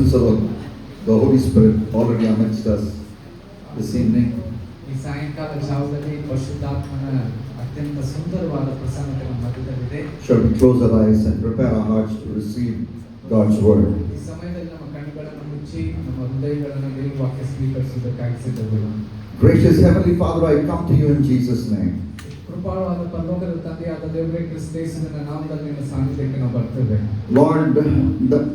presence of the Holy Spirit already amidst us this evening. ಈ ಸಾಯಂಕಾಲ ಜಾವದಲ್ಲಿ ಪರಿಶುದ್ಧಾತ್ಮನ ಅತ್ಯಂತ ಸುಂದರವಾದ ಪ್ರಸನ್ನತೆ ನಮ್ಮ ಮಧ್ಯದಲ್ಲಿದೆ. Shall we close our eyes and prepare our hearts to receive God's word? ಈ ಸಮಯದಲ್ಲಿ ನಮ್ಮ ಕಣ್ಣುಗಳನ್ನು ಮುಚ್ಚಿ ನಮ್ಮ ಹೃದಯಗಳನ್ನು ದೇವರ ವಾಕ್ಯ ಸ್ವೀಕರಿಸುವುದಕ್ಕಾಗಿ ಸಿದ್ಧಗೊಳ್ಳೋಣ. Gracious Heavenly Father, I come to you in Jesus' name. ಕೃಪಾಳುವಾದ ಪರಲೋಕದ ತಂದೆಯಾದ ದೇವರೇ, ಕ್ರಿಸ್ತ ಯೇಸುವಿನ ನಾಮದಲ್ಲಿ ನಿನ್ನ ಸಾನ್ನಿಧ್ಯಕ್ಕೆ ನಾವು ಬರ್ತೇವೆ. Lord,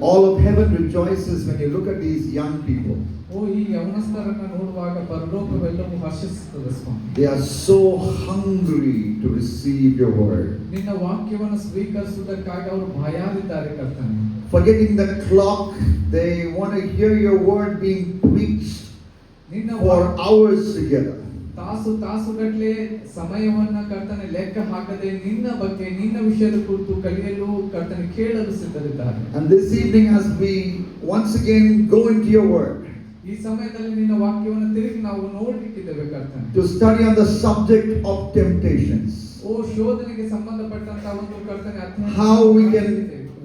all of heaven rejoices when you look at these young people. ಓ, ಈ ಯೌವನಸ್ಥರನ್ನು ನೋಡುವಾಗ ಪರಲೋಕವೆಲ್ಲವೂ ಹರ್ಷಿಸುತ್ತದೆ ಸ್ವಾಮಿ. They are so hungry to receive your word. ನಿನ್ನ ವಾಕ್ಯವನ್ನು ಸ್ವೀಕರಿಸುವುದಕ್ಕಾಗಿ ಅವರು ಭಯವಿದ್ದಾರೆ ಕರ್ತನೇ. Forgetting the clock, they want to hear your word being preached for hours together. ತಾಸುಗಟ್ಟಲೆ ಸಮಯವನ್ನ ಕರ್ತನೆ ಲೆಕ್ಕ ಹಾಕದೆ ನಿನ್ನ ಬಗ್ಗೆ ನಿನ್ನ ವಿಷಯದ ಕುರಿತು ಕಲಿಯಲು ಕರ್ತನೆ ಕೇಳಲು ಸಿದ್ಧರಿದ್ದಾರೆ. And this evening as we once again go into your word, ಈ ಸಮಯದಲ್ಲಿ ನಿನ್ನ ವಾಕ್ಯವನ್ನು ತಿರುಗಿ ನಾವು ನೋಡಲಿಕ್ಕಿದ್ದೇವೆ ಕರ್ತನೆ. to study on the subject of temptations. ಓ, ಶೋಧನೆಗೆ ಸಂಬಂಧಪಟ್ಟಂತ ಒಂದು ಕರ್ತನೆ ಅಧ್ಯಯನ How we can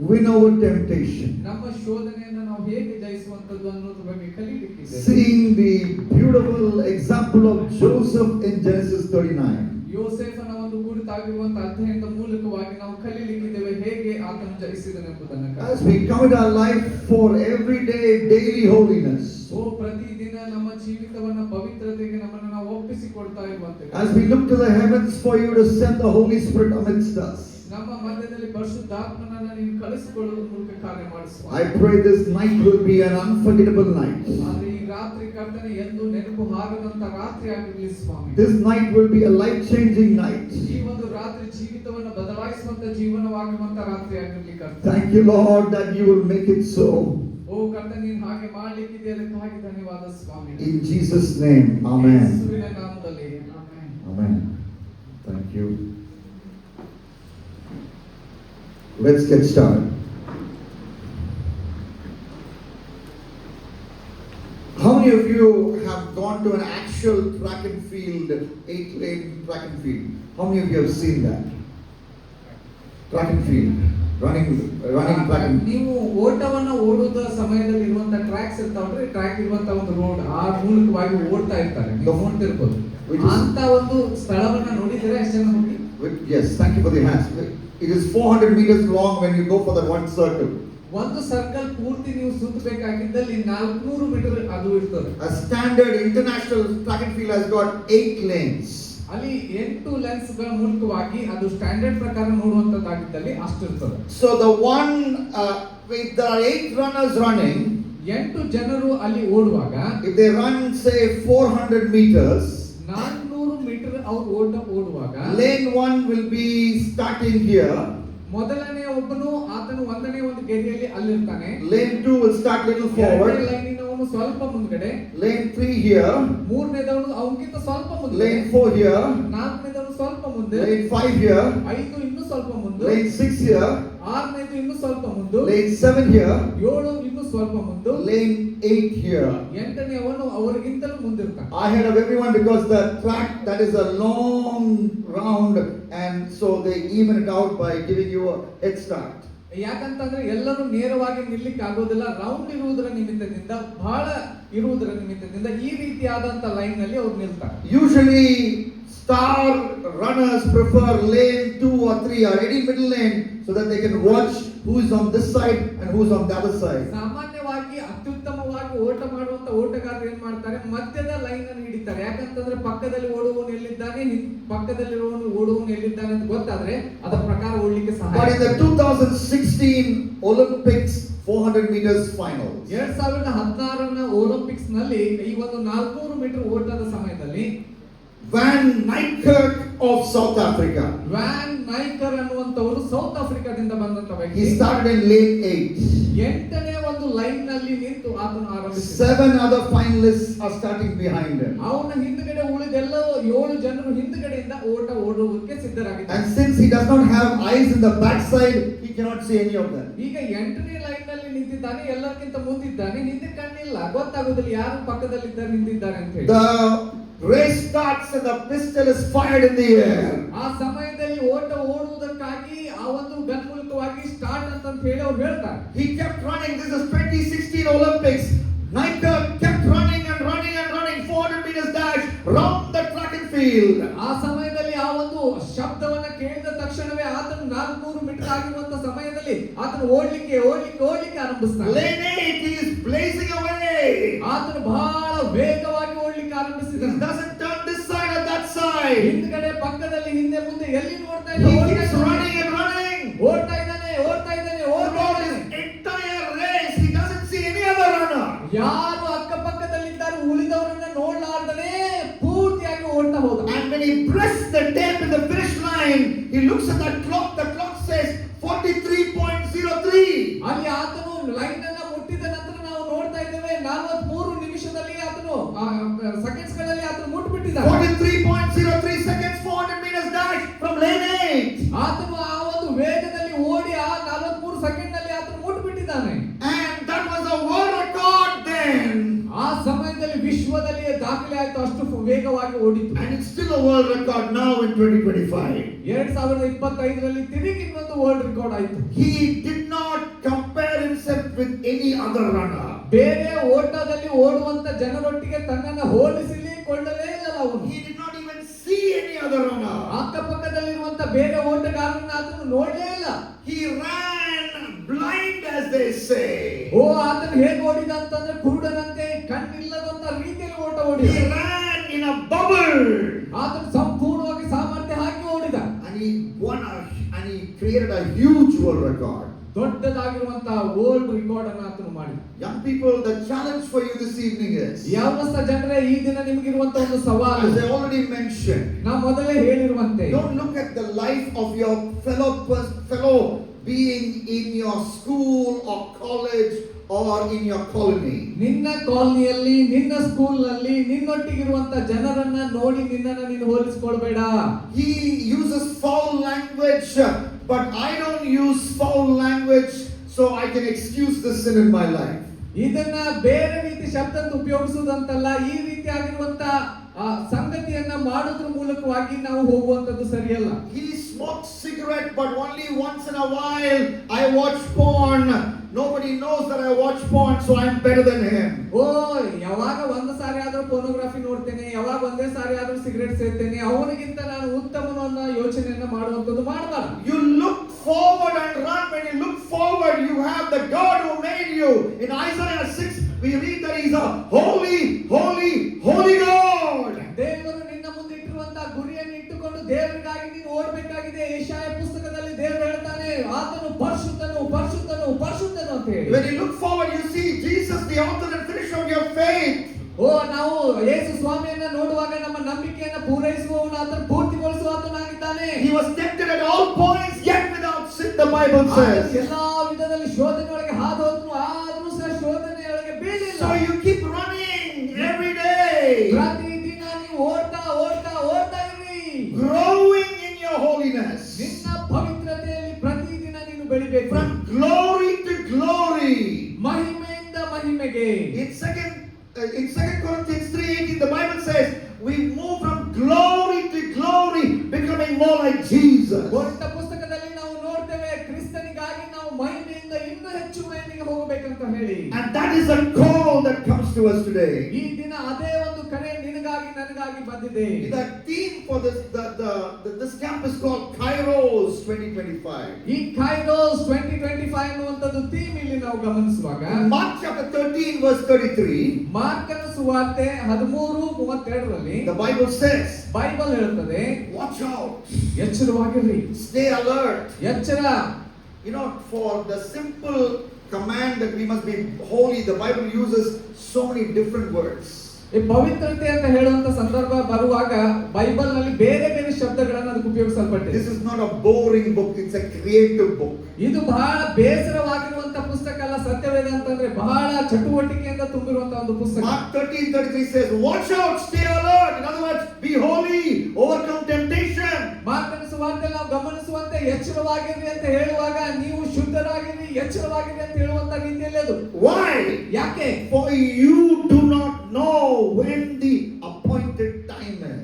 win over temptation. ನಮ್ಮ ಶೋಧನೆಯನ್ನು ನಾವು ಹೇಗೆ ಜಯಿಸುವಂತದ್ದು ಅನ್ನೋದ್ರ ಬಗ್ಗೆ ಕಲಿಯಲಿಕ್ಕಿದ್ದೇವೆ. Seeing the beautiful example of Joseph in Genesis 39. ಯೋಸೇಫನ ಒಂದು ಕುರಿತಾಗಿರುವಂತಹ ಅಧ್ಯಯನದ ಮೂಲಕವಾಗಿ ನಾವು ಕಲಿಯಲಿಕ್ಕಿದ್ದೇವೆ ಹೇಗೆ ಆತನು ಜಯಿಸಿದನೆಂಬುದನ್ನು. As we commit our life for everyday daily holiness. ಓ, ಪ್ರತಿದಿನ ನಮ್ಮ ಜೀವಿತವನ್ನ ಪವಿತ್ರತೆಗೆ ನಮ್ಮನ್ನು ನಾವು ಒಪ್ಪಿಸಿಕೊಡ್ತಾ ಇರುವಂತೆ. As we look to the heavens for you to send the Holy Spirit amidst us. ನಮ್ಮ ಮಧ್ಯದಲ್ಲಿ ಪರಿಶುದ್ಧಾತ್ಮನನ್ನು ನೀನು ಕಳಿಸಿಕೊಳ್ಳುವ ಮೂಲಕ ಕಾರ್ಯ ಮಾಡಿಸುವ. I pray this night will be an unforgettable night. ಆದರೆ ಈ ರಾತ್ರಿ ಕರ್ತನೆ ಎಂದು ನೆನಪು ಹಾರದಂತ ರಾತ್ರಿ ಆಗಿರಲಿ ಸ್ವಾಮಿ. This night will be a life-changing night. ಈ ಒಂದು ರಾತ್ರಿ ಜೀವಿತವನ್ನು ಬದಲಾಯಿಸುವಂತ ಜೀವನವಾಗುವಂತ ರಾತ್ರಿ ಆಗಿರಲಿ ಕರ್ತನೆ. Thank you, Lord, that you will make it so. ಓ ಕರ್ತನೆ, ನೀನು ಹಾಗೆ ಮಾಡಲಿಕ್ಕಿದೆ, ಅದಕ್ಕಾಗಿ ಧನ್ಯವಾದ ಸ್ವಾಮಿ. In Jesus' name, Amen. ಯೇಸುವಿನ ನಾಮದಲ್ಲಿ amen. Amen. Thank you. Let's get started. How many of you have gone to an actual track and field, 8-lane track and field? How many of you have seen that? Track and field, running track and field. ನೀವು ಓಟವನ್ನ ಓಡುವ ಸಮಯದಲ್ಲಿ ಇರುವಂತ tax ಇರ್ತಾವ್ರಿ, track ಇರುವಂತ ಒಂದು road, ಆ ಮೂಲಕವಾಗಿ ಓಡ್ತಾ ಇರ್ತಾರೆ, ನೀವು ನೋಡ್ತಿರ್ಬೋದು. ಅಂತ ಒಂದು ಸ್ಥಳವನ್ನ ನೋಡಿದ್ರೆ ಎಷ್ಟು ಜನ ಹೋಗಿ? Yes, thank you for the hands. It is 400 meters long when you go for that one circle. ಒಂದು ಸರ್ಕಲ್ ಪೂರ್ತಿ ನೀವು ಸುತ್ತಬೇಕಾಗಿದ್ದಲ್ಲಿ 400 ಮೀಟರ್ ಅದು ಇರ್ತದೆ. A standard international track and field has got 8 lanes. ಅಲ್ಲಿ 8 ಲೇನ್ಸ್ ಗಳ ಮೂಲಕವಾಗಿ ಅದು ಸ್ಟ್ಯಾಂಡರ್ಡ್ ಪ್ರಕಾರ ನೋಡುವಂತದ್ದಾಗಿದ್ದಲ್ಲಿ ಅಷ್ಟು ಇರ್ತದೆ. So the one if there are 8 runners running, 8 ಜನರು ಅಲ್ಲಿ ಓಡುವಾಗ if they run say 400 meters, 400 metre ಅವರು ಓಡುವಾಗ lane 1 will be starting here. ಮೊದಲನೇ ಒಬ್ಬನು ಆತನು ಒಂದನೇ ಒಂದು ಗೆರೆಯಲ್ಲಿ ಅಲ್ಲಿರ್ತಾನೆ. Lane 2 will start little forward. ಲೈನಿನವನು ಸ್ವಲ್ಪ ಮುಂದ್ಗಡೆ. Lane 3 here. ಮೂರನೇದವನು ಅವನಿಗಿಂತ ಸ್ವಲ್ಪ ಮುಂದೆ. Lane 4 here. ನಾಲ್ಕನೇದವನು ಸ್ವಲ್ಪ ಮುಂದೆ. Lane 5 here. 5 ಇನ್ನೂ ಸ್ವಲ್ಪ ಮುಂದೆ. Lane 6 here. 6ನೇದು ಇನ್ನೂ ಸ್ವಲ್ಪ ಮುಂದೆ. Lane 7 here. 7 ಇನ್ನೂ ಸ್ವಲ್ಪ ಮುಂದೆ. Lane 8 here. 8ನೇವನು ಅವರಿಗಿಂತಲೂ ಮುಂದಿರ್ತಾನೆ. Ahead of everyone, because the track that is a long round, and so they even it out by giving you a head start. ಯಾಕಂತಂದ್ರೆ ಎಲ್ಲರೂ ನೇರವಾಗಿ ನಿಲ್ಲಿಕ್ಕೆ ಆಗೋದಿಲ್ಲ, ರೌಂಡ್ ಇರುವುದರ ನಿಮಿತ್ತದಿಂದ, ಬಹಳ ಇರುವುದರ ನಿಮಿತ್ತದಿಂದ ಈ ರೀತಿಯಾದಂತ ಲೈನ್ ನಲ್ಲಿ ಅವ್ರು ನಿಲ್ತಾರೆ. Usually star runners prefer lane 2 or 3 or any middle lane so that they can watch who is on this side and who is on the other side. ಸಾಮಾನ್ಯವಾಗಿ ಅತ್ಯುತ್ತಮವಾಗಿ ಓಟ ಮಾಡುವಂತ ಓಟಗಾರರು ಏನ್ ಮಾಡ್ತಾರೆ, ಮಧ್ಯದ ಲೈನ್ ಅನ್ನು ಹಿಡಿತಾರೆ. ಯಾಕಂತಂದ್ರೆ ಪಕ್ಕದಲ್ಲಿ ಓಡುವವನು ಎಲ್ಲಿದ್ದಾನೆ, ಪಕ್ಕದಲ್ಲಿರುವವನು ಓಡುವವನು ಎಲ್ಲಿದ್ದಾನೆ ಅಂತ ಗೊತ್ತಾದ್ರೆ ಅದರ ಪ್ರಕಾರ ಓಡಲಿಕ್ಕೆ ಸಹಾಯ. But in the 2016 Olympics 400 meters final, 2016ರ Olympics ನಲ್ಲಿ ಈ ಒಂದು 400 ಮೀಟರ್ ಓಟದ ಸಮಯದಲ್ಲಿ Van Niekerk of South Africa, van Niekerk ಅನ್ನುವಂತವರು ಸೌತ್ ಆಫ್ರಿಕಾದಿಂದ ಬಂದಂತ ವ್ಯಕ್ತಿ. he started in lane 8. 8ನೇ ಒಂದು ಲೈನ್ ನಲ್ಲಿ ನಿಂತು ಆತನು ಆರಂಭಿಸಿದ. 7 other finalists are starting behind him. ಅವನ ಹಿಂದ್ಗಡೆ ಉಳಿದೆಲ್ಲ 7 ಜನರು ಹಿಂದ್ಗಡೆಯಿಂದ ಓಡುವುದಕ್ಕೆ ಸಿದ್ಧರಾಗಿದ್ದಾರೆ. And since he does not have eyes in the backside, he cannot see any of them. ಈಗ 8ನೇ ಲೈನ್ ನಲ್ಲಿ ನಿಂತಿದ್ದಾನೆ, ಎಲ್ಲರಿಗಿಂತ ಮುಂದಿದ್ದಾನೆ, ಹಿಂದೆ ಕಣ್ಣಿಲ್ಲ, ಗೊತ್ತಾಗೋದಿಲ್ಲ ಯಾರು ಪಕ್ಕದಲ್ಲಿದ್ದಾರೆ ನಿಂತಿದ್ದಾರೆ ಅಂತ ಹೇಳಿ. The race starts and the pistol is fired in the air. ಆ ಸಮಯದಲ್ಲಿ ಓಟ ಓಡುವುದಕ್ಕಾಗಿ ಆ ಒಂದು ಗನ್ ಮೂಲಕ ಮೂಲಕವಾಗಿ ಸ್ಟಾರ್ಟ್ ಅಂತ ಹೇಳಿ ಅವ್ರು ಹೇಳ್ತಾರೆ. He kept running. This is 2016 Olympics. Nike kept running and running and running 400 meters dash round the track and field. ಆ ಸಮಯದಲ್ಲಿ ಆ ಒಂದು ಶಬ್ದವನ್ನ ಕೇಳಿದ ತಕ್ಷಣವೇ ಆತನು 400 ಮೀಟರ್ ಆಗಿರುವಂತ ಸಮಯದಲ್ಲಿ ಆತನು ಓಡ್ಲಿಕ್ಕೆ ಆರಂಭಿಸ್ತಾನೆ. Lane 8, he is blazing away. ಆತನು ಬಹಳ ವೇಗವಾಗಿ ಓಡ್ಲಿಕ್ಕೆ ಆರಂಭಿಸಿದ. He doesn't turn this side or that side. ಹಿಂದ್ಗಡೆ ಪಕ್ಕದಲ್ಲಿ ಹಿಂದೆ ಮುಂದೆ ಎಲ್ಲಿ ನೋಡ್ತಾ He keeps running and running. ಓಡ್ತಾ ಇದ್ದಾನೆ. Throughout his entire race, he doesn't see any other runner. ಯಾರು ಅಕ್ಕಪಕ್ಕದಲ್ಲಿದ್ದಾರೆ ಉಳಿದವರನ್ನ ನೋಡಲಾರ್ದನೆ ಪೂರ್ತಿಯಾಗಿ ಓಡ್ತಾ ಹೋದ. And when he pressed the tape in the finish line, he looks at that clock. The clock says 43.03. ಅಲ್ಲಿ ಆತನು line ಅನ್ನ ಮುಟ್ಟಿದ ನಂತರ ನಾವು ನೋಡ್ತಾ ಇದ್ದೇವೆ 43 ನಿಮಿಷದಲ್ಲಿ ಆತನು ಸೆಕೆಂಡ್ಸ್ ಗಳಲ್ಲಿ ಆತನು ಮುಟ್ಟಿಬಿಟ್ಟಿದ್ದಾನೆ. 43.03 seconds, 400 meters dash from lane 8. ಆತನು ಆ ಒಂದು ವೇಗದಲ್ಲಿ ಓಡಿ ಆ 43 ಸೆಕೆಂಡ್ ನಲ್ಲಿ ಆತನು ಮುಟ್ಟಿಬಿಟ್ಟಿದ್ದಾನೆ. And that was a world record then. ಆ ಸಮಯದಲ್ಲಿ ವಿಶ್ವದಲ್ಲಿ ದಾಖಲೆ ಆಯ್ತು, ಅಷ್ಟು ವೇಗವಾಗಿ ಓಡಿತು. And it's still a world record now in 2025. 2025ರಲ್ಲಿ ತಿರುಗಿ ಇನ್ನೊಂದು ವರ್ಲ್ಡ್ ರೆಕಾರ್ಡ್ ಆಯ್ತು. He did not compare himself with any other runner. ಬೇರೆ ಓಟದಲ್ಲಿ ಓಡುವಂತ ಜನರೊಟ್ಟಿಗೆ ತನ್ನನ್ನು ಹೋಲಿಸಿಕೊಳ್ಳಲೇ ಇಲ್ಲ ಅವನು. He did not even see any other runner. ಅಕ್ಕಪಕ್ಕದಲ್ಲಿರುವಂತ ಬೇರೆ ಓಟಗಾರರನ್ನ ಆತನು ನೋಡಲೇ ಇಲ್ಲ. He ran blind, as they say. ಆತನು ಹೇಗೆ ಓಡಿದ ಅಂತಂದ್ರೆ ಕುರುಡನಂತೆ ಕಣ್ಣಿಲ್ಲದಂತ ರೀತಿಯಲ್ಲಿ ಓಟ ಓಡಿದ. He ran in a bubble. ಆತನು ಸಂಪೂರ್ಣವಾಗಿ ಸಾಮರ್ಥ್ಯ ಹಾಕಿ ಓಡಿದ. And he won and he created a huge world record. ದೊಡ್ಡದಾಗಿರುವಂತ ವರ್ಲ್ಡ್ ರೆಕಾರ್ಡ್ ಅನ್ನು ಆತನು ಮಾಡಿದ. Young people, the challenge for you this evening is, ಯವನಸ್ಥ ಜನರೇ, ಈ ದಿನ ನಿಮಗಿರುವಂತ ಒಂದು ಸವಾಲು, as I already mentioned, ನಾ ಮೊದಲೇ ಹೇಳಿರುವಂತೆ, don't look at the life of your fellow being in your school or college or in your colony. ನಿನ್ನ ಕಾಲನಿಯಲ್ಲಿ, ನಿನ್ನ ಸ್ಕೂಲ್ ನಲ್ಲಿ ನಿನ್ನೊಟ್ಟಿಗಿರುವಂತ ಜನರನ್ನ ನೋಡಿ ನಿನ್ನನ್ನು ನೀನು ಹೋಲಿಸಿಕೊಳ್ಳಬೇಡ. He uses foul language, but I don't use foul language, so I can excuse this sin in my life. ಇದನ್ನ ಬೇರೆ ರೀತಿ ಶಬ್ದ ಉಪಯೋಗಿಸುವುದಂತಲ್ಲ, ಈ ರೀತಿ ಆಗಿರುವಂತ ಸಂಗತಿಯನ್ನ ಮಾಡೋದ್ರ ಮೂಲಕವಾಗಿ ನಾವು ಹೋಗುವಂತದ್ದು ಸರಿಯಲ್ಲ. He smokes cigarette, but only once in a while I watch porn. Nobody knows that I watch porn, so I'm better than him. ಯಾವಾಗ ಒಂದು ಸಾರಿ ಆದ್ರೂ ಪೋರ್ನೋಗ್ರಫಿ ನೋಡ್ತೇನೆ, ಯಾವಾಗ ಒಂದೇ ಸಾರಿ ಆದ್ರೂ ಸಿಗರೇಟ್ ಸೇರ್ತೇನೆ, ಅವನಿಗಿಂತ ನಾನು ಉತ್ತಮನು ಅನ್ನೋ ಯೋಚನೆಯನ್ನ ಮಾಡುವಂತದ್ದು ಮಾಡಬಾರದು. You look forward and run. When you look forward, you have the God who made you. In Isaiah 6, we read that He's a holy, holy, holy God. ದೇವರು ನಿನ್ನ ಮುಂದೆ ಇಟ್ಟಿರುವಂತ ಗುರಿಯನ್ನು ಇಟ್ಟುಕೊಂಡು ದೇವರಿಗಾಗಿ ನೀನು ಓಡಬೇಕಾಗಿದೆ. ಯೆಶಾಯ ಪುಸ್ತಕದಲ್ಲಿ ದೇವರು ಹೇಳ್ತಾನೆ, ಆತನು ಪರಿಶುದ್ಧನು ಪರಿಶುದ್ಧನು ಪರಿಶುದ್ಧನು ಅಂತ ಹೇಳಿ. When you look forward, you see Jesus, the author and finisher of your faith. ನಾವು ಯೇಸು ಸ್ವಾಮಿಯನ್ನ ನೋಡುವಾಗ ನಮ್ಮ ನಂಬಿಕೆಯನ್ನು ಪೂರೈಸುವವನು, ಆತನು ಪೂರ್ತಿಗೊಳಿಸುವಾತನಾಗಿದ್ದಾನೆ. He was tempted at all points, yet without sin, the Bible says. ಎಲ್ಲಾ ವಿಧದಲ್ಲಿ ಶೋಧನೆಯೊಳಗೆ ಹಾದು ಹೋದನು, ಆದರೂ ಸಹ ಶೋಧನೆಯೊಳಗೆ ಬೀಳಿಲ್ಲ. So you keep running every day, ಪ್ರತಿದಿನ ನೀವು ಓಡ್ತಾ ಇರಿ, growing in your holiness, ನಿನ್ನ ಪವಿತ್ರತೆಯಲ್ಲಿ ಪ್ರತಿದಿನ ನೀನು ಬೆಳಿಬೇಕು. from glory to glory. ಮಹಿಮೆಯಿಂದ ಮಹಿಮೆಗೆ. In 2 Corinthians 3:18, the Bible says we move from glory to glory, becoming more like Jesus. ಕೊರಿಂಥ ಪುಸ್ತಕದಲ್ಲಿ ನಾವು ನೋಡ್ತೇವೆ, ಕ್ರಿಸ್ತನಿಗಾಗಿ ನಾವು ಮಹಿಮೆಯಿಂದ ಇನ್ನೂ ಹೆಚ್ಚು ಮಹಿಮೆಗೆ ಹೋಗಬೇಕಂತ ಹೇಳಿ. And that is a call that comes to us today. ಈ ದಿನ ಅದೇ ಒಂದು ಕರೆ ನಿನಗಾಗಿ ನನಗಾಗಿ ಬಂದಿದೆ. The theme for this camp is called Kairos 2025. ಈ ಕೈರೋಸ್ 2025 ಅನ್ನುವಂಥದ್ದು ಥೀಮ್ ಇಲ್ಲಿ ನಾವು ಗಮನಿಸುವಾಗ, Mark chapter 13 verse 33, ಮಾರ್ಕನ ಸುವಾರ್ತೆ 13:32ರಲ್ಲಿ the Bible says, ಬೈಬಲ್ ಹೇಳುತ್ತದೆ, watch out, ಎಚ್ಚರವಾಗಿರಿ, stay alert. ಎಚ್ಚರ. You know, for the simple command that we must be holy, the Bible uses so many different words. ಈ ಪವಿತ್ರತೆ ಅಂತ ಹೇಳುವಂತ ಸಂದರ್ಭ ಬರುವಾಗ ಬೈಬಲ್ ನಲ್ಲಿ ಬೇರೆ ಬೇರೆ ಶಬ್ದಗಳನ್ನು ಅದಕ್ಕೆ ಉಪಯೋಗಿಸಲ್ಪಟ್ಟಿದೆ. This is not a boring book, it's a creative book. ಇದು ಬಹಳ ಬೇಸರವಾಗಿರುವಂತ ಪುಸ್ತಕ ಅಲ್ಲ. ಸತ್ಯವೇದ ಅಂತಂದ್ರೆ ಬಹಳ ಚಟುವಟಿಕೆಯಿಂದ ತುಂಬಿರುವಂತ ಒಂದು ಪುಸ್ತಕ. Mark 13:33 says, watch out, stay alert. In other words, be holy, overcome temptation. ಮಾರ್ಕನ ಸುವಾರ್ತೆಯಲ್ಲಿ ನಾವು ಗಮನಿಸುವಂತೆ ಎಚ್ಚರವಾಗಿರಿ ಅಂತ ಹೇಳುವಾಗ ನೀವು ಶುದ್ಧರಾಗಿರಿ, ಎಚ್ಚರವಾಗಿರಿ ಅಂತ ಹೇಳುವಂತ ರೀತಿಯಲ್ಲಿ ಅದು. Why? ಯಾಕೆ? For you do not know when the appointed time is.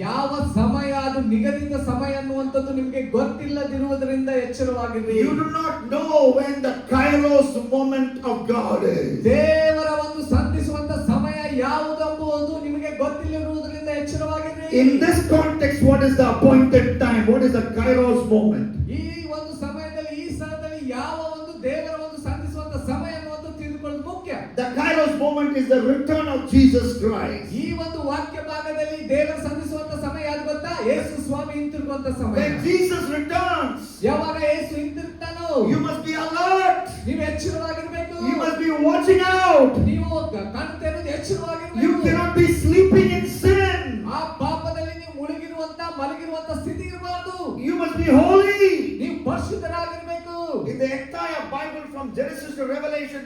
ಯಾವ ಸಮಯ ಅದು ನಿಗದಿತ ಸಮಯ ಅನ್ನುವಂಥದ್ದು ನಿಮಗೆ ಗೊತ್ತಿಲ್ಲದಿರುವುದರಿಂದ ಎಚ್ಚರವಾಗಿರಿ. ಎಚ್ಚರವಾಗಿರಿ. You do not know when the Kairos moment of God is. ದೇವರ ಒಂದು ಸಂಧಿಸುವಂತ ಸಮಯ ಯಾವುದೆಂಬುದು ನಿಮಗೆ ಗೊತ್ತಿಲ್ಲದಿರುವುದರಿಂದ ಎಚ್ಚರವಾಗಿರಿ. In this context, what is the appointed time? What is the Kairos moment? ಈ ಒಂದು ಸಮಯದಲ್ಲಿ ಈ ಸ್ಥಳದಲ್ಲಿ ಯಾವ ಒಂದು ದೇವರ ಒಂದು ಸಂಧಿಸುವಂತ ಸಮಯ ಅನ್ನುವುದು ತಿಳಿದುಕೊಳ್ಳುವುದು ಮುಖ್ಯ. The Kairos moment is the return of Jesus Christ. ಈ ಒಂದು ವಾಕ್ಯ ಭಾಗದಲ್ಲಿ ದೇವರ ಸಂಧಿಸುವಂತ ಸಮಯ ಯಾವುದು ಗೊತ್ತಾ? ಯೇಸು ಸ್ವಾಮಿ ಹಿಂತಿರುಗುವಂತ ಸಮಯ. When Jesus returns, ಯಾವಾಗ ಯೇಸು ಹಿಂತಿರುಗ್ತಾನೋ you must be alert. ನೀವು ಎಚ್ಚರವಾಗಿರಬೇಕು. You must be watching out. ನೀವು ಕಣ್ಣು ತೆರೆದು ಎಚ್ಚರವಾಗಿರಬೇಕು. You cannot be sleeping in sin. ಆ ಪಾಪದಲ್ಲಿ ನೀವು ಮುಳುಗಿರುವಂತ ಮಲಗಿರುವಂತ ಸ್ಥಿತಿ ಇರಬಾರದು. You must be holy. ನೀವು ಪರಿಶುದ್ಧರಾಗಿರಬೇಕು. In the entire Bible from Genesis to Revelation,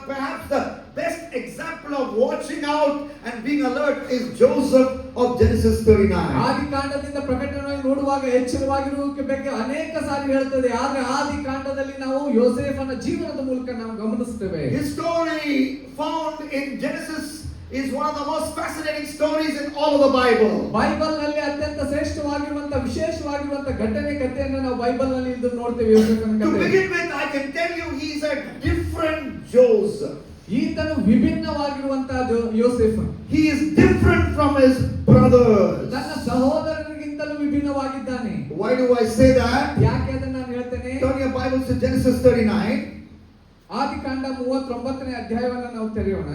perhaps the best example of watching out and being alert is Joseph of Genesis 39. ಆದಿಕಾಂಡದಿಂದ ಪ್ರಕಟಣೆಯನ್ನು ನೋಡುವಾಗ ಎಚ್ಚರವಾಗಿರುವುದಕ್ಕೆ ಬಗ್ಗೆ ಅನೇಕ ಸಾರಿ ಹೇಳ್ತದೆ. ಆದ್ರೆ ಆದಿಕಾಂಡದಲ್ಲಿ ನಾವು ಯೋಸೇಫನ ಜೀವನದ ಮೂಲಕ ನಾವು ಗಮನಿಸುತ್ತೇವೆ. His story found in Genesis is one of the most fascinating stories in all of the Bible. Bible ನಲ್ಲಿ ಅತ್ಯಂತ ಶ್ರೇಷ್ಠವಾಗಿರುವಂತ ವಿಶೇಷವಾಗಿರುವಂತ ಘಟನೆ ಕಥೆಯನ್ನು ನಾವು ಬೈಬಲ್ ನಲ್ಲಿ ಇದನ್ನು ನೋಡ್ತೇವೆ. ಯೋಸೇಫನ To ಕಥೆ. begin with, I can tell you he's a different Joseph. ಈತನು ವಿಭಿನ್ನವಾಗಿರುವಂತಹ ಯೋಸೇಫ. He is different from his brothers. ತನ್ನ ಸಹೋದರರಿಗಿಂತಲೂ ವಿಭಿನ್ನವಾಗಿದ್ದಾನೆ. Why do I say that? ಯಾಕೆ ಅದನ್ನ ನಾನು ಹೇಳ್ತೇನೆ? Turn your Bibles to Genesis 39 ಆದಿಕಾಂಡ 39ನೇ ಅಧ್ಯಾಯವನ್ನು ನಾವು ತೆರೆಯೋಣ.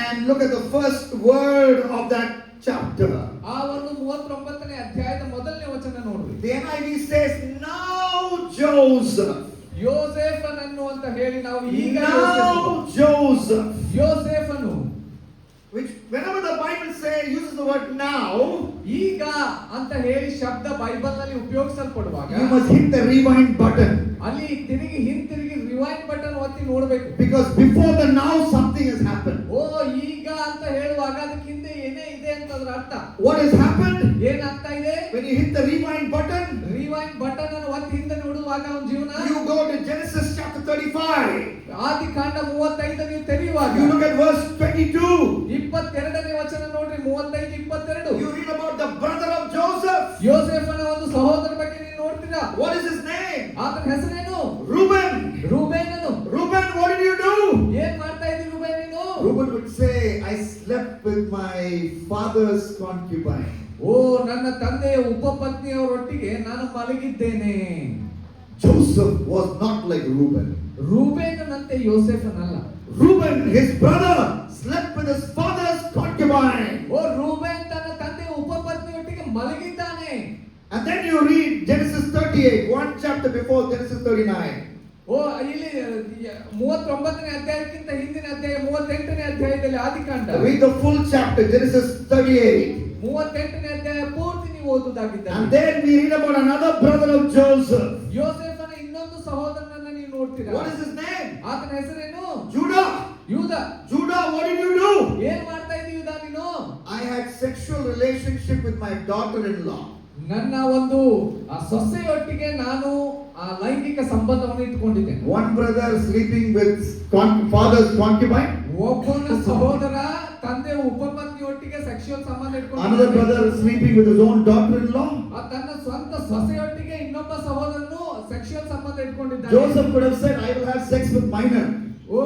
and look at the first word of that chapter. ಆ ಒಂದು 39ನೇ ಅಧ್ಯಾಯದ ಮೊದಲನೇ ವಚನ ನೋಡ್ರಿ. The NIV says, now Joseph. ಯೋಸೇಫನನ್ನು ಅಂತ ಹೇಳಿ ನಾವು ಈಗ Now Joseph. ಯೋಸೇಫನು, Which whenever the Bible uses the word now, ಈಗ ಅಂತ ಹೇಳಿ ಶಬ್ದ ಬೈಬಲ್ ನಲ್ಲಿ ಉಪಯೋಗಿಸಲ್ಪಡುವಾಗ you must hit the rewind button. ಅಲ್ಲಿ ಹಿಂತಿರುಗಿ ರಿವೈಂಡ್ ಬಟನ್ ಒತ್ತಿ ನೋಡಬೇಕು. Because before the now something has happened. ಓ ಈಗ ಅಂತ ಹೇಳುವಾಗ ಅದಕ್ಕೆ ಹಿಂದೆ ಏನೇ ಇದೆ ಅಂತ ಅದರ ಅರ್ಥ. What has happened? ಏನಾಗ್ತಾ ಇದೆ? When you hit the rewind button, rewind button ಅನ್ನು ಒತ್ತಿ ಹಿಂದೆ ನೋಡುವಾಗ ಅವನ ಜೀವನ, you go to Genesis chapter 35. ಆದಿಕಾಂಡ 35 ನೀವು ತೆರೆಯುವಾಗ You look at verse 22. 22ನೇ ವಚನ ನೋಡ್ರಿ. 35 22 You read about the brother of Joseph. ಯೋಸೇಫನ ಒಂದು ಸಹೋದರ ಬಗ್ಗೆ ನೀವು ನೋಡ್ತೀರಾ. What is his name? ಆತನ ಹೆಸರೇನು? Reuben. ರೂಬೇನನು. Reuben, what did you do? ಏನ್ ಮಾಡ್ತಾ ಇದ್ದೀರಿ ರೂಬೇನ್ ನೀನು? Reuben would say, I slept with my father's concubine. ಓ ನನ್ನ ತಂದೆಯ ಉಪಪತ್ನಿಯವರೊಟ್ಟಿಗೆ ನಾನು ಮಲಗಿದ್ದೇನೆ. Joseph was not like Reuben. ರೂಬೇನಂತೆ ಯೋಸೇಫನಲ್ಲ. Reuben, his brother, slept with his father's concubine. ಓ ರೂಬೇನ್ ತನ್ನ ತಂದೆಯ ಉಪಪತ್ನಿಯೊಟ್ಟಿಗೆ ಮಲಗಿದ್ದಾನೆ. And then you read Genesis 38, one chapter before Genesis 39. ಓ ಇಲ್ಲಿ 39ನೇ ಅಧ್ಯಾಯಕ್ಕಿಂತ ಹಿಂದಿನ ಅಧ್ಯಾಯ 38ನೇ ಅಧ್ಯಾಯದಲ್ಲಿ ಆದಿಕಾಂಡ. Read the full chapter, Genesis 38. 38ನೇ ಅಧ್ಯಾಯ ಪೂರ್ತಿ ನೀವು ಓದುವುದಾಗಿದ್ದರೆ. And then we read about another brother of Joseph. ಯೋಸೇಫನ ಇನ್ನೊಂದು ಸಹೋದರನನ್ನ ನೀವು ನೋಡ್ತೀರಾ. What is his name? ಆತನ ಹೆಸರೇನು? Judah. ಯೂದ. Judah, what did you do? ಏನ್ ಮಾಡ್ತಾ ಇದ್ದೀಯ ಯೂದ ನೀನು? I had sexual relationship with my daughter-in-law. ನನ್ನ ಒಂದು ಸೊಸೆಯೊಟ್ಟಿಗೆ ನಾನು ಲೈಂಗಿಕ ಸಂಬಂಧವನ್ನು ಇಟ್ಟುಕೊಂಡಿದ್ದೇನೆ. One brother sleeping with father's concubine. ಒಬ್ಬನ ಸಹೋದರ ತಂದೆ ಉಪಪತ್ನಿಯೊಟ್ಟಿಗೆ ಸೆಕ್ಷುವಲ್ ಸಂಬಂಧ Another brother sleeping with his own daughter-in-law. ತನ್ನ ಸ್ವಂತ ಸೊಸೆಯೊಟ್ಟಿಗೆ ಇನ್ನೊಬ್ಬ ಸಹೋದರನು ಸೆಕ್ಷುವಲ್ ಸಂಬಂಧ ಇಟ್ಕೊಂಡಿದ್ದಾನೆ. Joseph could have said, I will have sex with minor. ಓ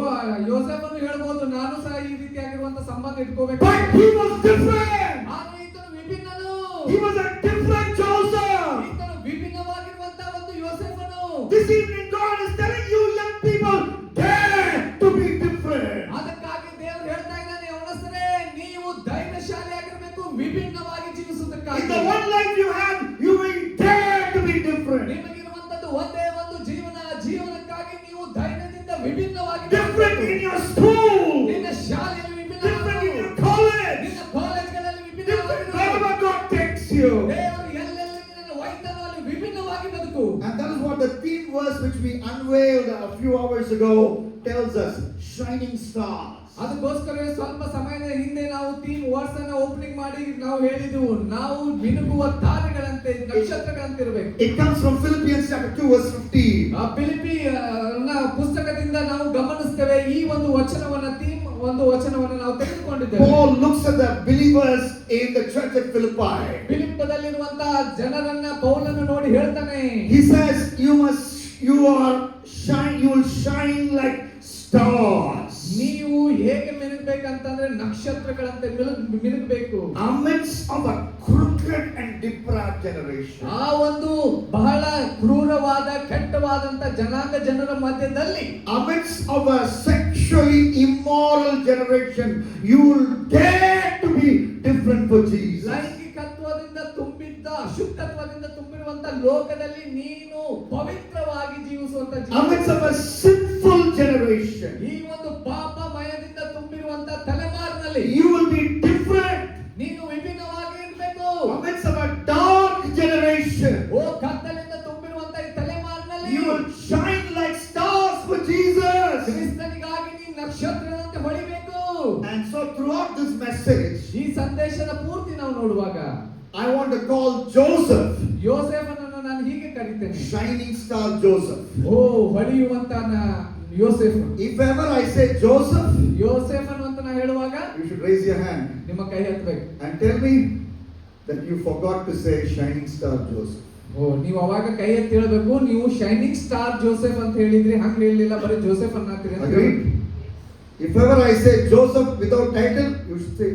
ಯೋಸೇಫನು ಹೇಳ್ಬೋದು, ನಾನು ಸಹ ಈ ರೀತಿಯಾಗಿರುವಂತ ಸಂಬಂಧ ಇಟ್ಕೋಬೇಕು. But he was different. ಆದ್ರೆ ಈತನು ವಿಭಿನ್ನನು. He was a different Joseph. ಈತನು ವಿಭಿನ್ನವಾಗಿರುವಂತ ಒಂದು ಯೋಸೇಫನು. This evening God is telling you young people, dare to be different. ಅದಕ್ಕಾಗಿ ದೇವರು ಹೇಳ್ತಾ ಇದ್ದಾನೆ, ಅವನಸರೇ ನೀವು ಧೈರ್ಯಶಾಲಿಯಾಗಿರಬೇಕು, ವಿಭಿನ್ನವಾಗಿ ಜೀವಿಸುವುದಕ್ಕಾಗಿ. In the one life you have, you will dare to be different. ನಿಮಗಿರುವಂತದ್ದು ಒಂದೇ ಒಂದು ಜೀವನ, ಜೀವನಕ್ಕಾಗಿ ನೀವು ಧೈರ್ಯದಿಂದ ವಿಭಿನ್ನವಾಗಿ Different in your school. ನಿನ್ನ ಶಾಲೆಯಲ್ಲಿ ವಿಭಿನ್ನ, Different in your college. ನಿನ್ನ ಕಾಲೇಜ್ಗಳಲ್ಲಿ Different ವಿಭಿನ್ನ, wherever God takes you. ದೇವರು ಎಲ್ಲೆಲ್ಲಿ ನಿನ್ನನ್ನು ಒಯ್ತಾನೋ ಅಲ್ಲಿ ವಿಭಿನ್ನವಾಗಿ ಬದುಕು. And that is what the theme verse which we unveiled a few hours ago tells us. Shining stars. ಅದಕ್ಕೋಸ್ಕರ ಸ್ವಲ್ಪ ಸಮಯದ ಹಿಂದೆ ನಾವು ಥೀಮ್ ವರ್ಡ್ಸ್ ಅನ್ನ ಓಪನಿಂಗ್ ಮಾಡಿ ನಾವು ಹೇಳಿದೆವು, ನಾವು ಮಿನುಗುವ ತಾರೆಗಳಂತೆ, ನಕ್ಷತ್ರಗಳಂತೆ ಇರಬೇಕು. It comes from Philippians chapter 2 verse 15. Philippi ಪುಸ್ತಕದಿಂದ ನಾವು ಗಮನಿಸ್ತೇವೆ ಈ ಒಂದು ವಚನವನ್ನ, ಥೀಮ್ ಒಂದು ವಚನವನ್ನ ನಾವು ತೆಗೆದುಕೊಂಡಿದ್ದೇವೆ. Paul looks at the believers in the church at Philippi. ಫಿಲಿಪ್ಪದಲ್ಲಿರುವಂತಹ ಜನರನ್ನ ಪೌಲನು ನೋಡಿ ಹೇಳ್ತಾನೆ. He says, you must you will shine like stars. ನೀವು ಹೇಗೆ ಮಿನುಗಬೇಕಂತಂದ್ರೆ ನಕ್ಷತ್ರಗಳಂತೆ ಮಿನುಗಬೇಕು. Amidst of a crooked and depraved generation. ಆ ಒಂದು ಬಹಳ ಕ್ರೂರವಾದ ಕೆಟ್ಟವಾದಂತ ಜನಾಂಗ ಜನರ ಮಧ್ಯದಲ್ಲಿ, amidst of a sexually immoral generation, you will dare to be different for Jesus. ಲೈಂಗಿಕತ್ವದಿಂದ ತುಂಬಿದ್ದ, ಅಶುದ್ಧತ್ವದಿಂದ ತುಂಬಿರುವಂತ ಲೋಕದಲ್ಲಿ ನೀನು ಪವಿತ್ರವಾಗಿ ಜೀವಿಸುವಂತ amidst of a sinful generation, ಈ ಒಂದು ಪಾಪಮಯದಿಂದ ತುಂಬಿರುವಂತ ತಲೆಮಾರಿನಲ್ಲಿ you will be different. ನೀನು ವಿಭಿನ್ನವಾಗಿ ಇರಬೇಕು. amidst of a dark generation, ಓ ಕತ್ತಲಿಂದ ತುಂಬಿರುವಂತ ಈ ತಲೆಮಾರಿನಲ್ಲಿ you will shine like stars for Jesus. ಕ್ರಿಸ್ತನಿಗಾಗಿ ನೀನು ನಕ್ಷತ್ರದಂತೆ ಹೊಳಿಬೇಕು. And so throughout this message, ಈ ಸಂದೇಶದ ಪೂರ್ತಿ ನಾವು ನೋಡುವಾಗ I want to call Joseph ಯೋಸೇಫನನ್ನು ನಾನು ಹೀಗೆ ಕರೀತೇನೆ, shining star Joseph. O ಹೊಳೆಯುವಂತ ಯೋಸೇಫ. If ever I say Joseph, ಯೋಸೇಫನು ಅಂತ ನಾನು ಹೇಳುವಾಗ you should raise your hand ನಿಮ್ಮ ಕೈ ಎತ್ತಬೇಕು. and tell me that you forgot to say shining star Joseph. ಓ ನೀವು ಅವಾಗ ಕೈ ಎತ್ತಿ ಹೇಳಬೇಕು, ನೀವು ಶೈನಿಂಗ್ ಸ್ಟಾರ್ ಜೋಸೆಫ್ ಅಂತ ಹೇಳಿದ್ರಿ, ಹಂಗ ಹೇಳಿಲ್ಲ, ಬರೀ ಜೋಸೆಫ್ ಅನ್ನತ್ತೀರಿ ಅಂತ. Agreed? If ever I say Joseph without title, you should say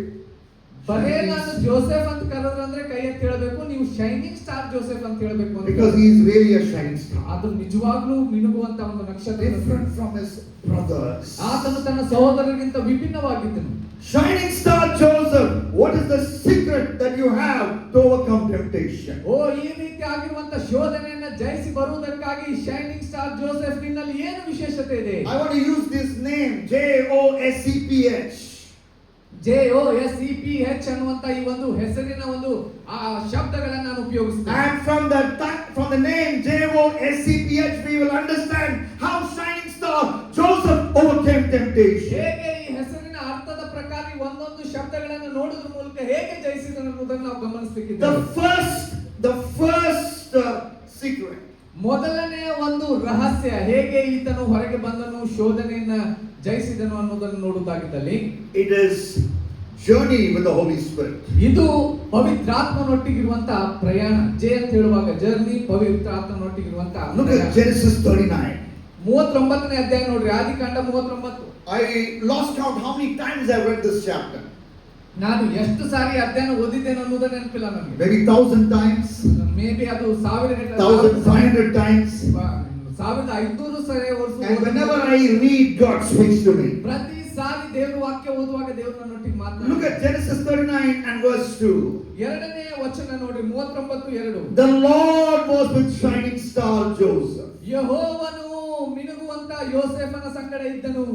ಬರೇ ನಾನು ಜೋಸೆಫ್ ಅಂತ ಕರೆದ್ರಂದ್ರೆ ಕೈ ಎತ್ತಿ ಹೇಳಬೇಕು, ನೀವು ಶೈನಿಂಗ್ ಸ್ಟಾರ್ ಜೋಸೆಫ್ ಅಂತ ಹೇಳಬೇಕು ಅಂತ. because he is really a shining star. ಅದು ನಿಜವಾಗ್ಲೂ ಮಿನುಗುವಂತ ಒಂದು ನಕ್ಷತ್ರ, Different from his brothers. ಆತನು ತನ್ನ ಸಹೋದರರಿಗಿಂತ ವಿಭಿನ್ನವಾಗಿದ್ದನು. Shining star Joseph, what is the secret that you have to overcome temptation? ಓ ಈ ರೀತಿ ಆಗಿರುವಂತ ಶೋಧನೆಯನ್ನ ಜಯಿಸಿ ಬರುವುದಕ್ಕಾಗಿ ಶೈನಿಂಗ್ ಸ್ಟಾರ್ ಜೋಸೆಫ್ ನಿನ್ನಲ್ಲಿ ಏನು ವಿಶೇಷತೆ ಇದೆ? I want to use this name JOSEPH. JOSEPH ಅನ್ನುವಂತ ಈ ಒಂದು ಹೆಸರಿನ ಒಂದು ಶಬ್ದಗಳನ್ನು ನಾನು ಉಪಯೋಗಿಸ್ತೇನೆ. And from the name JOSEPH we will understand how shining star Joseph overcame temptation. ಹೇಗೆ ಈ ಹೆಸರಿನ ಅರ್ಥದ ಪ್ರಕಾರ ಒಂದೊಂದು ಶಬ್ದಗಳನ್ನು ನೋಡುವುದರ ಮೂಲಕ ಹೇಗೆ ಜಯಿಸಿದನು ಅನ್ನೋದನ್ನು ನಾವು ಗಮನಿಸಬೇಕಿದೆ. The first secret. ಮೊದಲನೆಯ ಒಂದು ರಹಸ್ಯ, ಹೇಗೆ ಈತನು ಹೊರಗೆ ಬಂದನು, ಶೋಧನೆಯನ್ನ ಜಯಿಸಿದನು ಅನ್ನೋದನ್ನು ನೋಡುವುದಾಗಿದ್ದಲ್ಲಿ, it is journey with the Holy Spirit. ಇದು ಪವಿತ್ರಾತ್ಮನೊಟ್ಟಿಗಿರುವಂತ ಪ್ರಯಾಣ. ಜೆ ಅಂತ ಹೇಳುವಾಗ ಜರ್ನಿ, ಪವಿತ್ರಾತ್ಮನೊಟ್ಟಿಗಿರುವಂತ. Look at Genesis 39. 39ನೇ ಅಧ್ಯಾಯ ನೋಡ್ರಿ, ಆದಿಕಾಂಡ 39. I lost count how many times I read this chapter. ನಾನು ಎಷ್ಟು ಸಾರಿ ಅಧ್ಯಯನ ಓದಿದ್ದೇನೆ ಅನ್ನೋದು ನೆನಪಿಲ್ಲ ನನಗೆ. Maybe 1000 times. ಮೇ ಬಿ ಅದು 1500 times. 1500 ಸರಿ ವರ್ಷ. And whenever I read, God speaks to me. ಪ್ರತಿ ಸಾರಿ ದೇವರ ವಾಕ್ಯ ಓದುವಾಗ ದೇವರು ನನ್ನೊಟ್ಟಿಗೆ ಮಾತನಾಡ್ತಾನೆ. Look at Genesis 39 and verse 2. ಎರಡನೇ ವಚನ ನೋಡಿ, 39:2. The Lord was with shining star Joseph. ಯೆಹೋವನು ಮಿನುಗುವಂತ ಯೋಸೇಫನ ಸಂಗಡ ಇದ್ದನು.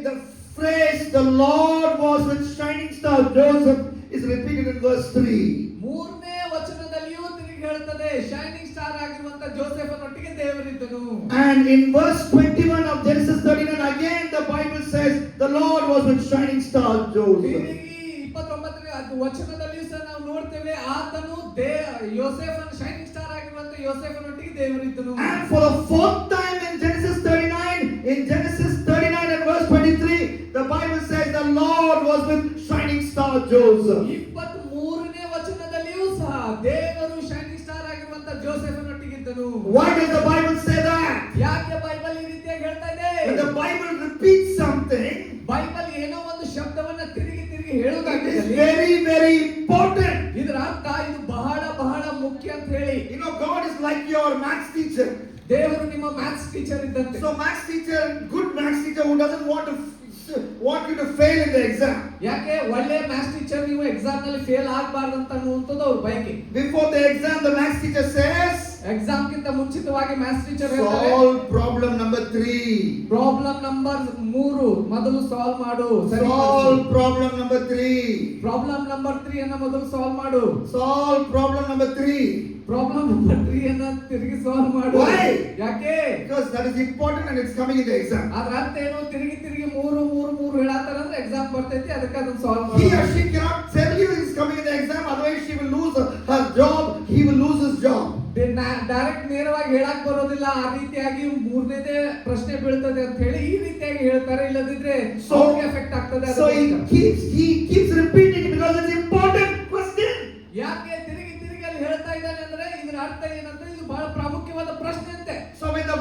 The phrase the Lord was with shining star Joseph is repeated in verse 3. ಮೂರನೇ ವಚನದಲ್ಲಿಯೂ ತಿರುಗಿ ಹೇಳುತ್ತದೆ, ಶೈನಿಂಗ್ ಸ್ಟಾರ್ ಆಗಿರುವಂತ ಜೋಸೆಫನೊಟ್ಟಿಗೆ ದೇವರಿದ್ದನು. And in verse 21 of Genesis 39 again the Bible says the Lord was with shining star Joseph. 29ನೇ ವಚನದಲ್ಲಿಯೂ ಸಹ ನಾವು ನೋಡ್ತೇವೆ, ಆತನು ಯೋಸೇಫನ shining star ಆಗಿರುವಂತ ಯೋಸೇಫನೊಟ್ಟಿಗೆ ದೇವರಿದ್ದನು. And for the fourth time in Genesis 39 and verse 23 the Bible says the Lord was with shining star Joseph. 23ನೇ ವಚನದಲ್ಲಿಯೂ ಸಹ ದೇವರು shining star ಆಗಿರುವಂತ ಜೋಸೆಫನೊಟ್ಟಿಗೆ ಇದ್ದನು. Why does the Bible say that? ಯಾಕೆ ಬೈಬಲ್ ಈ ರೀತಿಯಾಗಿ ಹೇಳ್ತಾ ಇದೆ? When the Bible repeats something, Bible ಏನೋ ಒಂದು ಶಬ್ದವನ್ನ ತಿರುಗಿ it ಹೇಳುವುದಾಗಿದೆ, is very very important. ಇದರ ಅರ್ಥ ಇದು ಬಹಳ ಬಹಳ ಮುಖ್ಯ ಅಂತ ಹೇಳಿ. You know, God is like your maths teacher. ದೇವರು ನಿಮ್ಮ ಮ್ಯಾಥ್ಸ್ ಟೀಚರ್ ಇದ್ದಂತೆ. So maths teacher, good maths teacher who doesn't want you to fail in the exam. ಯಾಕೆ ಒಳ್ಳೆ ಮ್ಯಾಥ್ಸ್ ಟೀಚರ್ ನೀವು ಎಕ್ಸಾಮ್ ನಲ್ಲಿ ಫೇಲ್ ಆಗಬಾರದು ಅಂತ ಅನ್ನುವಂಥದ್ದು ಅವ್ರ ಬಯಕೆ. Before the exam the maths teacher says, exam ಗಿಂತ ಮುಂಚಿತವಾಗಿ ಮ್ಯಾಥ್ಸ್ ಟೀಚರ್ ಹೇಳ್ತಾರೆ, solve problem number 3. Problem number 3 ಮೊದಲು ಸಾಲ್ವ್ ಮಾಡು. Solve problem number 3. Problem number 3 ಅನ್ನು ಮೊದಲು ಸಾಲ್ವ್ ಮಾಡು. Solve problem number 3. Problem number 3 ಅನ್ನು ತಿರುಗಿ ಸಾಲ್ವ್ ಮಾಡು. Why? ಯಾಕೆ? Because that is important and it's coming in the exam. ಅದರ ಅರ್ಥ ಏನು? ತಿರುಗಿ 3 ಹೇಳಾತಾರ ಅಂದ್ರೆ ಎಕ್ಸಾಮ್ ಬರ್ತೈತಿ, ಅದಕ್ಕೆ ಅದನ್ನ ಸಾಲ್ವ್ He ಮಾಡು. or she cannot tell you it's coming in the exam, otherwise she will lose her job, he will lose his job. Direct ನೇರವಾಗಿ ಹೇಳಕ್ ಬರೋದಿಲ್ಲ, ಆ ರೀತಿಯಾಗಿ 3ನೇದೇ ಪ್ರಶ್ನೆ ಬೀಳ್ತದೆ ಅಂತ ಹೇಳಿ ಈ ರೀತಿಯಾಗಿ ಹೇಳ್ತಾರೆ, ಇಲ್ಲದಿದ್ರೆ ಎಫೆಕ್ಟ್ ಆಗ್ತದೆ. So he keeps repeating because it's important question. ಯಾಕೆ ತಿರುಗಿ ಅಲ್ಲಿ ಹೇಳ್ತಾ ಇದ್ದಾನೆ ಅಂದ್ರೆ ಇದರ ಅರ್ಥ ಏನಂದ್ರೆ ಇದು ಬಹಳ ಪ್ರಾಮುಖ್ಯವಾದ ಪ್ರಶ್ನೆ ಅಂತೆ. So when the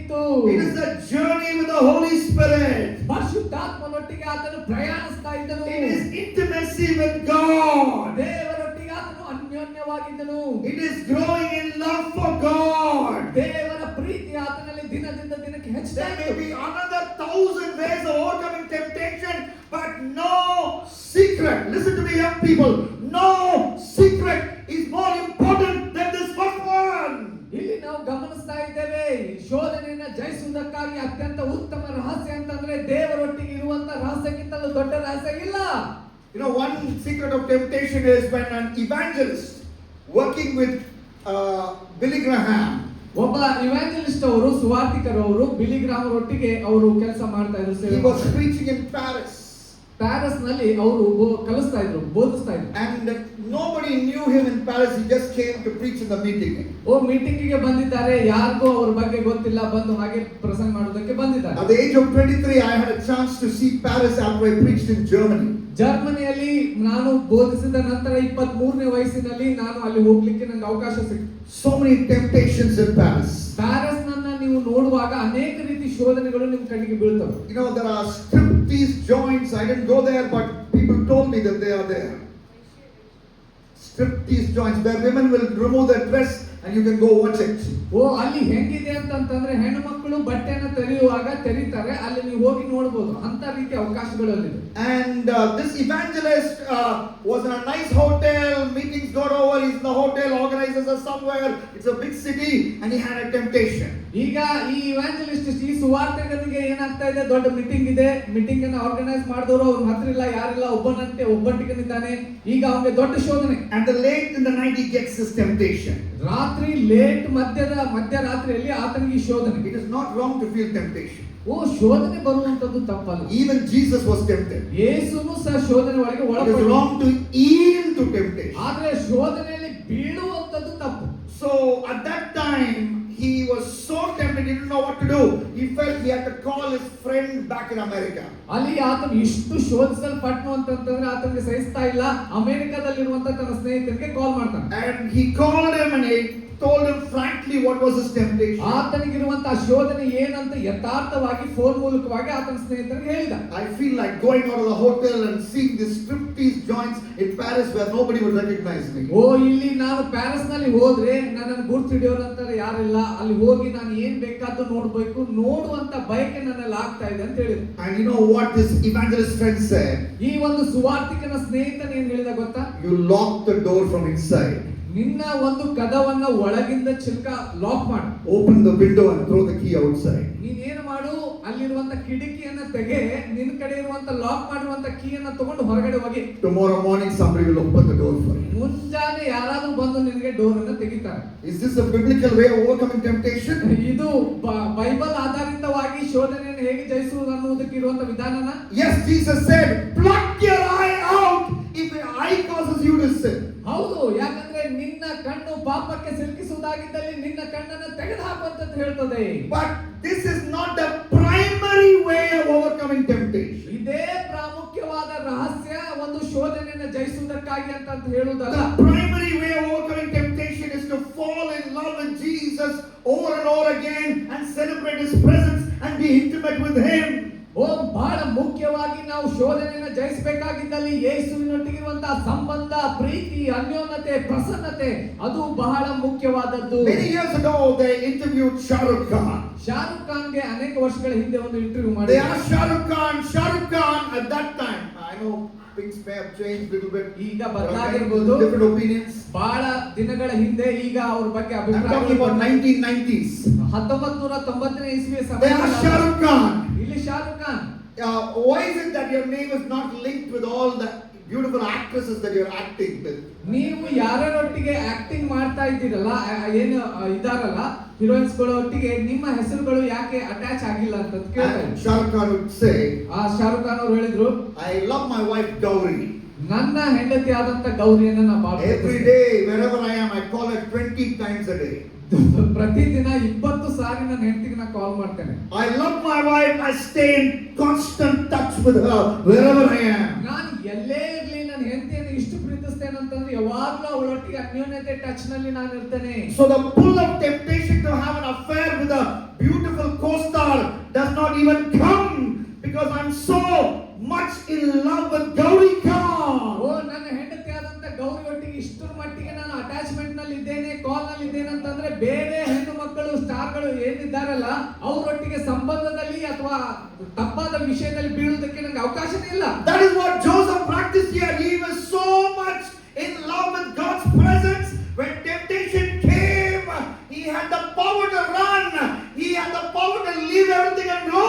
ಇತ್ತು. It is a journey with the Holy Spirit. ಪರಿಶುದ್ಧಾತ್ಮನೊಟ್ಟಿಗೆ ಆತನು ಪ್ರಯಾಣಿಸ್ತಾ ಇದ್ದನು. It is intimacy with God. ದೇವರೊಟ್ಟಿಗೆ ಆತನು ಅನ್ಯೋನ್ಯವಾಗಿದ್ದನು. It is growing in love for God. ದೇವರ ಪ್ರೀತಿ ಆತನಲ್ಲಿ ದಿನದಿಂದ ದಿನಕ್ಕೆ ಹೆಚ್ಚುತ್ತಾ There may ಇತ್ತು. be another 1,000 ways of overcoming temptation, but no secret. Listen to me, young people. No secret is more important than this first one. ಇಲ್ಲಿ ನಾವು ಗಮನಿಸ್ತಾ ಇದ್ದೇವೆ, ಶೋಧನೆಯನ್ನ ಜಯಿಸುವುದಕ್ಕಾಗಿ ಅತ್ಯಂತ ಉತ್ತಮ ರಹಸ್ಯ ಅಂತಂದ್ರೆ ದೇವರೊಟ್ಟಿಗೆ ಇರುವಂತ ರಹಸ್ಯಕ್ಕಿಂತಲೂ ದೊಡ್ಡ ರಹಸ್ಯ ಇಲ್ಲ. You know, one secret of temptation is when an evangelist working with Billy Graham. ಒಬ್ಬ ಇವಾಂಜಲಿಸ್ಟ್ ಅವರು, ಸುವಾರ್ತಿಕರು ಅವರು, ಬಿಲಿ ಗ್ರಾಮ್ ಒಟ್ಟಿಗೆ ಅವರು ಕೆಲಸ ಮಾಡ್ತಾ ಇದ್ರು. He was preaching in Paris. Paris ನಲ್ಲಿ ಅವರು ಕಲಿಸ್ತಾ ಇದ್ರು, ಬೋಧಿಸ್ತಾ ಇದ್ರು. And nobody knew him in Paris. He just came to preach in the meeting. Meeting ಗೆ ಬಂದಿದ್ದಾರೆ, ಯಾರಿಗೂ ಅವ್ರ ಬಗ್ಗೆ ಗೊತ್ತಿಲ್ಲ, ಬಂದು ಹಾಗೆ ಪ್ರಸಂಗ ಮಾಡೋದಕ್ಕೆ ಬಂದಿದ್ದಾರೆ. At the age of 23, I had a chance to see Paris after I preached in Germany. ಜರ್ಮನಿಯಲ್ಲಿ ನಾನು ಬೋಧಿಸಿದ ನಂತರ 23ನೇ ವಯಸ್ಸಿನಲ್ಲಿ ನಾನು ಅಲ್ಲಿ ಹೋಗ್ಲಿಕ್ಕೆ ನನಗೆ ಅವಕಾಶ ಸಿಕ್ತು. So many temptations in Paris. Paris ನನ್ನ ನೀವು ನೋಡುವಾಗ ಅನೇಕ ರೀತಿ ಶೋಧನೆಗಳು ನಿಮ್ಮ ಕಣ್ಣಿಗೆ ಬೀಳ್ತವೆ. You know, there are striptease joints. I didn't go there, but people told me that they are there. Striptease joints where women will remove their dress and you can go watch it. ಅಲ್ಲಿ ಹೆಂಗಿದೆ ಅಂತಂದ್ರೆ ಹೆಣ್ಣು ಮಕ್ಕಳು ಬಟ್ಟೆಯನ್ನು ತೆರೆಯುವಾಗ ತೆರೀತಾರೆ, ಅಲ್ಲಿ ನೀವು ಹೋಗಿ ನೋಡಬಹುದು. ಅಂತ ರೀತಿ ಅವಕಾಶಗಳು ಅಲ್ಲಿದೆ. And this evangelist was in a nice hotel. Meetings got over. He's in the hotel. Organizers are somewhere. It's a big city, and he had a temptation. ಈಗ ಈ ಇವಾಂಜಲಿಸ್ಟ್, ಈ ಸುವಾರ್ತಿಕನಿಗೆ ಏನಾಗ್ತಾ ಇದೆ, ದೊಡ್ಡ ಮೀಟಿಂಗ್ ಇದೆ, ಮೀಟಿಂಗ್ ಅನ್ನು ಆರ್ಗನೈಸ್ ಮಾಡಿದವರು ಅವ್ರ ಹತ್ರ ಇಲ್ಲ, ಯಾರಿಲ್ಲ, ಒಬ್ಬಂಟಿಗನಿದ್ದಾನೆ. ಈಗ ಅವನಿಗೆ ದೊಡ್ಡ ಶೋಧನೆ. And late in the night he gets this temptation. ರಾತ್ರಿ ಮಧ್ಯರಾತ್ರಿಯಲ್ಲಿ ಆತನಿಗೆ ಶೋಧನೆ. It is not wrong to feel temptation. ಶೋಧನೆ ಬರುವಂತದ್ದು ತಪ್ಪಲ್ಲ. Even Jesus was tempted. ಯೇಸುನು ಸಹ ಶೋಧನೆ ಒಳಗೆ It is wrong to yield to temptation. ಆದ್ರೆ ಶೋಧನೆಯಲ್ಲಿ ಬೀಳುವಂತದ್ದು ತಪ್ಪು. So at that time he was so tempted, he didn't know what to do. He felt he had to call his friend back in America. ಅಲ್ಲಿ ಆತನು ಇಷ್ಟು ಶೋಧಿಸಲ್ಪಟ್ಟನು ಅಂತಂದ್ರೆ ಆತನಿಗೆ ಸಹಿಸ್ತಾ ಇಲ್ಲ. ಅಮೆರಿಕದಲ್ಲಿರುವಂತ ತನ್ನ ಸ್ನೇಹಿತರಿಗೆ ಕಾಲ್ ಮಾಡ್ತಾನೆ. And he called him and he told him frankly what was his temptation. ಆತನಿಗಿರುವಂತ ಶೋಧನೆ ಏನಂತ ಯಥಾರ್ಥವಾಗಿ ಫೋನ್ ಮೂಲಕವಾಗಿ ಆತನ ಸ್ನೇಹಿತರಿಗೆ ಹೇಳಿದ. I feel like going out of the hotel and seeing the striptease joints in Paris where nobody would recognize me. ಇಲ್ಲಿ ನಾನು Paris ನಲ್ಲಿ ಹೋದ್ರೆ ನನ್ನನ್ನು ಗುರ್ತಿಡಿಯೋರಂತಾರೆ ಯಾರಿಲ್ಲ, ಅಲ್ಲಿ ಹೋಗಿ ನಾನು ಏನ್ ಬೇಕಾದ್ರೂ ನೋಡುವಂತ ಬಯಕೆ ನನ್ನಲ್ಲಿ ಆಗ್ತಾ ಇದೆ ಅಂತ ಹೇಳಿದ್ರು. And you know what this evangelist friend said? ಈ ಒಂದು ಸುವಾರ್ತಿಕನ ಸ್ನೇಹಿತನ ಏನ್ ಹೇಳಿದ ಗೊತ್ತಾ? You lock the door from inside. ನಿನ್ನ ಒಂದು ಕದವನ್ನ ಒಳಗಿಂದ ಚಿಲ್ಕ ಲಾಕ್ ಮಾಡು. Open the window and throw the key outside. ನೀನೇನು ಮಾಡು, ಅಲ್ಲಿರುವಂತ ಕಿಟಕಿಯನ್ನ ತೆಗೆ, ನಿನ್ನ ಕಡೆ ಇರುವಂತ ಲಾಕ್ ಮಾಡಿರುವಂತ ಕೀಯನ್ನ ತಗೊಂಡು ಹೊರಗಡೆ ಹೋಗಿ. Tomorrow morning somebody will open the door for you. ಮುಂಜಾನೆ ಯಾರಾದ್ರೂ ಬಂದು ನಿನಗೆ ಡೋರ್ ಅನ್ನು ತೆಗಿತಾರೆ. Is this a biblical way of overcoming temptation? ಇದು ಬೈಬಲ್ ಆಧಾರಿತವಾಗಿ ಶೋಧನೆಯನ್ನು ಹೇಗೆ ಜಯಿಸುವುದು ಅನ್ನುವುದಕ್ಕೆ ಇರುವಂತ ವಿಧಾನನ? Yes, Jesus said, pluck your eye out if your eye causes you to sin. ಹೌದು, ಯಾಕಂದ್ರೆ ನಿನ್ನ ಕಣ್ಣು ಪಾಪಕ್ಕೆ ಸಿಲುಕಿಸುವುದಾಗಿದ್ದಲ್ಲಿ ನಿನ್ನ ಕಣ್ಣನ್ನು ತೆಗೆದುಹಾಕುವಂತ ಹೇಳ್ತದೆ. But this is not the primary way of overcoming temptation. ಇದೇ ಪ್ರಾಮುಖ್ಯವಾದ ರಹಸ್ಯ ಒಂದು ಶೋಧನೆಯನ್ನು ಜಯಿಸುವುದಕ್ಕಾಗಿ ಅಂತ ಹೇಳುವುದಲ್ಲ. The primary way of overcoming temptation is to fall in love with Jesus over and over again and celebrate his presence and be intimate with him. ಬಹಳ ಮುಖ್ಯವಾಗಿ ನಾವು ಶೋಧನೆಯನ್ನು ಜಯಿಸಬೇಕಾಗಿದ್ದಲ್ಲಿ ಯೇಸುವಿನೊಟ್ಟಿಗಿರುವಂತಹ ಸಂಬಂಧ, ಪ್ರೀತಿ, ಅನ್ಯೋನ್ಯತೆ, ಪ್ರಸನ್ನತೆ ಅದು ಬಹಳ ಮುಖ್ಯವಾದದ್ದು. Many years ago they interviewed Shah Rukh Khan. Shahrukh ಖಾನ್ಗೆ ಅನೇಕ ವರ್ಷಗಳ ಹಿಂದೆ ಒಂದು ಇಂಟರ್ವ್ಯೂ They ಮಾಡಿದ್ರು. asked Shah Rukh Khan at that time, I know things may have changed a little bit. ಈಗ ಬದಲಾಗಿರಬಹುದು, different opinions. ಬಹಳ ದಿನಗಳ ಹಿಂದೆ ಈಗ ಅವ್ರ ಬಗ್ಗೆ I'm talking about ಅಭಿಪ್ರಾಯ 1990s. 1990ನೇ ಇಸ್ವಿಯ They asked Shah Rukh Khan, ಇಲ್ಲಿ Shahrukh Khan, why is it that your name is not linked with all the beautiful actresses that you're acting with? ನೀವು ಯಾರೊಟ್ಟಿಗೆ ಆಕ್ಟಿಂಗ್ ಮಾಡ್ತಾ ಇದ್ದೀರಲ್ಲ, ಏನು ಇದಾರಲ್ಲ ಹೀರೋಯಿನ್ಸ್ ಗಳ ಒಟ್ಟಿಗೆ ನಿಮ್ಮ ಹೆಸರುಗಳು ಯಾಕೆ ಅಟ್ಯಾಚ್ ಆಗಿಲ್ಲ ಅಂತ ಕೇಳ್ತಾರೆ. Shah Rukh Khan would say, Shahrukh Khan ಅವರು ಹೇಳಿದ್ರು, I love my wife Gauri. ನನ್ನ ಹೆಂಡತಿ ಆದಂತ ಗೌರಿಯನ್ನ ನಾನು ಬಹಳ Every day, wherever I am, I call her 20 times a day. ಪ್ರತಿದಿನ 20 ಸಾರಿ ನನ್ನ ಹೆಂಡತಿಗೆ ನಾನು ಕಾಲ್ ಮಾಡ್ತೇನೆ. I love my wife. I stay in constant touch with her wherever I am. ನಾನು ಎಲ್ಲೇ ಇರ್ಲಿ ನನ್ನ ಹೆಂಡತಿಯನ್ನು ಇಷ್ಟು ಪ್ರೀತಿಸ್ತೇನೆ ಅಂತಂದ್ರೆ ಯಾವಾಗ್ಲೂ ಅವಳೊಟ್ಟಿಗೆ ಅನ್ಯೋನ್ಯತೆ ಟಚ್ ನಲ್ಲಿ ನಾನು ಇರ್ತೇನೆ. So the pull of temptation to have an affair with a beautiful even come because I'm so much in love with Gauri Khan. ಓ ನನ್ನ ಹೆಂಡತಿ ಆದಂತ ಗೌರಿ ಒಟ್ಟಿಗೆ ಇಷ್ಟರ ಮಟ್ಟಿಗೆ ನಾನು ಅಟ್ಯಾಚ್ಮೆಂಟ್ ನಲ್ಲಿ ಇದ್ದೇನೆ, ಕಾಲ್ ನಲ್ಲಿ ಇದ್ದೇನೆ ಅಂತಂದ್ರೆ ಬೇರೆ ಹೆಣ್ಣು ಮಕ್ಕಳು ಸ್ಟಾರ್ಗಳು ಏನಿದ್ದಾರಲ್ಲ ಅವರೊಟ್ಟಿಗೆ ಸಂಬಂಧದಲ್ಲಿ ಅಥವಾ ತಪ್ಪಾದ ವಿಷಯದಲ್ಲಿ ಬೀಳುವುದಕ್ಕೆ ನನಗೆ ಅವಕಾಶನೇ ಇಲ್ಲ. That is what Joseph practiced here. He was so much in love with God's presence. When temptation came, he had the power to run. He had the power to leave everything and go.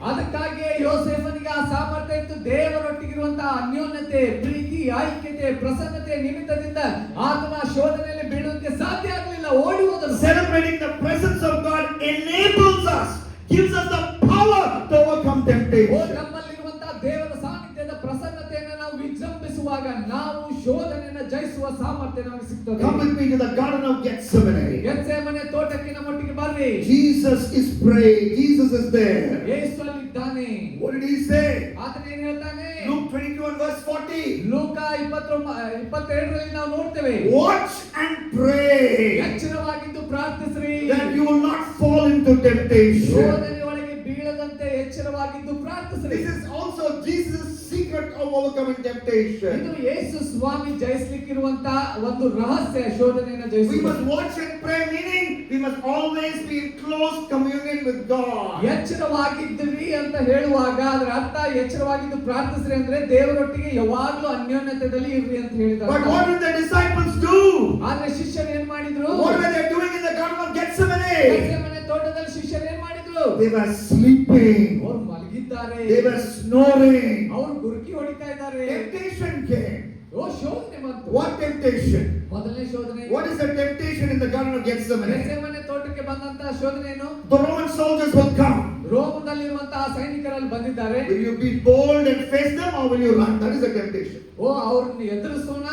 ಅದಕ್ಕಾಗಿಯೇ ಯೋಸೇಫನಿಗೆ ಆ ಸಾಮರ್ಥ್ಯ ಇತ್ತು. ದೇವರೊಟ್ಟಿಗಿರುವಂತಹ ಅನ್ಯೋನ್ಯತೆ, ಪ್ರೀತಿ, ಐಕ್ಯತೆ, ಪ್ರಸನ್ನತೆ ನಿಮಿತ್ತದಿಂದ ಆತನ ಶೋಧನೆಯಲ್ಲಿ ಬೀಳುವುದಕ್ಕೆ ಸಾಧ್ಯ ಆಗಲಿಲ್ಲ, ಓಡಿ ಹೋದನು. Celebrating the presence of God enables us, gives us the power to overcome temptation. ನಮ್ಮಲ್ಲಿರುವಂತಹ ದೇವರ ಸಾನ್ನಿಧ್ಯದ ಪ್ರಸನ್ನತೆಯನ್ನು ನಾವು ವಿಜೃಂಭಿಸುವಾಗ ನಾವು ಶೋಧನೆಯನ್ನು ಜಯಿಸುವ ಸಾಮರ್ಥ್ಯ ನಮಗೆ ಸಿಗ್ತದೆ. Come with me to the Garden of Gethsemane. Gethsemane ತೋಟಕ್ಕೆ ನಮ್ಮೊಟ್ಟಿಗೆ ಬರ್ರಿ. Jesus is praying. Jesus is there. Yesu ಅಲ್ಲಿದ್ದಾನೆ. What did he say? ಆತನ ಏನು ಹೇಳ್ತಾನೆ? Luke 22 and verse 40. ಲೂಕ 22ರಲ್ಲಿ ನಾವು ನೋಡ್ತೇವೆ. Watch and pray ಎಚ್ಚರವಾಗಿದ್ದು ಪ್ರಾರ್ಥಿಸ್ರಿ, that you will not fall into temptation. ಶೋಧನೆ ಒಳಗೆ ಬೀಳದಂತೆ ಎಚ್ಚರವಾಗಿದ್ದು ಪ್ರಾರ್ಥಿಸ್ರಿ. This is also Jesus' secret of overcoming temptation. ಇದು ಯೇಸು ಸ್ವಾಮಿ ಜಯಿಸಲಿಕ್ಕಿರುವಂತ ಒಂದು ರಹಸ್ಯ, ಶೋಧನೆಯನ್ನು We ಜಯಿಸುವುದು. must watch and pray, meaning we must always be in close communion with God. ಎಚ್ಚರವಾಗಿದ್ದೀವಿ ಅಂತ ಹೇಳುವಾಗ ಅದರ ಅರ್ಥ ಎಚ್ಚರವಾಗಿದ್ದು ಪ್ರಾರ್ಥಿಸ್ರಿ ಅಂದ್ರೆ ದೇವರೊಟ್ಟಿಗೆ ಯಾವಾಗಲೂ ಅನ್ಯೋನ್ಯತೆಯಲ್ಲಿ ಇರ್ರಿ ಅಂತ ಹೇಳಿದ್ದಾರೆ. But what did the disciples do? ಆದ್ರೆ ಶಿಷ್ಯರು ಏನ್ ಮಾಡಿದ್ರು? What were they doing in the Garden of Gethsemane? Gethsemane ತೋಟದಲ್ಲಿ ಶಿಷ್ಯರು ಏನ್ ಮಾಡಿದ್ರು? They were sleeping. ಅವರು ಮಲಗಿದ್ದಾರೆ, They were snoring. ಅವರು ಗುರುಕಿ ಹೊಡಿತಾ ಇದ್ದಾರೆ. Temptation came. ಓ ಶೋಧನೆ ಬಂತು. What temptation? ಮೊದಲನೇ ಶೋಧನೆ. What is the temptation in the Garden of Gethsemane? Gethsemane ತೋಟಕ್ಕೆ ಬಂದಂತಹ ಶೋಧನೆ ಏನು? The Roman soldiers will come. ರೋಮದಲ್ಲಿರುವಂತಹ ಸೈನಿಕರಲ್ಲಿ ಬಂದಿದ್ದಾರೆ. Will you be bold and face them or will you run? That is the temptation. ಓ ಅವ್ರನ್ನ ಎದುರಿಸೋಣ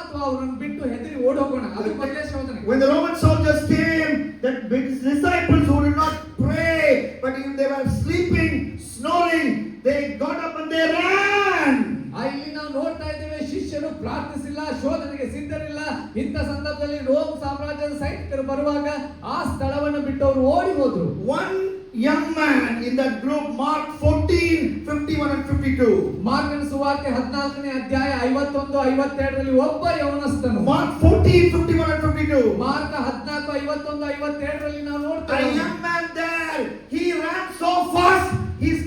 ಅಥವಾ ಅವ್ರನ್ನ ಬಿಟ್ಟು ಹೆದರಿ ಓಡ್ ಹೋಗೋಣ, ಅದು ಮೊದಲನೇ ಶೋಧನೆ. When the Roman soldiers came, that disciples who did not pray, but even they were sleeping, snoring, they got up and they ran. ಇಲ್ಲಿ ನಾವು ನೋಡ್ತಾ ಇದ್ದೇವೆ, ಶಿಷ್ಯರು ಪ್ರಾರ್ಥಿಸಿಲ್ಲ, ಶೋಧನೆಗೆ ಸಿದ್ಧರಿಲ್ಲ. ಇಂಥ ಸಂದರ್ಭದಲ್ಲಿ ರೋಮ್ ಸಾಮ್ರಾಜ್ಯದ ಸೈನಿಕರು ಬರುವಾಗ ಆ ಸ್ಥಳವನ್ನು ಬಿಟ್ಟು ಅವರು ಓಡಿ ಹೋದ್ರು. One young man in that group, Mark 14, 51 and 52. ಮಾರ್ಕನ ಸುವಾರ್ತೆ 14ನೇ ಅಧ್ಯಾಯ 51, 52ರಲ್ಲಿ ಒಬ್ಬ ಯೌವನಸ್ಥನು. Mark 14, 51 and 52. ಮಾರ್ಕ 14, 51, 52ರಲ್ಲಿ ನಾವು A ನೋಡ್ತೇವೆ. young man there, he ran so fast, his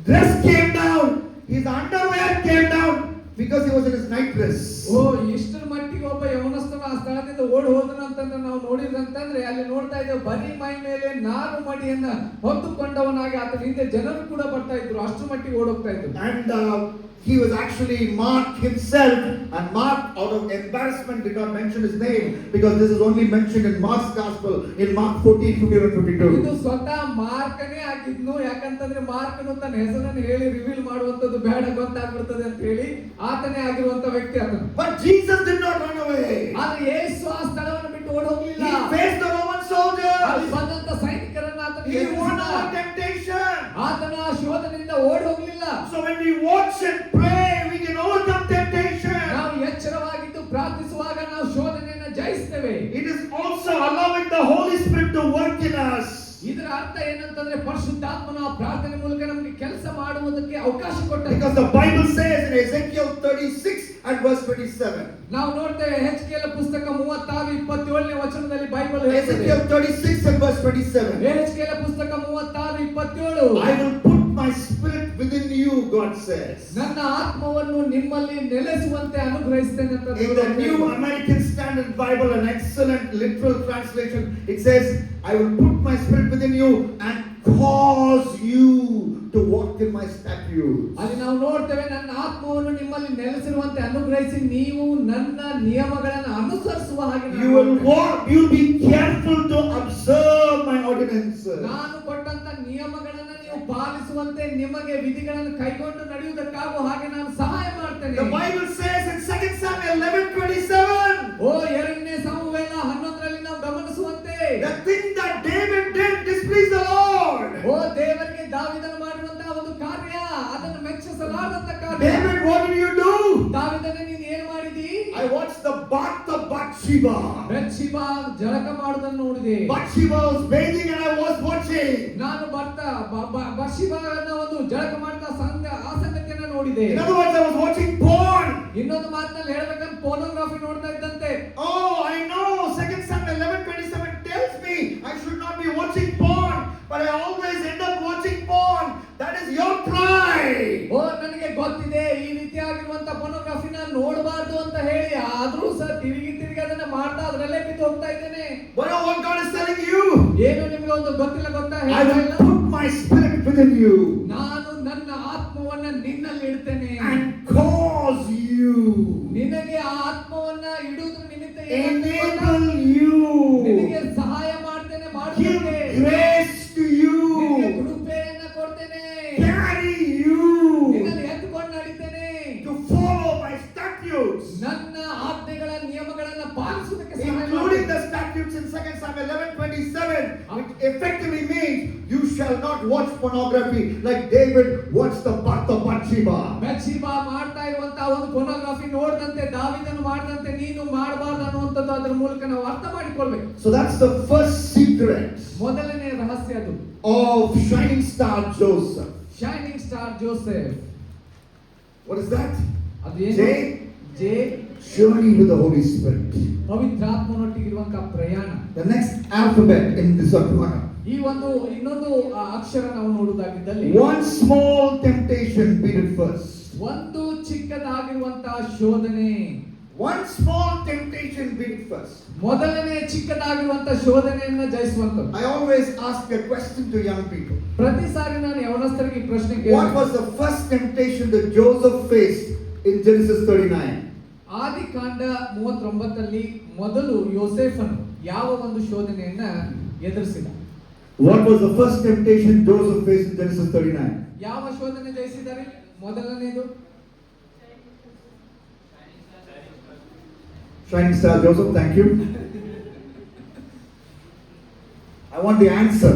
dress came down, his underwear came down because he was in his night dress. ಓ ಇಷ್ಟರ ಮಟ್ಟಿಗೆ ಒಬ್ಬ ಯೌವನಸ್ಥನು ಆ ಸ್ಥಳದಿಂದ ಓಡಿ ಹೋದನು ಅಂತಂದ್ರೆ ನಾವು ನೋಡಿದ್ರಂತಂದ್ರೆ ಅಲ್ಲಿ ನೋಡ್ತಾ ಇದ್ದೇವೆ, ಬರೀ ಮೈ ಮೇಲೆ ನಾರು ಮಡಿಯನ್ನ ಹೊತ್ತುಕೊಂಡವನಾಗಿ ಆತನ ಹಿಂದೆ ಜನರು ಕೂಡ ಬರ್ತಾ ಇದ್ರು, ಅಷ್ಟರ ಮಟ್ಟಿಗೆ ಓಡೋಗ್ತಾ ಇದ್ರು. And he was actually Mark himself, and Mark out of embarrassment did not mention his name because this is only mentioned in Mark's gospel in Mark 14, 51 and 52. ಇದು ಸ್ವತಃ ಮಾರ್ಕನೇ ಆಗಿದ್ನು, ಯಾಕಂತಂದ್ರೆ ಮಾರ್ಕನು ತನ್ನ ಹೆಸರನ್ನು ಹೇಳಿ ರಿವೀಲ್ ಮಾಡುವಂತದ್ದು ಬೇಡ, ಗೊತ್ತಾಗ್ಬಿಡ್ತದೆ ಅಂತ ಹೇಳಿ ಆತನೇ ಆಗಿರುವಂತ ವ್ಯಕ್ತಿ ಆತನು. But Jesus did not run away. ಆದ್ರೆ ಯೇಸು ಆ ಸ್ಥಳವನ್ನು ಬಿಟ್ಟು ಓಡಿ ಹೋಗ್ಲಿಲ್ಲ. He faced the Roman soldiers. ಅಲ್ಲಿ ಬಂದಂತ ಸೈನಿಕರನ್ನ ಆತನು He won ಎದುರಿಸಿದ. our temptation. ಆತನ ಆ ಶೋಧನೆಯಿಂದ ಓಡಿ ಹೋಗ್ಲಿಲ್ಲ. So when we watch and pray, we can overcome temptation. ನಾವು ಎಚ್ಚರವಾಗಿದ್ದು ಪ್ರಾರ್ಥಿಸುವಾಗ ನಾವು ಶೋಧನೆಯನ್ನು ಜಯಿಸ್ತೇವೆ. It is also allowing the Holy Spirit to work in us. ಇದರ ಅರ್ಥ ಏನಂತಂದ್ರೆ ಪರಿಶುದ್ಧಾತ್ಮನ ಪ್ರಾರ್ಥನೆ ಮೂಲಕ ನಮಗೆ ಕೆಲಸ ಮಾಡುವುದಕ್ಕೆ ಅವಕಾಶ ಕೊಟ್ಟರು. Because the Bible says in Ezekiel 36 and verse 27. ನಾವು ನೋಡ್ತೇವೆ ಹೆಜ್ಕೇಲ ಪುಸ್ತಕ 36, 27ನೇ ವಚನದಲ್ಲಿ ಬೈಬಲ್ ಹೇಳ್ತದೆ. Ezekiel 36 and verse 27. ಹೆಜ್ಕೇಲ ಪುಸ್ತಕ 36, 27. I will put my spirit within you, God says. ನನ್ನ ಆತ್ಮವನ್ನು ನಿಮ್ಮಲ್ಲಿ ನೆಲೆಸುವಂತೆ ಅನುಗ್ರಹಿಸುತ್ತೇನೆ ಅಂತ. In the New American Standard Bible, an excellent literal translation, it says, I will put my spirit within you and cause you to walk in my statutes. ಅಲ್ಲಿ ನಾವು ನೋಡ್ತೇವೆ, ನನ್ನ ಆತ್ಮವನ್ನು ನಿಮ್ಮಲ್ಲಿ ನೆಲೆಸಿರುವಂತೆ ಅನುಗ್ರಹಿಸಿ ನೀವು ನನ್ನ ನಿಯಮಗಳನ್ನು ಅನುಸರಿಸುವ ಹಾಗೆ You will walk, you will be careful to observe my ordinances. ನಾನು ಕೊಟ್ಟಂತ ನಿಯಮಗಳನ್ನು ನೀವು ಪಾಲಿಸುವಂತೆ, ನಿಮಗೆ ವಿಧಿಗಳನ್ನು ಕೈಗೊಂಡು ನಡೆಯುವುದಕ್ಕಾಗುವ ಹಾಗೆ ನಾನು ಸಹಾಯ ಮಾಡ್ತೇನೆ. The Bible says in 2 Samuel 11:27. ಓ 2ನೇ ಸಮುವೇಲ 11ರಲ್ಲಿ ನಾವು ಗಮನಿಸುವಂತೆ, The thing that David did displeased the Lord. ಓ ದೇವರಿಗೆ ದಾವೀದನು ಮಾಡಿರುವಂತಹ ಒಂದು ಕಾರ್ಯ ಅದನ್ನು ಮೆಚ್ಚಿಸಲಾರದಂತ ಕಾರ್ಯ. David, what did you do? ದಾವೀದನೇ ನೀನು ಏನು ಮಾಡಿದಿ? I watched the bath of Bathsheba Bathsheba. ಬೆತ್ಷೆಬಾ ಜಳಕ ಮಾಡುವುದನ್ನು ನೋಡಿದೆ. Bathsheba was bathing and I was watching. ನಾನು ಬತ್ಷೆಬಾಳನ್ನ ಒಂದು ಜಳಕ ಮಾಡ್ತಾ ಆ ಸಂಗತಿಯನ್ನ ನೋಡಿದೆ. In other words, I was watching porn. ಇನ್ನೊಂದು ಮಾತಿನಲ್ಲಿ ಹೇಳಬೇಕಂದ್ರೆ ಪೋರ್ನೋಗ್ರಫಿ ನೋಡ್ತಾ ಇದ್ದಂತೆ. Oh, I know. 2 Samuel 11:27 tells me I should not be watching porn, but I always end up watching porn. That is your pride. ಓ ನನಗೆ ಗೊತ್ತಿದೆ ಈ ರೀತಿಯಾಗಿರುವಂತ ಪೋರ್ನೋಗ್ರಫಿನ ನೋಡಬಾರ್ದು ಅಂತ ಹೇಳಿ, ಆದ್ರೂ ಸಹ ತಿರುಗಿ ಅದನ್ನ ಮಾಡ್ತಾ ಅದರಲ್ಲೇ ಬಿದ್ದು ಹೋಗ್ತಾ ಇದ್ದೇನೆ. But know what God is telling you? ಏನು ನಿಮಗೆ ಒಂದು ಗೊತ್ತಿಲ್ಲ ಗೊತ್ತಾ? I will put my spirit within you. ನಾನು ನನ್ನ ಆತ್ಮವನ್ನ ನಿನ್ನಲ್ಲಿ ಇಡ್ತೇನೆ. And cause you. ನಿನಗೆ ಆ ಆತ್ಮವನ್ನ ಇಡುವುದರ ನಿಮಿತ್ತ Enable you. ನಿನಗೆ ಸಹಾಯ ಮಾಡ್ತೇನೆ, Give ಮಾಡುತ್ತೇನೆ. grace to you. ನಿನಗೆ ಕೃಪೆಯನ್ನ ಕೊಡ್ತೇನೆ. Carry you. ನಿನ್ನನ್ನು ಎತ್ತುಕೊಂಡು ನಡಿತೇನೆ. To follow my statutes. ನನ್ನ ಆಜ್ಞೆಗಳ ನಿಯಮಗಳನ್ನ ಪಾಲಿಸುವುದಕ್ಕೆ ಸಹಾಯ Including ಮಾಡು. the statutes in 2 Samuel 11:27, which effectively means you shall not watch pornography like David watched the bath of Bathsheba. ಬೆತ್ಷೆಬಾ ಮಾಡ್ತಾ ಇರುವಂತಹ ಒಂದು ಪೋರ್ನೋಗ್ರಫಿ ನೋಡಿದಂತೆ ದಾವೀದನು ಮಾಡಿದಂತೆ ನೀನು ಮಾಡಬಾರದು ಅನ್ನುವಂಥದ್ದು ಅದರ ಮೂಲಕ ನಾವು ಅರ್ಥ ಮಾಡಿಕೊಳ್ಬೇಕು. So that's the first secret ಮೊದಲನೇ ರಹಸ್ಯ ಅದು of shining star Joseph. Shining star Joseph. What is that? ಅದು ಏನು? J Journey with the Holy Spirit. ಪವಿತ್ರಾತ್ಮನೊಟ್ಟಿಗಿರುವಂತಹ ಪ್ರಯಾಣ. The next alphabet in this Akwana. ಈ ಒಂದು ಇನ್ನೊಂದು ಅಕ್ಷರ ನಾವು ನೋಡುವುದಾಗಿದ್ದಲ್ಲಿ One small temptation, beat it first. ಒಂದು ಚಿಕ್ಕದಾಗಿರುವಂತಹ ಶೋಧನೆ. One small temptation, beat it first. ಮೊದಲನೇ ಚಿಕ್ಕದಾಗಿರುವಂತಹ ಶೋಧನೆಯನ್ನ ಜಯಿಸುವಂತದ್ದು. I always ask a question to young people. ಪ್ರತಿ ಸಾರಿ ನಾನು ಯವನಸ್ಥರಿಗೆ ಪ್ರಶ್ನೆ What ಕೇಳುತ್ತೇನೆ. was the first temptation that Joseph faced in Genesis 39? ಆದಿಕಾಂಡ 39ರಲ್ಲಿ ಮೊದಲು ಯೋಸೇಫನು ಯಾವ ಒಂದು ಶೋಧನೆಯನ್ನ ಎದುರಿಸಿದ? What was the first temptation Joseph faced in Genesis 39? ಯಾವ ಶೋಧನೆ ಜಯಿಸಿದ್ದಾರೆ? ಮೊದಲನೇದು Shining star Joseph, thank you. I want the answer.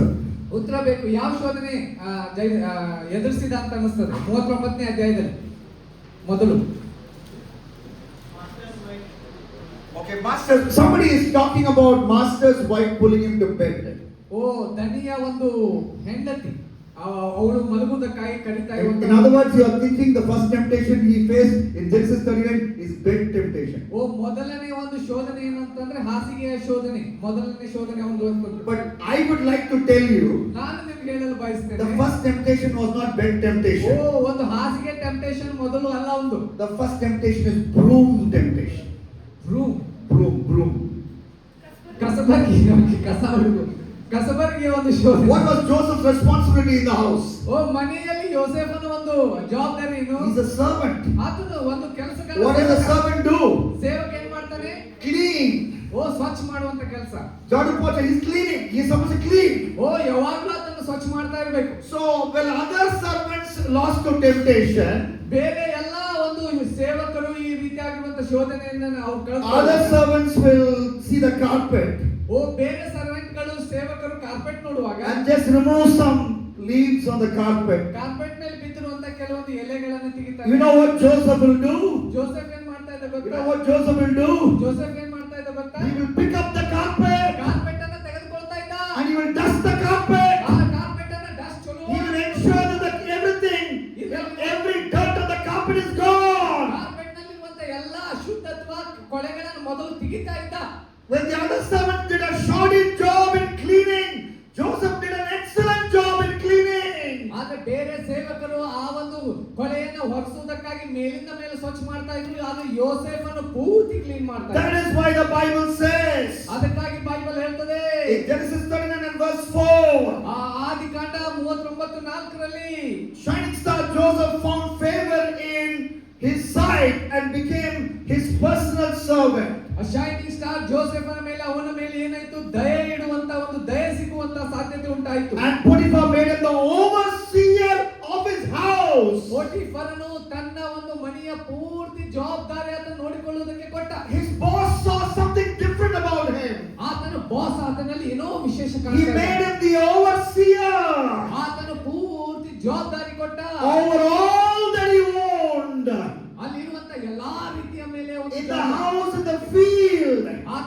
ಉತ್ತರ ಬೇಕು. ಯಾವ ಶೋಧನೆ ಎದುರಿಸಿದ ಅಂತ ಅನಿಸ್ತದೆ? 39ನೇ ಅಧ್ಯಾಯದಲ್ಲಿ ಮೊದಲು. Okay, master. Somebody is talking about master's wife pulling him to bed. ಓ ದನಿಯ ಒಂದು ಹೆಂಡತಿ ಅವಳು ಮಲಗುವುದಕ್ಕಾಗಿ ಕರೀತಾ In ಇರುವಂತ. other words, you are thinking the first temptation he faced in Genesis 39 is bed temptation. ಓ ಮೊದಲನೇ ಒಂದು ಶೋಧನೆ ಏನಂತಂದ್ರೆ ಹಾಸಿಗೆಯ ಶೋಧನೆ. ಮೊದಲನೇ ಶೋಧನೆ ಒಂದು ಅಂತಂದ್ರೆ. But I would like to tell you, ನಾನು ನಿಮ್ಗೆ ಹೇಳಲು ಬಯಸ್ತೇನೆ, the first temptation was not bed O temptation. ಒಂದು ಹಾಸಿಗೆ ಟೆಂಪ್ಟೇಷನ್ ಮೊದಲು ಅಲ್ಲ. ಒಂದು The first temptation is broom temptation. Room Broom. ಕಸಬರ್ಗಿಯ ಒಂದು ಶೋಧನೆ. What was Joseph's responsibility in the house? ಓ ಮನೆಯಲ್ಲಿ ಯೋಸೇಫನ ಒಂದು ಜವಾಬ್ದಾರಿ ಏನು? He's a servant. ಆತನು ಒಂದು ಕೆಲಸಗಾರ. What does a servant do? ಸೇವಕ ಏನ್ ಮಾಡ್ತಾನೆ? Clean. ಓ ಸ್ವಚ್ಛ ಮಾಡುವಂತ ಕೆಲಸ. Jadu Pocha, he's cleaning. He's supposed to clean. ಓ ಯಾವಾಗಲೂ ಆತನು ಸ್ವಚ್ಛ ಮಾಡ್ತಾ ಇರಬೇಕು. So when other servants lost to temptation, ಬೇರೆ ಎಲ್ಲ ಒಂದು ಸೇವಕರು ಈ ರೀತಿಯಾಗಿರುವಂತ ಶೋಧನೆಯನ್ನ ಅವ್ರು other ಕಳ್ಕೊಂಡು, servants will see the carpet ಓ ಬೇರೆ ಸರ್ವೆಂಟ್ಗಳು ಸೇವಕರು ಕಾರ್ಪೆಟ್ ನೋಡುವಾಗ and just remove some leaves on the carpet. Carpet ಮೇಲೆ ಬಿದ್ದಿರುವಂತ ಕೆಲವೊಂದು ಎಲೆಗಳನ್ನ ತೆಗಿತಾರೆ. You know what Joseph will do? Joseph ಏನ್ ಮಾಡ್ತಾ ಇದ್ದ You ಗೊತ್ತಾ? know what Joseph will do? Joseph ಏನ್ ಮಾಡ್ತಾ ಇದ್ದ ಗೊತ್ತಾ? He will pick up the carpet carpet ಅನ್ನ ತೆಗೆದುಕೊಳ್ತಾ ಇದ್ದ. and he will dust the carpet. ಆ ಕಾರ್ಪೆಟ್ ಅನ್ನ ಡಸ್ಟ್ ಚಲೋ He will ensure that everything, every dirt on the carpet is gone. Carpet ನಲ್ಲಿರುವಂತ ಎಲ್ಲಾ ಅಶುದ್ಧತ್ವ ಕೊಳೆಗಳನ್ನು ಮೊದಲು ತೆಗಿತಾ ಇದ್ದ. When the other servants did a shoddy job in cleaning, Joseph did an excellent job in cleaning. ಆದ್ರೆ ಬೇರೆ ಸೇವಕರು ಆ ಒಂದು ಕೊಳೆಯನ್ನ ಹೊರಸುವುದಕ್ಕಾಗಿ ಮೇಲಿಂದ ಮೇಲೆ ಸ್ವಚ್ಛ ಮಾಡ್ತಾ ಇದ್ರು. ಆದ್ರೆ ಯೋಸೇಫನು ಪೂರ್ತಿ ಕ್ಲೀನ್ ಮಾಡ್ತಾ That ಇದ್ದ. is why the Bible says ಅದಕ್ಕಾಗಿ ಬೈಬಲ್ ಹೇಳ್ತದೆ in Genesis 39 and verse 4, ಆ ಆದಿಕಾಂಡ 39:4ರಲ್ಲಿ shining star Joseph found favor in his sight and became his personal servant. Shining star ಜೋಸೆಫನ ಮೇಲೆ ಅವನ ಮೇಲೆ ಏನಾಯ್ತು? ದಯೆ ಇಡುವಂತ ಒಂದು ದಯೆ ಸಿಗುವಂತ ಸಾಧ್ಯತೆ ಉಂಟಾಯಿತು. And Potiphar made him the overseer of his house. ಪೋಟಿಫರನು ತನ್ನ ಒಂದು ಮನೆಯ ಪೂರ್ತಿ ಜವಾಬ್ದಾರಿ ಆತನು ನೋಡಿಕೊಳ್ಳುವುದಕ್ಕೆ ಕೊಟ್ಟ. His boss saw something different about him. ಆತನ ಬಾಸ್ ಆತನಲ್ಲಿ ಏನೋ ವಿಶೇಷ He ಕಾಣ್ತಾ made ಇದ್ದ. him the overseer ಆತನು ಪೂರ್ತಿ ಜವಾಬ್ದಾರಿ ಕೊಟ್ಟ. over all that he owned. ಅಲ್ಲಿರುವಂತ ಎಲ್ಲಾ ರೀತಿಯ ಮೇಲೆ In the house, in the field. ಆ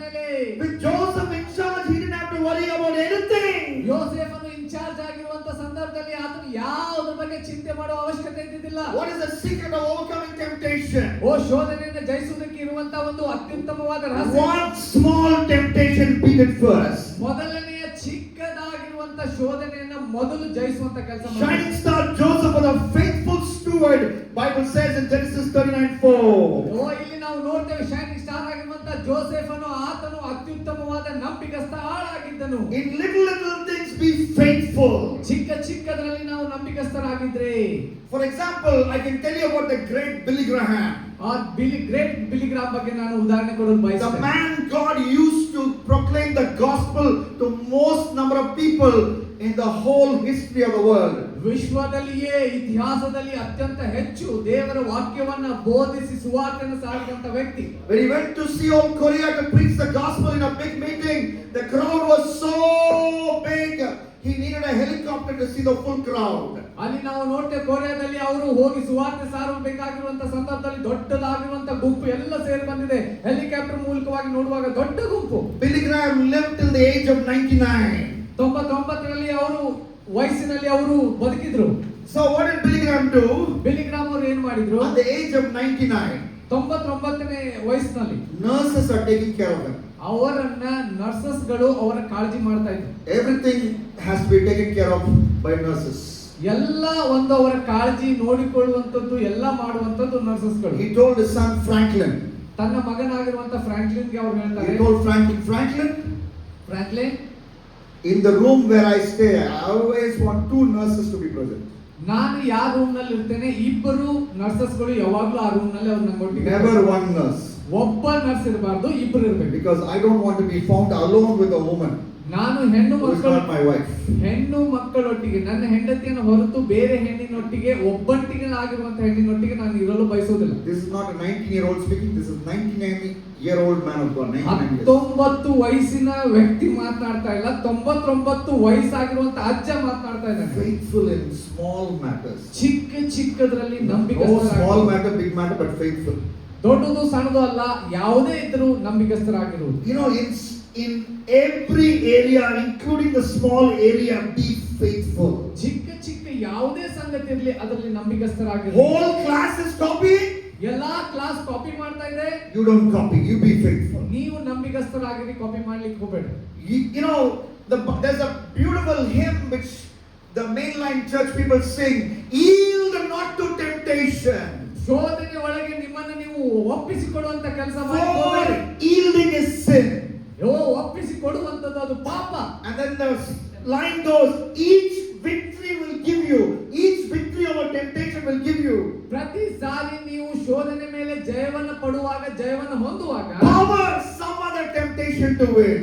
ಮೇಲೆ. With Joseph in charge, he didn't have to worry about anything. ಯೋಸೇಫನು ಇನ್ಚಾರ್ಜ್ ಆಗಿರುವಂತ ಸಂದರ್ಭದಲ್ಲಿ ಆತನು ಯಾವುದ್ರ ಬಗ್ಗೆ ಚಿಂತೆ ಮಾಡುವ ಅವಶ್ಯಕತೆ ಇದ್ದಿದ್ದಿಲ್ಲ. What is the secret of overcoming temptation? ಶೋಧನೆಯನ್ನು ಜಯಿಸುವುದಕ್ಕೆ ಇರುವಂತ ಒಂದು ಅತ್ಯುತ್ತಮವಾದ ರಹಸ್ಯ. One small temptation beat it first. ಮೊದಲನೆಯ ಚಿಕ್ಕದಾಗಿರುವಂತ ಶೋಧನೆಯನ್ನ ಮೊದಲು ಜಯಿಸುವಂತ ಕೆಲಸ ಮಾಡಿ. Shining star Joseph was a faithful steward. Bible says in Genesis 39:4. ಇಲ್ಲಿ ನಾವು ನೋಡ್ತೇವೆ ಶೈನಿಂಗ್ ಸ್ಟಾರ್ ಆಗಿರುವಂತ ಜೋಸೆಫನು ಆತನು ಅತ್ಯುತ್ತಮವಾದ ನಂಬಿಕಸ್ಥ ಆಳಾಗಿದ್ದನು. In little things be faithful. ಚಿಕ್ಕದರಲ್ಲಿ ನಾವು ನಂಬಿಕಸ್ಥರಾಗಿದ್ರೆ. For example, I can tell you about the great Billy Graham. Great Billy Graham ಬಗ್ಗೆ ನಾನು ಉದಾಹರಣೆ ಕೊಡಲು The ಬಯಸುತ್ತೇನೆ. man God used to proclaim the gospel to most number of people in the whole history of the world. ವಿಶ್ವದಲ್ಲಿಯೇ ಇತಿಹಾಸದಲ್ಲಿ ಅತ್ಯಂತ ಹೆಚ್ಚು ದೇವರ ವಾಕ್ಯವನ್ನ ಬೋಧಿಸಿ ಸುವಾರ್ತೆಯನ್ನು ಸಾರಿದಂತ ವ್ಯಕ್ತಿ. When he went to Seoul, Korea to preach the gospel in a big meeting, the crowd was so big, he needed a helicopter to see the full crowd. ಅಲ್ಲಿ ನಾವು ನೋಡ್ತೇವೆ ಕೊರಿಯಾದಲ್ಲಿ ಅವರು ಹೋಗಿ ಸುವಾರ್ತೆ ಸಾರಬೇಕಾಗಿರುವಂತ ಸಂದರ್ಭದಲ್ಲಿ ದೊಡ್ಡದಾಗಿರುವಂತ ಗುಂಪು ಎಲ್ಲ ಸೇರಿ ಬಂದಿದೆ. ಹೆಲಿಕಾಪ್ಟರ್ ಮೂಲಕವಾಗಿ ನೋಡುವಾಗ ದೊಡ್ಡ ಗುಂಪು. Billy Graham lived till the age of 99. 99ರಲ್ಲಿ ಅವರು ವಯಸ್ಸಿನಲ್ಲಿ ಅವರು ಬದುಕಿದ್ರು. So what did Billy Graham do? Billy Graham ಅವರು ಏನ್ ಮಾಡಿದ್ರು? At the age of 99, 99ನೇ ವಯಸ್ಸಿನಲ್ಲಿ nurses are taking care of him. ಅವರನ್ನ ನರ್ಸಸ್ ಗಳು ಅವರ ಕಾಳಜಿ ಮಾಡ್ತಾ ಇದ್ರು. Everything has to be taken care of by nurses. ಎಲ್ಲ ಒಂದು ಅವರ ಕಾಳಜಿ ನೋಡಿಕೊಳ್ಳುವಂತದ್ದು ಎಲ್ಲ ಮಾಡುವಂತದ್ದು ನರ್ಸಸ್ ಗಳು. He told his son Franklin. ತನ್ನ ಮಗನಾಗಿರುವಂತ ಫ್ರಾಂಕ್ಲಿನ್ ಗೆ ಅವರು ಹೇಳ್ತಾರೆ. He told Franklin, Franklin, in the room where I stay, I always want 2 nurses to be present. ನಾನು ಯಾವ ರೂಮ್ ನಲ್ಲಿ ಇರ್ತೇನೆ ಇಬ್ಬರು ನರ್ಸಸ್ ಗಳು ಯಾವಾಗಲೂ ಆ ರೂಮ್ ನಲ್ಲಿ ಅವ್ರು ನಮ್ಮೊಟ್ಟಿಗೆ. Never one nurse. ಒಬ್ಬ ನರ್ಸ್ ಇರಬಾರ್ದು, ಇಬ್ಬರು ಇರಬೇಕು. Because I don't want to be found alone with a woman. ನಾನು ಹೆಣ್ಣು Who is ಮಕ್ಕಳು not my wife. ಹೆಣ್ಣು ಮಕ್ಕಳೊಟ್ಟಿಗೆ ನನ್ನ ಹೆಂಡತಿಯನ್ನು ಹೊರತು ಬೇರೆ ಹೆಣ್ಣಿನೊಟ್ಟಿಗೆ ಒಬ್ಬಂಟಿಗೆ ಆಗಿರುವಂತ ಹೆಣ್ಣಿನೊಟ್ಟಿಗೆ ನಾನು ಇರಲು ಬಯಸುವುದಿಲ್ಲ. This is not a 19-year-old speaking. This is 99-year-old man of God. 19 ವಯಸ್ಸಿನ ವ್ಯಕ್ತಿ ಮಾತನಾಡ್ತಾ ಇಲ್ಲ, 99 ವಯಸ್ಸಾಗಿರುವಂತ ಅಜ್ಜ ಮಾತನಾಡ್ತಾ ಇದ್ದಾನೆ. Faithful in small matters. ಚಿಕ್ಕದ್ರಲ್ಲಿ No ನಂಬಿಕಸ್ಥರಾಗಿ. small matter, big matter, but faithful. ದೊಡ್ಡದು ಸಣ್ಣದು ಅಲ್ಲ, ಯಾವುದೇ ಇದ್ರೂ ನಂಬಿಕಸ್ಥರಾಗಿರುವುದು. You know, in every area, including the small area, be faithful. ಚಿಕ್ಕ ಯಾವುದೇ ಸಂಗತಿ ಇರಲಿ ಅದರಲ್ಲಿ ನಂಬಿಕಸ್ಥರಾಗಿರುವುದು. Whole class is copying. ಎಲ್ಲಾ ಕ್ಲಾಸ್ ಕಾಪಿ ಮಾಡ್ತಾ ಇದೆ, You don't copy. You be faithful. ನೀವು ನಂಬಿಕಸ್ಥರಾಗಿರಿ, ಕಾಪಿ ಮಾಡ್ಲಿಕ್ಕೆ ಹೋಗಬೇಡಿ. You know, there's a beautiful hymn which the mainline church people sing. Yield not to temptation. ಶೋಧನೆ ಒಳಗೆ ನಿಮ್ಮನ್ನು ನೀವು ಒಪ್ಪಿಸಿಕೊಡುವಂತ ಕೆಲಸ For ಮಾಡಿ. yielding is sin. ಒಪ್ಪಿಸಿಕೊಡುವಂತದ್ದು ಅದು ಪಾಪ. And then the line goes, each victory will give you, each victory over temptation will give you ಪ್ರತಿ ಸಾರಿ ನೀವು ಶೋಧನೆ ಮೇಲೆ ಜಯವನ್ನು ಪಡುವಾಗ, ಜಯವನ್ನು ಹೊಂದುವಾಗ power, some other temptation to win.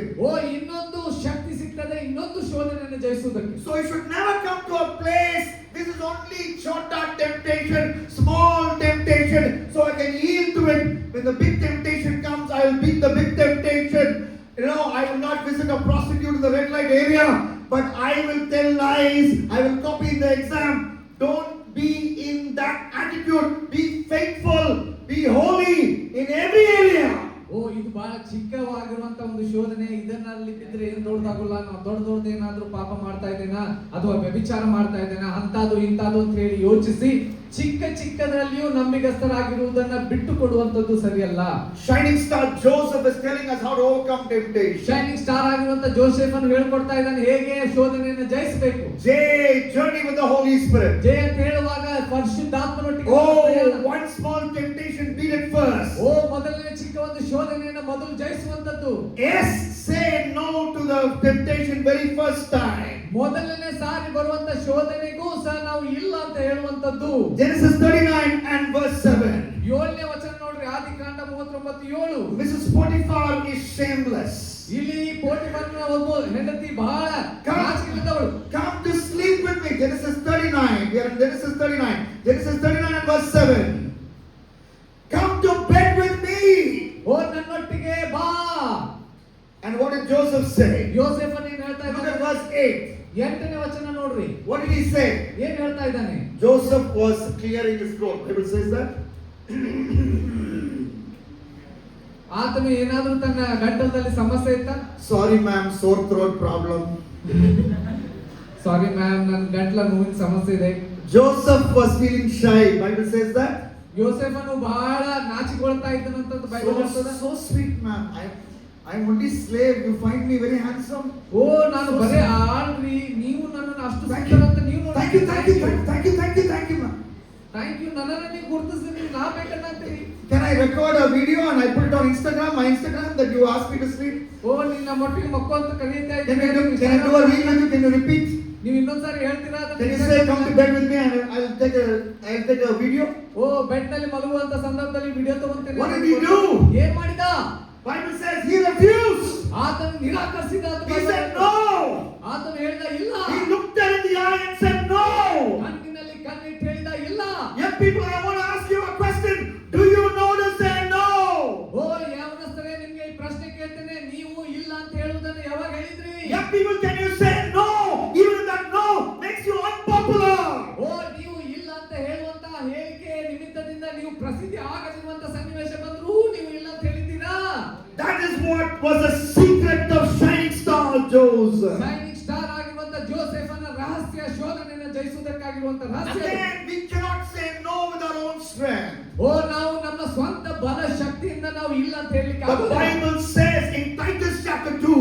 ಇನ್ನೊಂದು ಶಕ್ತಿ ಸಿಗ್ತದೆ, ಇನ್ನೊಂದು ಶೋಧನೆಯನ್ನು ಜಯಿಸುವುದಕ್ಕೆ. So you should never come to a place, this is only short temptation, small temptation, so I can yield to it. When the big temptation comes, I will beat the big temptation. You know, I will not visit a prostitute in the red light area, but I will tell lies, I will copy in the exam. Don't be in that attitude. Be faithful, be holy in every area. ಇದು ಬಹಳ ಚಿಕ್ಕವಾಗಿರುವಂತ ಒಂದು ಶೋಧನೆ. ಇದನ್ನಲ್ಲಿ ಬಿದ್ರೆ ಏನ್ ದೊಡ್ಡದಾಗಲ್ಲ. ನಾವು ದೊಡ್ಡದು ಏನಾದ್ರೂ ಪಾಪ ಮಾಡ್ತಾ ಇದ್ದೇನಾ ಅಥವಾ ವ್ಯಭಿಚಾರ ಮಾಡ್ತಾ ಇದ್ದೇನಾ ಅಂತದು ಇಂತದು ಅಂತ ಹೇಳಿ ಯೋಚಿಸಿ ಚಿಕ್ಕದರಲ್ಲಿಯೂ ನಂಬಿಕಸ್ಥರಾಗಿರುವುದನ್ನ ಬಿಟ್ಟು ಕೊಡುವಂತದ್ದು ಸರಿಯಲ್ಲ. Shining star Joseph is telling us how to overcome temptation. Shining star ಆಗಿರುವಂತ ಜೋಸೆಫ್ ಹೇಳ್ಕೊಡ್ತಾ ಇದ್ದಾನೆ ಹೇಗೆ ಶೋಧನೆಯನ್ನು ಜಯಿಸಬೇಕು. Journey with the Holy Spirit. ಜಯ ಅಂತ ಹೇಳುವಾಗ ಪರಿಶುದ್ಧಾತ್ಮನೊಟ್ಟಿಗೆ. One small temptation, beat it first. ಮೊದಲನೇ ಚಿಕ್ಕ ಒಂದು ಶೋಧನೆಯನ್ನು ಮೊದಲು ಜಯಿಸುವಂತದ್ದು. Yes, say no to the temptation very first time. ಮೊದಲನೇ ಸಾರಿ ಬರುವಂತ ಶೋಧನೆಗೂ ಸಹ ನಾವು ಇಲ್ಲ ಅಂತ ಹೇಳುವಂತದ್ದು. Genesis 39 and verse 7. 7ನೇ ವಚನ ನೋಡ್ರಿ, ಆದಿಕಾಂಡ 39:7. Mrs. Potiphar is shameless. ಇಲ್ಲಿ ಪೋಟಿಫರನ ಒಬ್ಬ ಹೆಂಡತಿ ಬಹಳ ನಾಚಿಕೆಯಿಲ್ಲದವಳು. Come to sleep with me. Genesis 39. We are in Genesis 39. Genesis 39 and verse 7. Come to bed with me. ನನ್ನೊಟ್ಟಿಗೆ ಬಾ. And what did Joseph say? ಯೋಸೇಫನು ಏನು ಹೇಳ್ತಾ Look ಇದ್ದಾನೆ? at verse 8. 8ನೇ ವಚನ ನೋಡ್ರಿ. What did he say? ಏನು ಹೇಳ್ತಾ ಇದ್ದಾನೆ? Joseph was clearing his throat. Bible says that. ಆತನು ಏನಾದ್ರೂ ತನ್ನ ಗಂಟಲದಲ್ಲಿ ಸಮಸ್ಯೆ ಇತ್ತ? Sorry ma'am, sore throat problem. Sorry ma'am, ನನ್ನ ಗಂಟಲ ನೋವಿನ ಸಮಸ್ಯೆ ಇದೆ. Joseph was feeling shy. Bible says that. ಯೋಸೇಫನು ಬಹಳ ನಾಚಿಕೊಳ್ತಾ ಇದ್ದನಂತ ಬೈಬಲ್ ಹೇಳ್ತದ. So sweet ma'am. I'm only slave. You find me very handsome. ಓ, ನಾನು ಬರೇ ಆಳ್ರಿ, ನೀವು ನನ್ನನ್ನು ಅಷ್ಟು ಸುಂದರ ಅಂತ ನೀವು ನೋಡಿ. Thank you ma'am. Thank you, ನನ್ನನ್ನು ನೀವು ಗುರುತಿಸಿದ್ರಿ, ನಾ ಬೇಕನ್ನಂತೀರಿ. Can I record a video and I put it on Instagram, my Instagram, that you asked me to sleep? ಓ, ನಿನ್ನ ಮಟ್ಟಿಗೆ ಮಕ್ಕಳು ಅಂತ ಕರೀತಾ Can I do a reel with you? Can you repeat? ನೀವು ಇನ್ನೊಂದ್ಸಾರಿ ಹೇಳ್ತೀರಾ? Can you say come to bed with me and I'll take a video? ಓ, bed ನಲ್ಲಿ ಮಲಗುವಂತ ಸಂದರ್ಭದಲ್ಲಿ ವಿಡಿಯೋ ತಗೊಂತೀನಿ. What did he do? ಏನ್ ಮಾಡಿದ? Bible says he refused. ಆತನು ನಿರಾಕರಿಸಿದ ಅಂತ He ಬೈಬಲ್ said ಹೇಳ್ತದೆ. no. ಆತನು ಹೇಳಿದ ಇಲ್ಲ. He looked her in the eye and said no. ಕಣ್ಣಿನಲ್ಲಿ ಕಣ್ಣಿಟ್ಟು ಹೇಳಿದ ಇಲ್ಲ. Young people, I want to ask you a question. Do you know to say no? ಓ, ಯಾವನಸ್ತರೇ ನಿಮಗೆ ಈ ಪ್ರಶ್ನೆ ಕೇಳ್ತೇನೆ, ನೀವು ಇಲ್ಲ ಅಂತ ಹೇಳುವುದನ್ನು ಯಾವಾಗ ಹೇಳಿದ್ರಿ? Young people, can you say no? Even if that no makes you unpopular. ಓ, ನೀವು ಇಲ್ಲ ಅಂತ ಹೇಳುವಂತ ಹೇಳಿಕೆ ನಿಮಿತ್ತದಿಂದ ನೀವು ಪ್ರಸಿದ್ಧಿ ಆಗದಿರುವಂತ ಸನ್ನಿವೇಶ ಬಂದರೂ ನೀವು ಇಲ್ಲ ಅಂತ ಹೇಳಿದ್ದೀರಾ? That is what was the secret of shining star Joseph. Shining star ಆಗಿರುವಂತ ಜೋಸೆಫನ ರಹಸ್ಯ ಶೋಧನೆಯನ್ನು ಜಯಿಸುವುದಕ್ಕಾಗಿರುವಂತ ರಹಸ್ಯ. Again, we cannot say no with our own strength. ಓ, ನಾವು ನಮ್ಮ ಸ್ವಂತ ಬಲ ಶಕ್ತಿಯಿಂದ ನಾವು ಇಲ್ಲ ಅಂತ ಹೇಳಲಿಕ್ಕೆ The ಆಗುವುದಿಲ್ಲ. Bible says in Titus chapter 2,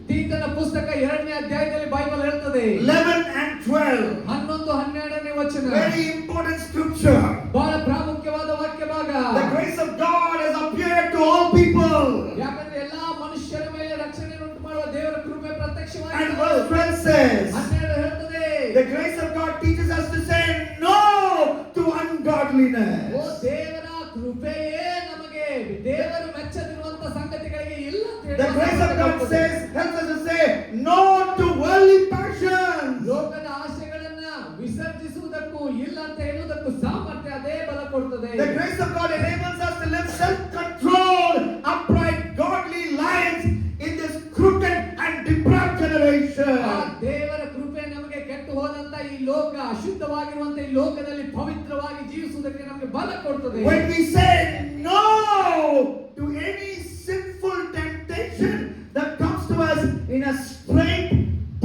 ತೀತನ ಪುಸ್ತಕ 2ನೇ ಅಧ್ಯಾಯದಲ್ಲಿ ಬೈಬಲ್ ಹೇಳ್ತದೆ 11 and 12. 11-12ನೇ ವಚನ. Very important scripture. ಬಹಳ ಪ್ರಾಮುಖ್ಯವಾದ ವಾಕ್ಯ ಭಾಗ. The grace of God has appeared to all people. ಯಾಕಂದ್ರೆ ಎಲ್ಲಾ ಮನುಷ್ಯರ ಮೇಲೆ ರಕ್ಷಣೆ ಉಂಟು ಮಾಡುವ ದೇವರ ಕೃಪೆ And ಪ್ರತ್ಯಕ್ಷವಾಗಿದೆ. verse 12 says, 12 ಹೇಳ್ತದೆ, the grace of God teaches us to say no to ungodliness. ಓ, ದೇವರ ಕೃಪೆಯೇ ನಮಗೆ ದೇವರು ಮೆಚ್ಚದಿರುವಂತ ಸಂಗತಿಗಳಿಗೆ ಇಲ್ಲ ಅಂತ The grace of God ಹೇಳುತ್ತದೆ. helps us to say no to worldly passions. ಲೋಕದ ಆಶೆಗಳನ್ನ ವಿಸರ್ಜಿಸುವುದಕ್ಕೂ ಇಲ್ಲ ಅಂತ ಹೇಳುವುದಕ್ಕೂ ಸಾಮರ್ಥ್ಯ ಅದೇ ಬಲ ಕೊಡ್ತದೆ. The grace of God enables us to live self-controlled, upright, godly lives in this crooked and depraved generation. ಆ ದೇವರ ಕೃಪೆ ನಮಗೆ ಕೆಟ್ಟು ಹೋದಂತ ಈ ಲೋಕ, ಅಶುದ್ಧವಾಗಿರುವಂತ ಈ ಲೋಕದಲ್ಲಿ ಪವಿತ್ರವಾಗಿ ಜೀವಿಸುವುದಕ್ಕೆ ನಮಗೆ ಬಲ ಕೊಡ್ತದೆ. When we say no to any sinful temptation that comes to us in a straight,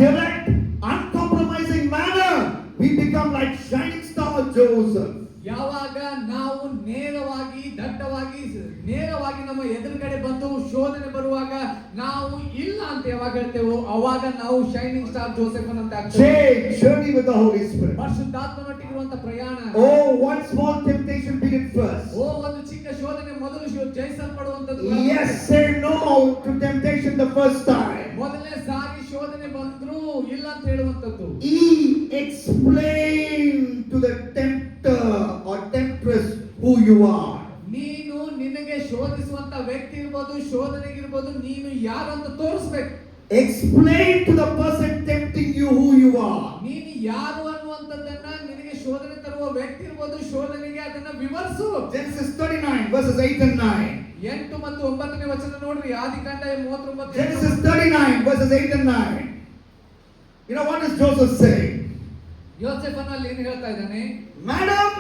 direct, uncompromising manner, we become like shining star Joseph. ಯಾವಾಗ ನಾವು ನೇರವಾಗಿ ದಟ್ಟವಾಗಿ ನೇರವಾಗಿ ನಮ್ಮ ಎದುರುಗಡೆ ಬಂದು ಶೋಧನೆ ಬರುವಾಗ ನಾವು ಇಲ್ಲ ಅಂತ ಯಾವಾಗ ಹೇಳ್ತೇವೋ ಅವಾಗ ನಾವು ಶೈನಿಂಗ್ ಸ್ಟಾರ್ ಜೋಸೆಫ್ ಅಂತ ಆಗ್ತೇವೆ. Journey with the Holy Spirit. ಪರಿಶುದ್ಧಾತ್ಮನೊಟ್ಟಿಗಿರುವಂತ ಪ್ರಯಾಣ. Oh, one small temptation be it first. ಓ, ಒಂದು ಚಿಕ್ಕ ಶೋಧನೆ ಮೊದಲು ಜಯಿಸಲ್ಪಡುವಂತದ್ದು. Yes, say no to temptation the first time. ಮೊದಲನೇ ಸಾರಿ ಶೋಧನೆ ಬಂದ್ರು ಇಲ್ಲ ಅಂತ ಹೇಳುವಂತದ್ದು. He explained to the tempter or temptress who you are. ನೀನು ನಿನಗೆ ಶೋಧಿಸುವಂತ ವ್ಯಕ್ತಿ ಇರ್ಬೋದು, ಶೋಧನೆಗಿರ್ಬೋದು, ನೀನು ಯಾರು ಅಂತ ತೋರಿಸ್ಬೇಕು. Explain to the person tempting you who you are. ನೀನು ಯಾರು ಅನ್ನುವಂಥದ್ದನ್ನ ನಿನಗೆ ಶೋಧನೆ ತರುವ ವ್ಯಕ್ತಿ ಇರ್ಬೋದು, ಶೋಧನೆಗೆ ಅದನ್ನ ವಿವರಿಸು. Genesis 39 verses 8 and 9. 8 ಮತ್ತು 9ನೇ ವಚನ ನೋಡ್ರಿ, ಆದಿಕಾಂಡ 39. Genesis 39 verses 8 and 9. You know what is Joseph saying? ಯೋಸೇಫನಲ್ಲಿ ಏನು ಹೇಳ್ತಾ ಇದ್ದಾನೆ? Madam,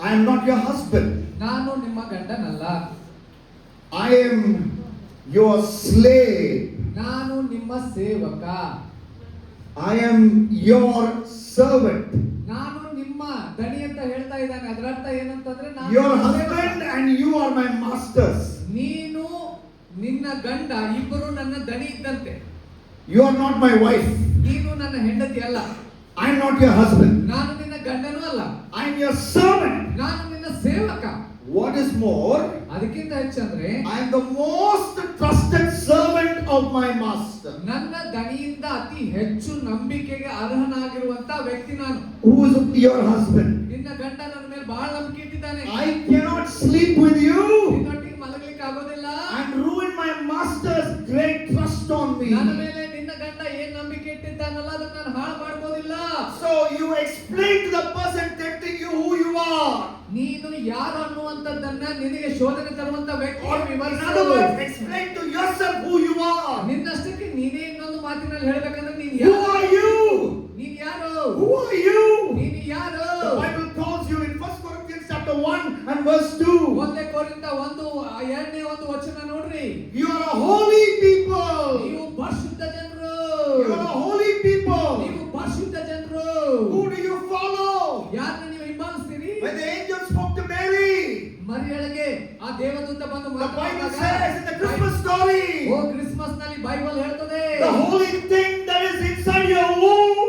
I am not your husband. ನಾನು ನಿಮ್ಮ ಗಂಡನಲ್ಲ. I am your slave. ನಾನು ನಿಮ್ಮ ಸೇವಕ. I am your servant. ನಾನು ನಿಮ್ಮ ದಣಿ ಅಂತ ಹೇಳ್ತಾ ಇದ್ದಾನೆ. ಅದರ ಅರ್ಥ ಏನಂತಂದ್ರೆ Your husband and you are my masters. ನೀನು ನಿನ್ನ ಗಂಡ ಇಬ್ಬರು ನನ್ನ ದಣಿ ಇದ್ದಂತೆ. You are not my wife. ನೀನು ನನ್ನ ಹೆಂಡತಿ ಅಲ್ಲ. I am not your husband. ನಾನು ನಿನ್ನ ಗಂಡನೂ ಅಲ್ಲ. I am your servant. ನಾನು ನಿನ್ನ ಸೇವಕ. What is more, ಅದಕ್ಕಿಂತ ಹೆಚ್ಚಂದ್ರೆ I am the most trusted servant of my master. ನನ್ನ ದಣಿಯಿಂದ ಅತಿ ಹೆಚ್ಚು ನಂಬಿಕೆಗೆ ಅರ್ಹನಾಗಿರುವಂತ ವ್ಯಕ್ತಿ ನಾನು. Who is your husband? ನಿನ್ನ ಗಂಡ ನನ್ನ ಮೇಲೆ ಬಹಳ ನಂಬಿಕೆ ಇಟ್ಟಿದ್ದಾನೆ. I cannot sleep with you ನಿನ್ನೊಟ್ಟಿಗೆ ಮಲಗಲಿಕ್ಕೆ ಆಗೋದಿಲ್ಲ and ruin my master's great trust on me. ನನ್ನ ಮೇಲೆ ನಿನ್ನ ಗಂಡ ಏನ್ ನಂಬಿಕೆ ಇಟ್ಟಿದ್ದಾನಲ್ಲ ಅದನ್ನ ನಾನು ಹಾಳು ಮಾಡ್ಬೋದಿಲ್ಲ. So you explain to the person tempting you who you are. ನೀನು ಯಾರು ಅನ್ನುವಂಥದ್ದನ್ನ ನಿನಗೆ ಶೋಧನೆ ತರುವಂತ ವ್ಯಕ್ತಿ Or in other words, explain to yourself who you are. ನಿನ್ನಷ್ಟಕ್ಕೆ ನೀನೇ ಇನ್ನೊಂದು ಮಾತಿನಲ್ಲಿ ಹೇಳ್ಬೇಕಂದ್ರೆ ನೀನು Who ಯಾರು? are you? ನೀನು ಯಾರು? Who are you? ನೀನು ಯಾರು? The Bible calls you in 1 Corinthians chapter 1 and verse 2. 1 ಕೊರಿಂಥ You are a holy people. ನೀವು ಪರಿಶುದ್ಧ ಜನರು. You are a holy people. ನೀವು ಪರಿಶುದ್ಧ ಜನರು. Who do you follow? ಯಾರನ್ನ ನೀವು ಹಿಂಬಾಲಿಸ್ತೀರಿ? When the angel spoke to Mary, ಮರಿಯಳಿಗೆ ಆ ದೇವದೂತ ಬಂದು the Bible ಮಾತನಾಡಿದಾಗ, says in the Christmas story, ಓ ಕ್ರಿಸ್ಮಸ್ ನಲ್ಲಿ ಬೈಬಲ್ ಹೇಳ್ತದೆ, the holy thing that is inside your womb,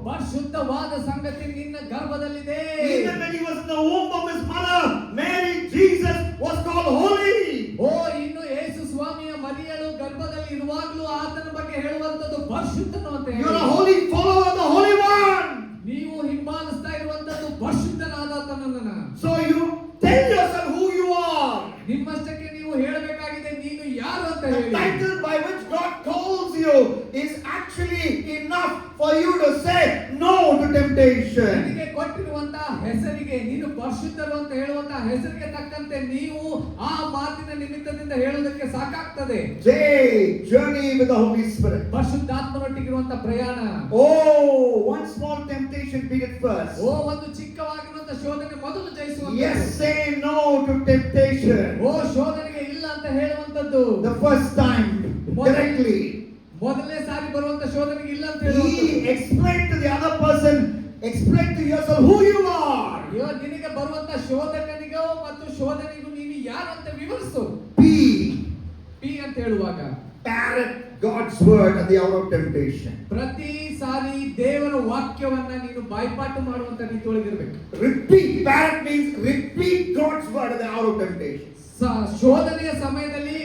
ಪರಿಶುದ್ಧವಾದ ಸಂಗತಿ ನಿನ್ನ ಗರ್ಭದಲ್ಲಿದೆ. even when he was in the womb of his mother, Mary, Jesus was called holy. ಓ ಇನ್ನು ಯೇಸು ಸ್ವಾಮಿಯ ಮರಿಯಳು ಗರ್ಭದಲ್ಲಿ ಇರುವಾಗಲೂ ಆತನ ಬಗ್ಗೆ ಹೇಳುವಂತದ್ದು ಪರಿಶುದ್ಧನು ಅಂತ You are a ಹೇಳಿ. holy follower of the Holy One. ನೀವು ಹಿಂಬಾಲಿಸ್ತಾ ಇರುವಂತದ್ದು ಪರಿಶುದ್ಧನಾದ ಆತನನ್ನ. So you tell yourself who you are. ನಿಮ್ಮಷ್ಟಕ್ಕೆ ನೀವು ಹೇಳಬೇಕಾಗಿದೆ ನೀನು ಯಾರು ಅಂತ The ಹೇಳಿ. title by which God calls you is actually enough for you to say no to temptation. ನಿನಗೆ ಕೊಟ್ಟಿರುವಂತಹ ಹೆಸರಿಗೆ, ನೀನು ಪರಿಶುದ್ಧರು ಅಂತ ಹೇಳುವಂತಹ ಹೆಸರಿಗೆ ತಕ್ಕಂತೆ ನೀವು ಆ ಮಾತಿನ ನಿಮಿತ್ತದಿಂದ ಹೇಳುವುದಕ್ಕೆ ಸಾಕಾಗ್ತದೆ. Journey with the Holy Spirit. ಪರಿಶುದ್ಧಾತ್ಮನೊಟ್ಟಿಗಿರುವಂತಹ ಪ್ರಯಾಣ. Oh, one small temptation beat it first. ಓ ಒಂದು ಚಿಕ್ಕವಾಗಿರುವಂತಹ ಶೋಧನೆ ಮೊದಲು ಜಯಿಸುವಂತದ್ದು. Yes, say no to temptation. ಓ ಶೋಧನೆಗೆ ಇಲ್ಲ ಅಂತ ಹೇಳುವಂತದ್ದು. The first time, directly. ಮೊದಲನೇ ಸಾರಿ ಬರುವಂತ ಶೋಧನೆಗೆ ಇಲ್ಲ ಅಂತ ಹೇಳುವಂತದ್ದು. He explained to the other person, explain to yourself who you are. ಅಯ್ಯೋ ನಿನಗೆ ಬರುವಂತ ಶೋಧಕನಿಗೋ ಮತ್ತು ಶೋಧನೆಗೂ ನೀನು ಯಾರು ಅಂತ ವಿವರಿಸು. ಪಿ ಅಂತ ಹೇಳುವಾಗ Parrot God's word at the hour of temptation. ಪ್ರತಿ ಸಾರಿ ದೇವರ ವಾಕ್ಯವನ್ನ ನೀನು ಬಾಯ್ಪಾಠ ಮಾಡುವಂತ ರೀತಿಯೊಳಗಿರ್ಬೇಕು. Repeat. Parrot means repeat God's word at the hour of temptation. ಶೋಧನೆಯ ಸಮಯದಲ್ಲಿ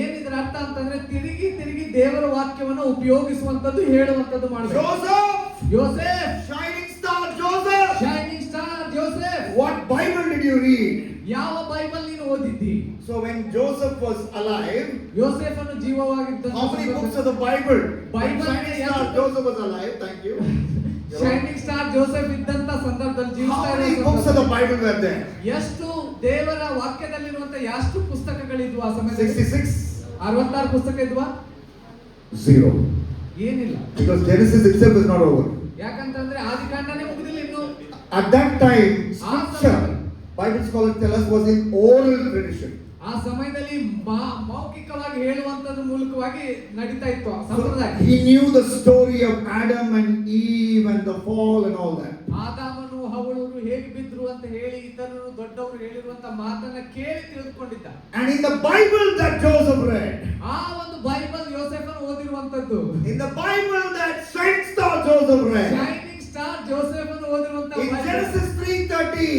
ಏನಿದ್ರ ಅರ್ಥ ಅಂತಂದ್ರೆ ತಿರುಗಿ ತಿರುಗಿ ದೇವರ ವಾಕ್ಯವನ್ನು ಉಪಯೋಗಿಸುವಂತದ್ದು, ಹೇಳುವಂತದ್ದು ಮಾಡಬೇಕು. ಯೋಸೇಫ್, Shining star Joseph. Shining star Joseph. What Bible did you read? ಯಾವ ಬೈಬಲ್ ನೀನು ಓದಿದ್ದಿ? So when Joseph was alive, ಯೋಸೇಫನು ಜೀವವಾಗಿದ್ದ how many books of the Bible? Bible Shining star Joseph was alive. Thank you. Shining star Joseph ಇದ್ದಂತ ಸಂದರ್ಭದಲ್ಲಿ ಜೀವಿಸ್ತಾ How ಇರೋ many books of the Bible were there? ಎಷ್ಟು ದೇವರ ವಾಕ್ಯದಲ್ಲಿರುವಂತ ಎಷ್ಟು ಪುಸ್ತಕಗಳಿದ್ವು ಆ ಸಮಯದಲ್ಲಿ? 66. 66 ಪುಸ್ತಕ ಇದ್ವಾ? 0. ಏನಿಲ್ಲ. Because Genesis itself is not over. ಯಾಕಂತಂದ್ರೆ ಆದಿಕಾಂಡನೇ ಮುಗಿದಿಲ್ಲ ಇನ್ನು. At that time, scripture, Bible scholars tell us, was in oral tradition. ಆ ಸಮಯದಲ್ಲಿ ಮೌಖಿಕವಾಗಿ ಹೇಳುವಂತದ್ರ ಮೂಲಕವಾಗಿ ನಡೀತಾ ಇತ್ತು ಆ So ಸಂಪ್ರದಾಯ. he knew the story of Adam and Eve and the fall and all that. ಆದಾಮನು ಹವಳರು ಹೇಗೆ ಬಿದ್ರು ಅಂತ ಹೇಳಿ ಇತರರು ದೊಡ್ಡವರು ಹೇಳಿರುವಂತ ಮಾತನ್ನ ಕೇಳಿ ತಿಳಿದುಕೊಂಡಿದ್ದ. And in the Bible that Joseph read, ಆ ಒಂದು ಬೈಬಲ್ ಯೋಸೇಫನು ಓದಿರುವಂತದ್ದು, in the Bible that shining star Joseph read, shining star ಜೋಸೆಫನು ಓದಿರುವಂತ in Genesis 3:30,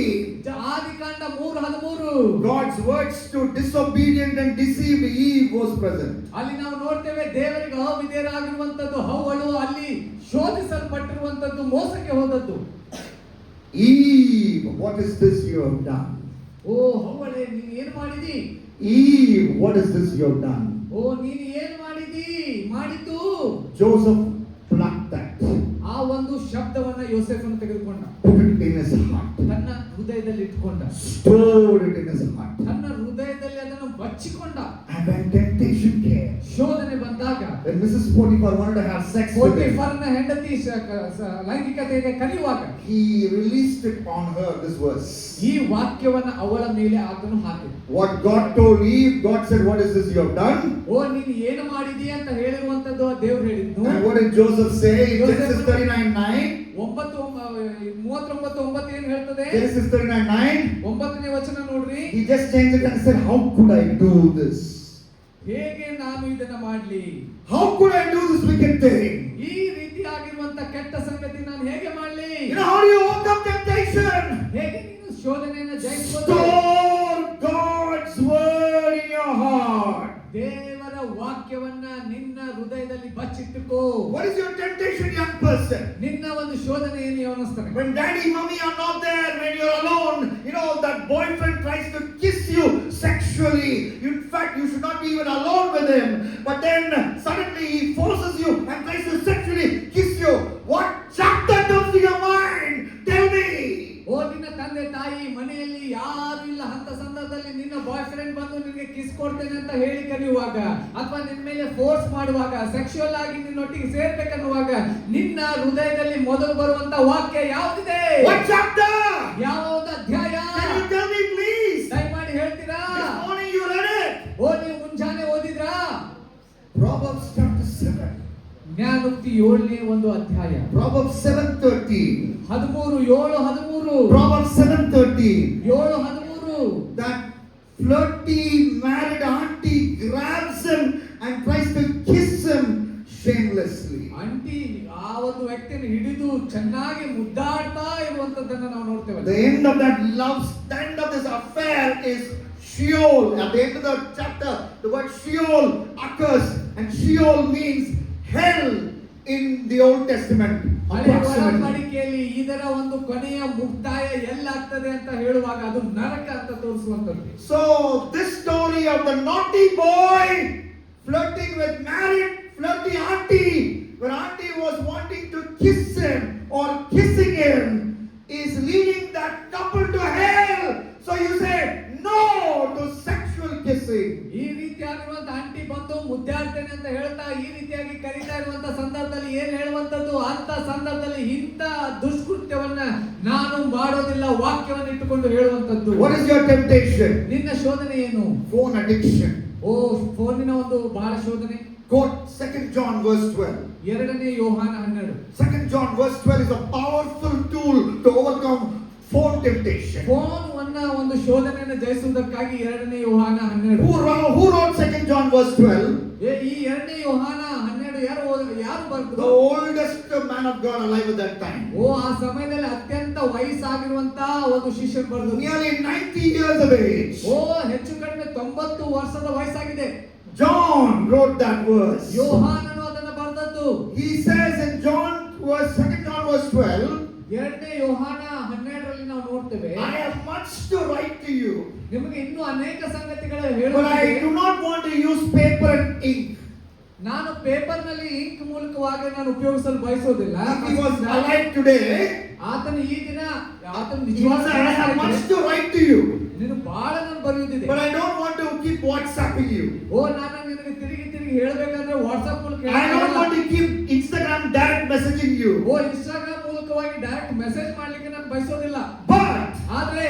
ಆದಿಕಾಂಡ 3:13 God's words to disobedient and deceived Eve was present. ಅಲ್ಲಿ ನಾವು ನೋಡ್ತೇವೆ ದೇವರಿಗೆ ಅವಿಧೇಯರಾಗಿರುವಂತದ್ದು ಹವ್ವಳು ಅಲ್ಲಿ ಶೋಧಿಸಲ್ಪಟ್ಟಿರುವಂತದ್ದು, ಮೋಸಕ್ಕೆ ಹೋದದ್ದು. Eve, what is this you have done? ಓ ಹವ್ವಳೇ ನೀನು ಏನು ಮಾಡಿದಿ? Eve, what is this you have done? ಓ ನೀನು ಏನು ಮಾಡಿದಿ? ಮಾಡಿದ್ದು Joseph plucked that, ಆ ಒಂದು ಶಬ್ದವನ್ನ ಯೋಸೇಫನು ತೆಗೆದುಕೊಂಡ, put it in his heart, ತನ್ನ ಹೃದಯದಲ್ಲಿ ಇಟ್ಕೊಂಡ, stored it in his heart. ತನ್ನ ಹೃದಯದಲ್ಲಿ ಅದನ್ನು ಬಚ್ಚಿಕೊಂಡ. And when temptation came, ಶೋಧನೆ ಬಂದಾಗ, when Mrs. Potiphar wanted to have sex with him, ಪೋಟಿಫರನ ಹೆಂಡತಿ ಲೈಂಗಿಕತೆಗೆ ಕರೆಯುವಾಗ he released it on her, this verse. ಈ ವಾಕ್ಯವನ್ನ ಅವಳ ಮೇಲೆ ಆತನು ಹಾಕಿದ. What God told Eve, God said, what is this you have done? ಓ ನೀನು ಏನು ಮಾಡಿದಿ ಅಂತ ಹೇಳಿರುವಂತದ್ದು ದೇವರು ಹೇಳಿದ್ನು. And what did Joseph say in Genesis 39:9? 39:9 ಏನು ಹೇಳ್ತದೆ? Genesis 39:9. 9ನೇ ವಚನ ನೋಡ್ರಿ. He just changed it and said, how could I do this? ಹೇಗೆ ನಾನು ಇದನ್ನ ಮಾಡ್ಲಿ? How could I do this wicked thing? ಈ ರೀತಿಯಾಗಿರುವಂತ ಕೆಟ್ಟ ಸಂಗತಿ ನಾನು ಹೇಗೆ ಮಾಡ್ಲಿ? You know, how do you overcome temptation? ಹೇಗೆ ನೀನು ಶೋಧನೆಯನ್ನು ಜಯಿಸಬಹುದು? Store God's word in your heart. ದೇವರ ವಾಕ್ಯವನ್ನ ನಿನ್ನ ಹೃದಯದಲ್ಲಿ ಬಚ್ಚಿಟ್ಟುಕೋ. What is your temptation, young person? ನಿನ್ನ ಒಂದು ಶೋಧನೆ ಏನು ಯವನಸ್ಥನೆ? When daddy, mommy are not there, when you're alone, you know, that boyfriend tries to kiss you sexually. In fact, you should not be even alone with him. But then suddenly he forces you and tries to sexually kiss you. What chapter comes to your mind? Tell me. ಓ ನಿನ್ನ ತಂದೆ ತಾಯಿ ಮನೆಯಲ್ಲಿ ಯಾರು ಇಲ್ಲ ಅಂತ ಸಂದರ್ಭದಲ್ಲಿ ನಿನ್ನ boy friend ಬಂದು ನಿನಗೆ ಕಿಸ್ ಕೊಡ್ತೇನೆ ಅಂತ ಹೇಳಿ ಕರೆಯುವಾಗ ಅಥವಾ ನಿನ್ನ ಮೇಲೆ ಫೋರ್ಸ್ ಮಾಡುವಾಗ, ಸೆಕ್ಷುವಲ್ ಆಗಿ ನಿನ್ನೊಟ್ಟಿಗೆ ಸೇರ್ಬೇಕನ್ನುವಾಗ ನಿನ್ನ ಹೃದಯದಲ್ಲಿ ಮೊದಲು ಬರುವಂತ ವಾಕ್ಯ ಯಾವುದಿದೆ? What chapter? ಯಾವುದು ಅಧ್ಯಾಯ? Can you tell me, please? ದಯಮಾಡಿ ಹೇಳ್ತೀರಾ? This morning you read it. ಓ ನೀವು ಮುಂಜಾನೆ ಓದಿ Proverbs chapter 7. ಜ್ಞಾನೋಕ್ತಿ 7ನೇ ಒಂದು ಅಧ್ಯಾಯ. Proverbs 7:13. 13:7-13. Proverbs 7:13. 7:13. That flirty married auntie grabs him and tries to kiss him shamelessly. Aunty ಆ ಒಂದು ವ್ಯಕ್ತಿಯನ್ನು ಹಿಡಿದು ಚೆನ್ನಾಗಿ ಮುದ್ದಾಡ್ತಾ ಇರುವಂತದ್ದನ್ನ ನಾವು ನೋಡ್ತೇವೆ. The end of that love, the end of this affair is Sheol. At the end of the chapter, the word Sheol occurs, and Sheol means hell in the Old Testament. ಹಳೆಯ Approximately. ಒಡಂಬಡಿಕೆಯಲ್ಲಿ ಇದರ ಒಂದು ಕೊನೆಯ ಮುಕ್ತಾಯ ಎಲ್ಲಾಗ್ತದೆ ಅಂತ ಹೇಳುವಾಗ ಅದು ನರಕ ಅಂತ ತೋರಿಸುವಂತದ್ದು. So this story of the naughty boy flirting with married flirty auntie, where auntie was wanting to kiss him or kissing him, is leading that couple to hell. So you say no to sexual kissing. ಈ ರೀತಿಯಾಗಿರುವಂತ aunty ಬಂದು ಮುದ್ದಾಡ್ತೇನೆ ಅಂತ ಹೇಳ್ತಾ ಈ ರೀತಿಯಾಗಿ ಕರೀತಾ ಇರುವಂತ ಸಂದರ್ಭದಲ್ಲಿ ಏನ್ ಹೇಳುವಂತದ್ದು, ಅಂತ ಸಂದರ್ಭದಲ್ಲಿ ಇಂಥ ದುಷ್ಕೃತ್ಯವನ್ನ ನಾನು ಮಾಡೋದಿಲ್ಲ ವಾಕ್ಯವನ್ನು ಇಟ್ಟುಕೊಂಡು ಹೇಳುವಂತದ್ದು. What is your temptation? ನಿನ್ನ ಶೋಧನೆ ಏನು? Phone addiction. ಓ ಫೋನಿನ ಒಂದು ಬಹಳ ಶೋಧನೆ. Quote 2 John verse 12. 2ನೇ ಯೋಹಾನ 12. 2 John verse 12 is a powerful tool to overcome phone temptation. Phone ಒಂದು ಶೋಧನೆಯನ್ನು ಜಯಿಸುವುದಕ್ಕಾಗಿ 2ನೇ ಯೋಹಾನ 12. Who wrote 2 John verse 12? ಈ 2ನೇ ಯೋಹಾನ 12 ಯಾರು The ಬರೆದರು? oldest man of God alive at that time. ಓ ಆ ಸಮಯದಲ್ಲಿ ಅತ್ಯಂತ ವಯಸ್ಸಾಗಿರುವಂತ ಒಂದು ಶಿಷ್ಯರು ಬರೆದರು. Nearly 90 years of age. ಓ ಹೆಚ್ಚು ಕಡಿಮೆ 90 ವರ್ಷದ ವಯಸ್ಸಾಗಿದೆ. John wrote that verse. ಯೋಹಾನನು ಅದನ್ನು ಬರೆದದ್ದು. He says in John verse 2 John verse 12, 2ನೇ ಯೋಹಾನ 12ರಲ್ಲಿ ನಾವು ನೋಡ್ತೇವೆ, I have much to write to you, ನಿಮಗೆ ಇನ್ನೂ ಅನೇಕ ಸಂಗತಿಗಳು but I ಹೇಳುತ್ತಿದೆ. do not want to use paper and ink. ನಾನು ಪೇಪರ್ ನಲ್ಲಿ ಇಂಕ್ ಮೂಲಕವಾಗಿ ನಾನು ಉಪಯೋಗಿಸಲು ಬಯಸೋದಿಲ್ಲ. If he was alive today, ಆತನು ಈ ದಿನ ಆತನು he would say, I have much ನಿಜವಾದ to write to you, ನೀನು ಬಹಳ ನಾನು ಬರೆಯುತ್ತಿದೆ. but I don't want to keep WhatsApping you. ಓ ನಾನು ನಿನಗೆ ತಿರುಗಿ ಹೇಳಬೇಕಂದ್ರೆ ವಾಟ್ಸ್ಆಪ್ ಮೂಲಕ I don't want to keep Instagram direct messaging you. ಓ ಇನ್ಸ್ಟಾಗ್ರಾಮ್ ಮೂಲಕವಾಗಿ ಡೈರೆಕ್ಟ್ ಮೆಸೇಜ್ ಮಾಡ್ಲಿಕ್ಕೆ ನಾನು ಬಯಸೋದಿಲ್ಲ. But ಆದ್ರೆ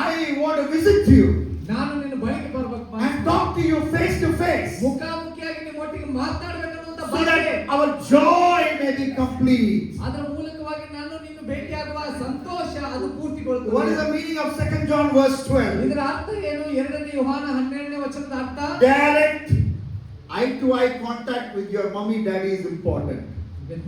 I want to visit you ನಾನು ನಿನ್ನ ಬಳಿಗೆ ಬರ್ಬೇಕು, and talk to you face to face, ಮುಖಾಮುಖಿಯಾಗಿ ನಿಮ್ಮೊಟ್ಟಿಗೆ ಮಾತನಾಡಬೇಕನ್ನುವಂತ so ಬಯಕೆ. that our joy may be complete. ಅದರ ಮೂಲಕವಾಗಿ ನಾನು ನಿನ್ನ ಭೇಟಿಯಾಗುವ ಸಂತೋಷ ಅದು What is ಪೂರ್ತಿಗೊಳ್ಳುತ್ತದೆ. the meaning of 2 John verse 12? ಇದರ ಅರ್ಥ ಏನು? 2ನೇ ಯೋಹಾನ 12ನೇ ವಚನದ ಅರ್ಥ, Direct eye-to-eye contact with your mommy daddy is important.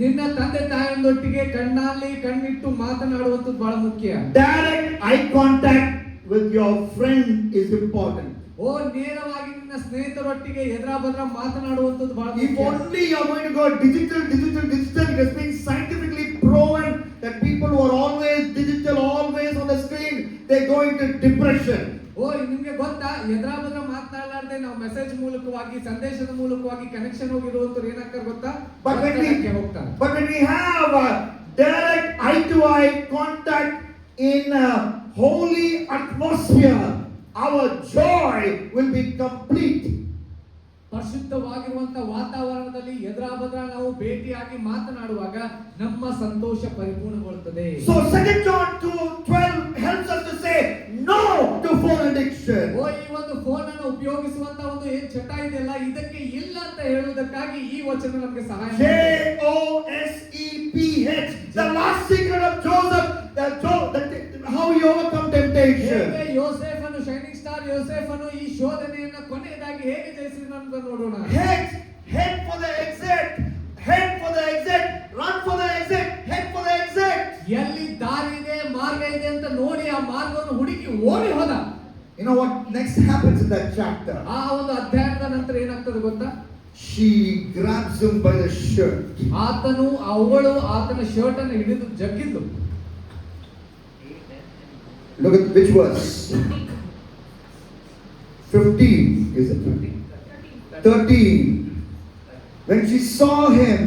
ನಿನ್ನ ತಂದೆ ತಾಯಿಯೊಂದೊಟ್ಟಿಗೆ ಕಣ್ಣಲ್ಲಿ ಕಣ್ಣಿಟ್ಟು ಮಾತನಾಡುವಂಥದ್ದು ಬಹಳ ಮುಖ್ಯ. Direct eye contact with your friend is important. ಓ ನೇರವಾಗಿ ನಿನ್ನ ಸ್ನೇಹಿತರೊಟ್ಟಿಗೆ ಎದುರಾಬದ್ರ ಮಾತನಾಡುವಂಥದ್ದು ಬಹಳ If ಮುಖ್ಯ. only you are going to go digital, it has been scientifically proven that people who are always digital, always on the screen, they go into depression. ಓ ನಿಮ್ಗೆ ಗೊತ್ತಾ, ಎದುರಾಬದ್ರ ಮಾತನಾಡಲಾರ್ದೆ ನಾವು message ಮೂಲಕವಾಗಿ ಸಂದೇಶದ ಮೂಲಕವಾಗಿ ಕನೆಕ್ಷನ್ ಹೋಗಿರುವಂತವ್ರು ಏನಾಗ್ತಾರೆ ಗೊತ್ತಾ? But ಹೋಗ್ತಾರೆ. when we have a direct eye-to-eye contact in a holy atmosphere, our joy will be complete. ಪರಿಶುದ್ಧವಾಗಿರುವಂತ ವಾತಾವರಣದಲ್ಲಿ ಎದುರಾಬದ್ರ ನಾವು ಭೇಟಿಯಾಗಿ ಮಾತನಾಡುವಾಗ ನಮ್ಮ ಸಂತೋಷ ಪರಿಪೂರ್ಣಗೊಳ್ಳುತ್ತದೆ. So 2 John 2:12 helps us to say no to phone addiction. ಓ ಈ ಒಂದು ಫೋನ್ ಅನ್ನು ಉಪಯೋಗಿಸುವಂತ ಒಂದು ಏನ್ ಚಟ ಇದೆಯಲ್ಲ ಇದಕ್ಕೆ ಇಲ್ಲ ಅಂತ ಹೇಳುವುದಕ್ಕಾಗಿ ಈ ವಚನ ನಮಗೆ ಸಹಾಯ ಮಾಡುತ್ತದೆ. Joseph, the last secret of Joseph, how he overcome temptation. ಹೇಗೆ ಯೋಸೇಫನು, ಶೈನಿಂಗ್ ಸ್ಟಾರ್ ಯೋಸೇಫನು ಈ ಶೋಧನೆಯನ್ನ ಕೊನೆಯದಾಗಿ ಹೇಗೆ ಜಯಿಸಿದನು ಅಂತ ನೋಡೋಣ. Head for the exit, run for the exit, head for the exit. ಎಲ್ಲಿ ದಾರಿ ಇದೆ, ಮಾರ್ಗ ಇದೆ ಅಂತ ನೋಡಿ ಆ ಮಾರ್ಗವನ್ನು ಹುಡುಕಿ ಓಡಿ ಹೋದ. You know what next happens in that chapter? ಆ ಒಂದು ಅಧ್ಯಾಯದ ನಂತರ ಏನಾಗ್ತದೆ ಗೊತ್ತಾ? She grabs him by the shirt. ಅವಳು ಆತನ ಶರ್ಟ್ ಅನ್ನು ಹಿಡಿದು ಜಗ್ಗಿದ್ದು. Look at which verse? 15 is it? 13. When she saw him,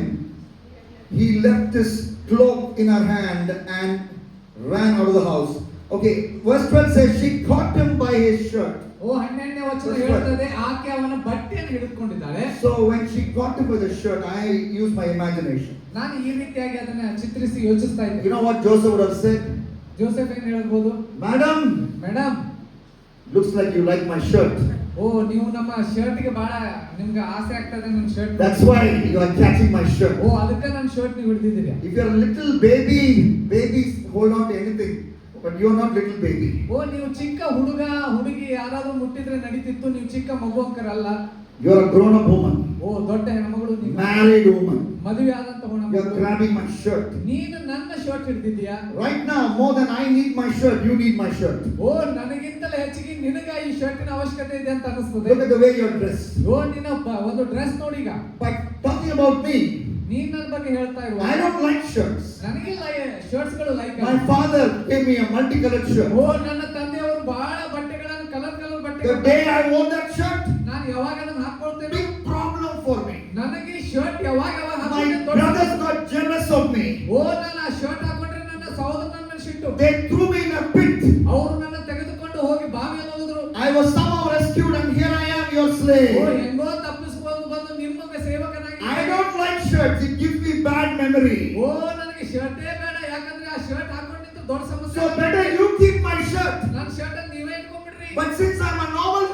he left his cloak in her hand and ran out of the house. Okay, verse 12 says she caught him by his shirt. ಓ 12ನೇ ವಚನ ಹೇಳ್ತದೆ ಆಕೆ ಅವನ ಬಟ್ಟೆಯನ್ನು ಹಿಡಿದುಕೊಂಡಿದ್ದಾಳೆ. So when she caught him by the shirt, I use my imagination. ನಾನು ಈ ರೀತಿಯಾಗಿ ಅದನ್ನ ಚಿತ್ರಿಸಿ ಯೋಚಿಸ್ತಾ ಇದ್ದೆ. You know what Joseph would have said? Joseph ಏನು ಹೇಳ್ಬೋದು? Madam, madam, looks like you like my shirt. ಓ ನೀವು ನಮ್ಮ ಶರ್ಟ್ಗೆ ಬಹಳ ನಿಮ್ಗೆ ಆಸೆ ಆಗ್ತದೆ ನನ್ನ shirt. That's why you are catching my shirt. ಓ ಅದಕ್ಕೆ ನನ್ನ ಶರ್ಟ್ ನೀವು ಹಿಡಿದಿದ್ದೀರಿ. If you're a little baby, babies hold on to anything, but you're not little baby. ಓ ನೀವು ಚಿಕ್ಕ ಹುಡುಗ ಹುಡುಗಿ ಯಾರಾದ್ರೂ ಮುಟ್ಟಿದ್ರೆ ನಡೀತಿತ್ತು, ನೀವು ಚಿಕ್ಕ ಮಗು ಅಂಕರಲ್ಲ. You're a grown-up woman, ಓ ದೊಡ್ಡ ಹೆಣ್ಮಗಳು, ನೀವು married woman. ಮದುವೆ ಆದಂತ You're grabbing my shirt. ನೀನು ನನ್ನ shirt ಹಿಡಿದಿದ್ಯಾ. Right now, more than I need my shirt, you need my shirt. ಓ ನನಗಿಂತಲೇ ಹೆಚ್ಚಿಗೆ ನಿನಗ ಈ ಶರ್ಟಿನ ಅವಶ್ಯಕತೆ ಇದೆ ಅಂತ ಅನಿಸ್ತದೆ. Look at the way you're dressed. ಓ ನಿನ್ನ ಒಂದು ಡ್ರೆಸ್ ನೋಡಿ ಈಗ. But talking about me, ನೀನ್ ನನ್ನ ಬಗ್ಗೆ ಹೇಳ್ತಾ ಇರುವ. I don't like shirts. ನನಗಿಲ್ಲ ಶರ್ಟ್ಸ್ ಗಳು like. My father gave me a multicolored shirt. ಓ ನನ್ನ ತಂದೆಯವರು ಬಹಳ ಬಟ್ಟೆಗಳನ್ನು ಕಲರ್ The ಬಟ್ಟೆಗಳು. day I wore that shirt, ನಾನು ಯಾವಾಗ ಅದನ್ನ ಹಾಕೊಳ್ತೇನೆ, big problem for me. ನನಗೆ ಶರ್ಟ್ ಯಾವಾಗ My brothers got jealous of me. ಓ ನಾನು ಆ ಶರ್ಟ್ ಹಾಕೊಂಡ್ರೆ ನನ್ನ ಸಹೋದರ ನನ್ನ ಸಿಟ್ಟು. They threw me in a pit. ಅವರು ನನ್ನ ತೆಗೆದುಕೊಂಡು ಹೋಗಿ ಬಾವಿಯಲ್ಲಿ ಹೋದ್ರು. I was somehow rescued, and here I am, your O slave. ಹೆಂಗೋ ತಪ್ಪಿಸಿಕೊಂಡು ಬಂದು ನಿಮ್ಮ ಸೇವಕನಾಗಿ. I don't like shirts. It gives me bad memory. ಓ ನನಗೆ ಶರ್ಟೇ ಬೇಡ, ಯಾಕಂದ್ರೆ ಆ ಶರ್ಟ್ ಹಾಕೊಂಡಿದ್ದು ದೊಡ್ಡ ಸಮಸ್ಯೆ. So better you keep my shirt. ನನ್ನ ಶರ್ಟ್ ಅನ್ನು ನೀವೇ ಇಟ್ಕೊಂಡ್ಬಿಡ್ರಿ. But since I'm a normal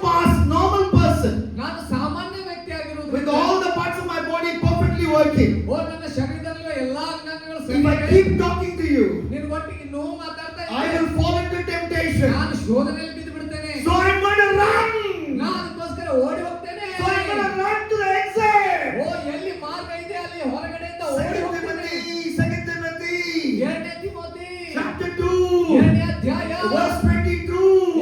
person, ನಾನು ಸಾಮಾನ್ಯ ವ್ಯಕ್ತಿ ಆಗಿರೋದು, with all the parts of my body perfectly working, ಓ ನನ್ನ ಶರೀರದಲ್ಲಿರುವ ಎಲ್ಲಾ ಅಂಗಾಂಗಗಳು if I ಸರಿಯಾಗಿ keep talking to you, ನಿನ್ನ ಒಟ್ಟಿಗೆ ನೋವು ಮಾತಾಡ್ತಾ I ಇದ್ದೆ, will fall into temptation. ನಾನು ಶೋಧನೆಯಲ್ಲಿ ಬಿದ್ದು ಬಿಡ್ತೇನೆ. So I'm going to run. ನಾನು ಅದಕ್ಕೋಸ್ಕರ ಓಡಿ ಹೋಗ್ತೇನೆ. So I'm going to run to the exit. ಓ ಎಲ್ಲಿ ಮಾರ್ಗ ಇದೆ ಅಲ್ಲಿ ಹೊರಗಡೆಯಿಂದ ಓಡಿ ಹೋಗ್ತೇನೆ. Second Timothy, ಎರಡನೇ ತಿಮೋಥಿ chapter 2, ಎರಡನೇ ಅಧ್ಯಾಯ verse 22.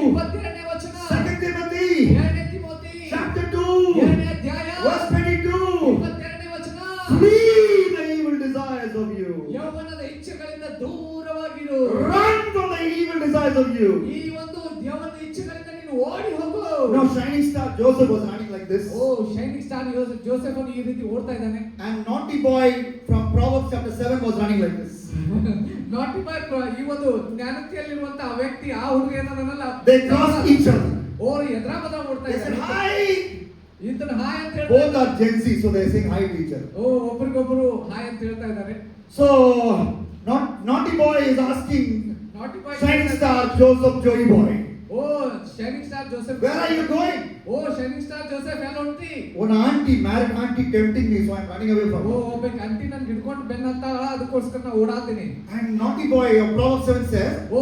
22ನೇ ವಚನ. Second Timothy, ಎರಡನೇ ತಿಮೋಥಿ chapter 2, ಎರಡನೇ ಅಧ್ಯಾಯ verse 22. 22ನೇ ವಚನ. Flee the evil desires of you. ಯೌವನದ ಇಚ್ಛೆಗಳಿಂದ ದೂರವಾಗಿರು. Run from the evil desires of you. ಈ ಒಂದು ಯೌವನದ ಇಚ್ಛೆಗಳಿಂದ ನೀನು ಓಡಿ ಹೋಗು. Now, shining star Joseph was running like this, ಓ ಶೈನಿಂಗ್ ಸ್ಟಾರ್ ಜೋಸೆಫ್ ಈ ರೀತಿ ಓಡ್ತಾ ಇದ್ದಾನೆ. and naughty boy from Proverbs chapter 7 was running like this. ನಾಟಿ ಬಾಯ್ ಈ ಒಂದು ಜ್ಞಾನತೆಯಲ್ಲಿರುವಂತಹ ವ್ಯಕ್ತಿ, ಆ ಹುಡುಗ ಏನಲ್ಲ, They crossed each other. ಓ ಎದ್ರ ಬದ್ರ ಓಡ್ತಾ They said, ಇದ್ದಾರೆ. hi. ಇಂತನ ಹಾಯ್ ಅಂತ Both ಹೇಳ್ತಾರೆ. are Gen Z, so they're saying hi to each other. ಓ ಒಬ್ರಿಗೊಬ್ರು ಹಾಯ್ ಅಂತ ಹೇಳ್ತಾ ಇದ್ದಾರೆ. So, naughty boy is asking naughty boy shining star Joseph, Joey boy, ಓ shining star Joseph, where are you going? ಓ shining star Joseph ಎಲ್ಲ ಹೊಂಟಿ. One auntie, married auntie, tempting me, so I'm running away from O her. ಒಬ್ಬ ಅಂಟಿ ನನ್ ಹಿಡ್ಕೊಂಡು ಬೆನ್ನ ಹತ್ತಾಳ, ಅದಕ್ಕೋಸ್ಕರ ನಾ ಓಡಾಡ್ತೀನಿ. And naughty boy of Proverbs 7 says, ಓ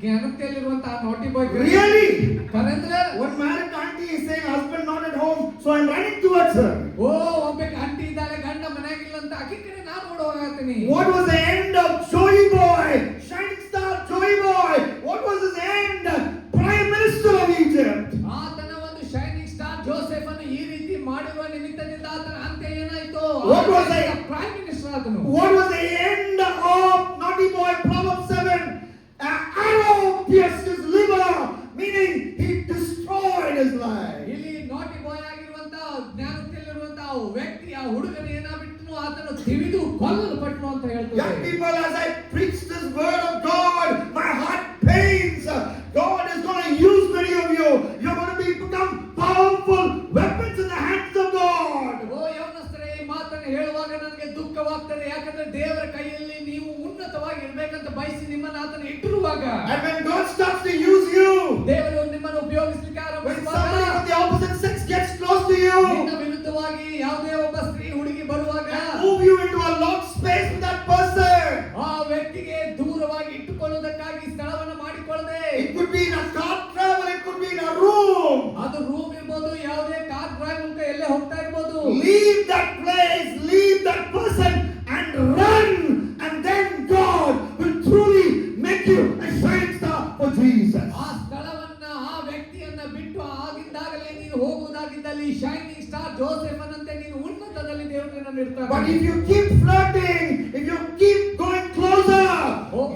ಜ್ಞಾನತೆಯಲ್ಲಿರುವಂತಹ ನಾಟಿ ಬಾಯ್ really? ಕರೆಂದ್ರೆ One married auntie is saying husband not at home, so I'm running towards her. ಓ ಒಬ್ಬ ಅಂಟಿ ಇದ್ದಾಳೆ, ಗಂಡ ಮನೆಯಾಗಿಲ್ಲ ಅಂತ ಆಕಿ ಕಡೆ ನಾನು ಓಡೋಗಾಗ್ತೀನಿ. What was the end of Joey boy? Shining star Joey boy. What was his end? Prime Minister of Egypt. ಆತನ ಒಂದು shining star Joseph ಅನ್ನು ಈ ರೀತಿ ಮಾಡುವ ನಿಮಿತ್ತದಿಂದ ಆತನ ಅಂತ್ಯ ಏನಾಯ್ತು? What was the- prime minister ಆತನು. What was the end of naughty boy? Proverbs 7. An arrow pierced his liver, meaning he destroyed his life. ಇಲ್ಲಿ ನಾಟಿ ಬಾಯ್ ಆಗಿರುವಂತಹ ಜ್ಞಾನತೆಯಲ್ಲಿರುವಂತಹ ವ್ಯಕ್ತಿ, ಆ ಹುಡುಗನ ಏನಾಗ್ಬಿಟ್ಟನು, ಆತನು ತಿವಿದು ಕೊಲ್ಲಲ್ಪಟ್ಟನು ಅಂತ Young ಹೇಳ್ತಾರೆ. people, as I preach this word of God, my heart pains. God is going to use many of you. You're going to become powerful weapons in the hands of God. ಓ ಯೌವನಸ್ಥರೇ, ಈ ಮಾತನ್ನು ಹೇಳುವಾಗ ನನಗೆ ದುಃಖವಾಗ್ತದೆ, ಯಾಕಂದ್ರೆ ದೇವರ ಕೈಯಲ್ಲಿ ನೀವು ಉನ್ನತವಾಗಿ ಇರ್ಬೇಕಂತ ಬಯಸಿ ನಿಮ್ಮನ್ನು ಆತನು ಇಟ್ಟಿರುವಾಗ, And when God starts to use you, ದೇವರು ನಿಮ್ಮನ್ನು ಉಪಯೋಗಿಸಲಿಕ್ಕೆ when somebody ಆರಂಭಿಸುವಾಗ, from the opposite sex gets close to you, ನಿನ್ನ ವಿರುದ್ಧವಾಗಿ ಯಾವುದೇ ಒಬ್ಬ ಸ್ತ್ರೀ ಹುಡುಗಿ ಬರುವಾಗ, move you into a locked space with that person. ಆ ವ್ಯಕ್ತಿಗೆ ದೂರವಾಗಿ ಇಟ್ಟುಕೊಳ್ಳುವುದಕ್ಕಾಗಿ ಸ್ಥಳವನ್ನು ಮಾಡಿಕೊಳ್ಳದೆ, It could be in a car travel, it could be in a room. ಅದು ರೂಮ್ ಇರ್ಬೋದು, ಯಾವುದೇ ಕಾರ್ ಡ್ರೈವ್ ಮೂಲಕ ಎಲ್ಲೇ ಹೋಗ್ತಾ ಇರ್ಬೋದು, Leave that place, leave that person, and run. And then God will truly make you a shining star for Jesus. ಆ ಸ್ಥಳವನ್ನ, ಆ ವ್ಯಕ್ತಿಯನ್ನ ಬಿಟ್ಟು ಆಗಿಂದಾಗಲೇ ನೀನು ಹೋಗುವುದಾಗಿದ್ದಲ್ಲಿ ಶೈನಿಂಗ್ ಸ್ಟಾರ್ ಜೋಸೆಫ್ ಅನ್ನಂತೆ ನೀನು ಉನ್ನತದಲ್ಲಿ ದೇವರು ನಿನ್ನನ್ನು ಇಡ್ತಾನೆ. But if you keep flirting, if you keep going closer,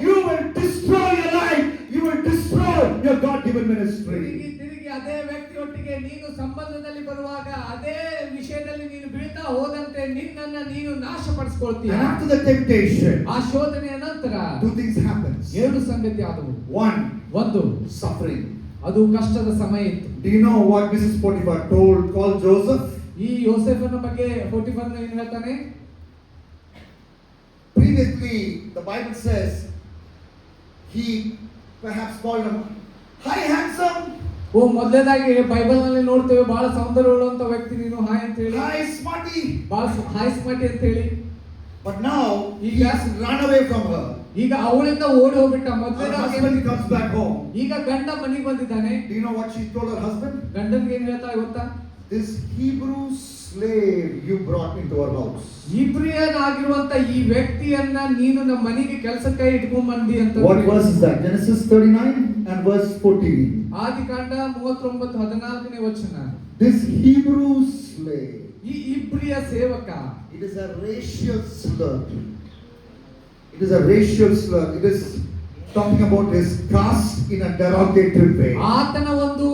you will destroy your life. You will destroy your God-given ministry. ತಿರುಗಿ ಅದೇ ವ್ಯಕ್ತಿಯೊಟ್ಟಿಗೆ ನೀನು ಸಂಬಂಧದಲ್ಲಿ ಬರುವಾಗ ಅದೇ ವಿಷಯದಲ್ಲಿ ನೀನು ಬೀಳ್ತಾ ಹೋದಂತೆ ನಿನ್ನನ್ನ ನೀನು ನಾಶಪಡಿಸಿಕೊಳ್ತೀಯ. And after the temptation, ಆ ಶೋಧನೆಯ ನಂತರ two things happen. ಎರಡು ಸಂಗತಿ ಆದವು. One, ಒಂದು, suffering. ಅದು ಕಷ್ಟದ ಸಮಯ ಇತ್ತು. Do you know what Mrs. Potiphar called Joseph? ಈ ಯೋಸೇಫನ ಬಗ್ಗೆ ಪೋಟಿಫರ್ ಏನು ಹೇಳ್ತಾನೆ? Previously, the Bible says he perhaps called him, "Hi, handsome." ಮೊದಲನೇದಾಗಿ ಬೈಬಲ್ ನಲ್ಲಿ ನೋಡ್ತೇವೆ ಬಹಳ ಸೌಂದರ್ಯವುಳ್ಳಂತ ವ್ಯಕ್ತಿ ನೀನು ಹಾಯ್ ಅಂತ ಹೇಳಿ, Hi, smarty. ಬಹಳ ಹಾಯ್ ಸ್ಮಾರ್ಟಿ ಅಂತ ಹೇಳಿ. But now he has run away from her. ಈಗ ಅವಳಿಂದ ಓಡಿ ಹೋಗ್ಬಿಟ್ಟ. Her ಮೊದಲನೇದಾಗಿ husband comes back home. ಈಗ ಗಂಡ ಮನೆಗೆ ಬಂದಿದ್ದಾನೆ. Do you know what she told her husband? ಗಂಡನ್ಗೆ ಏನ್ ಹೇಳ್ತಾ ಗೊತ್ತಾ? This Hebrew slave you brought into our house. ಇಬ್ರಿಯನಾಗಿರುವಂತ ಈ ವ್ಯಕ್ತಿಯನ್ನ ನೀನು ನಮ್ಮ ಮನೆಗೆ ಕೆಲಸಕ್ಕೆ ಇಟ್ಕೊಂಡ್ ಬಂದಿ ಅಂತ. What verse is that? Genesis 39 and verse 14. ಆದಿಕಾಂಡ 39:14ನೇ ವಚನ. This Hebrew slave. ಈ ಇಬ್ರಿಯ ಸೇವಕ. It is a racial slur. It is a racial slur. It is talking about his caste in a derogatory way. ಆತನ ಒಂದು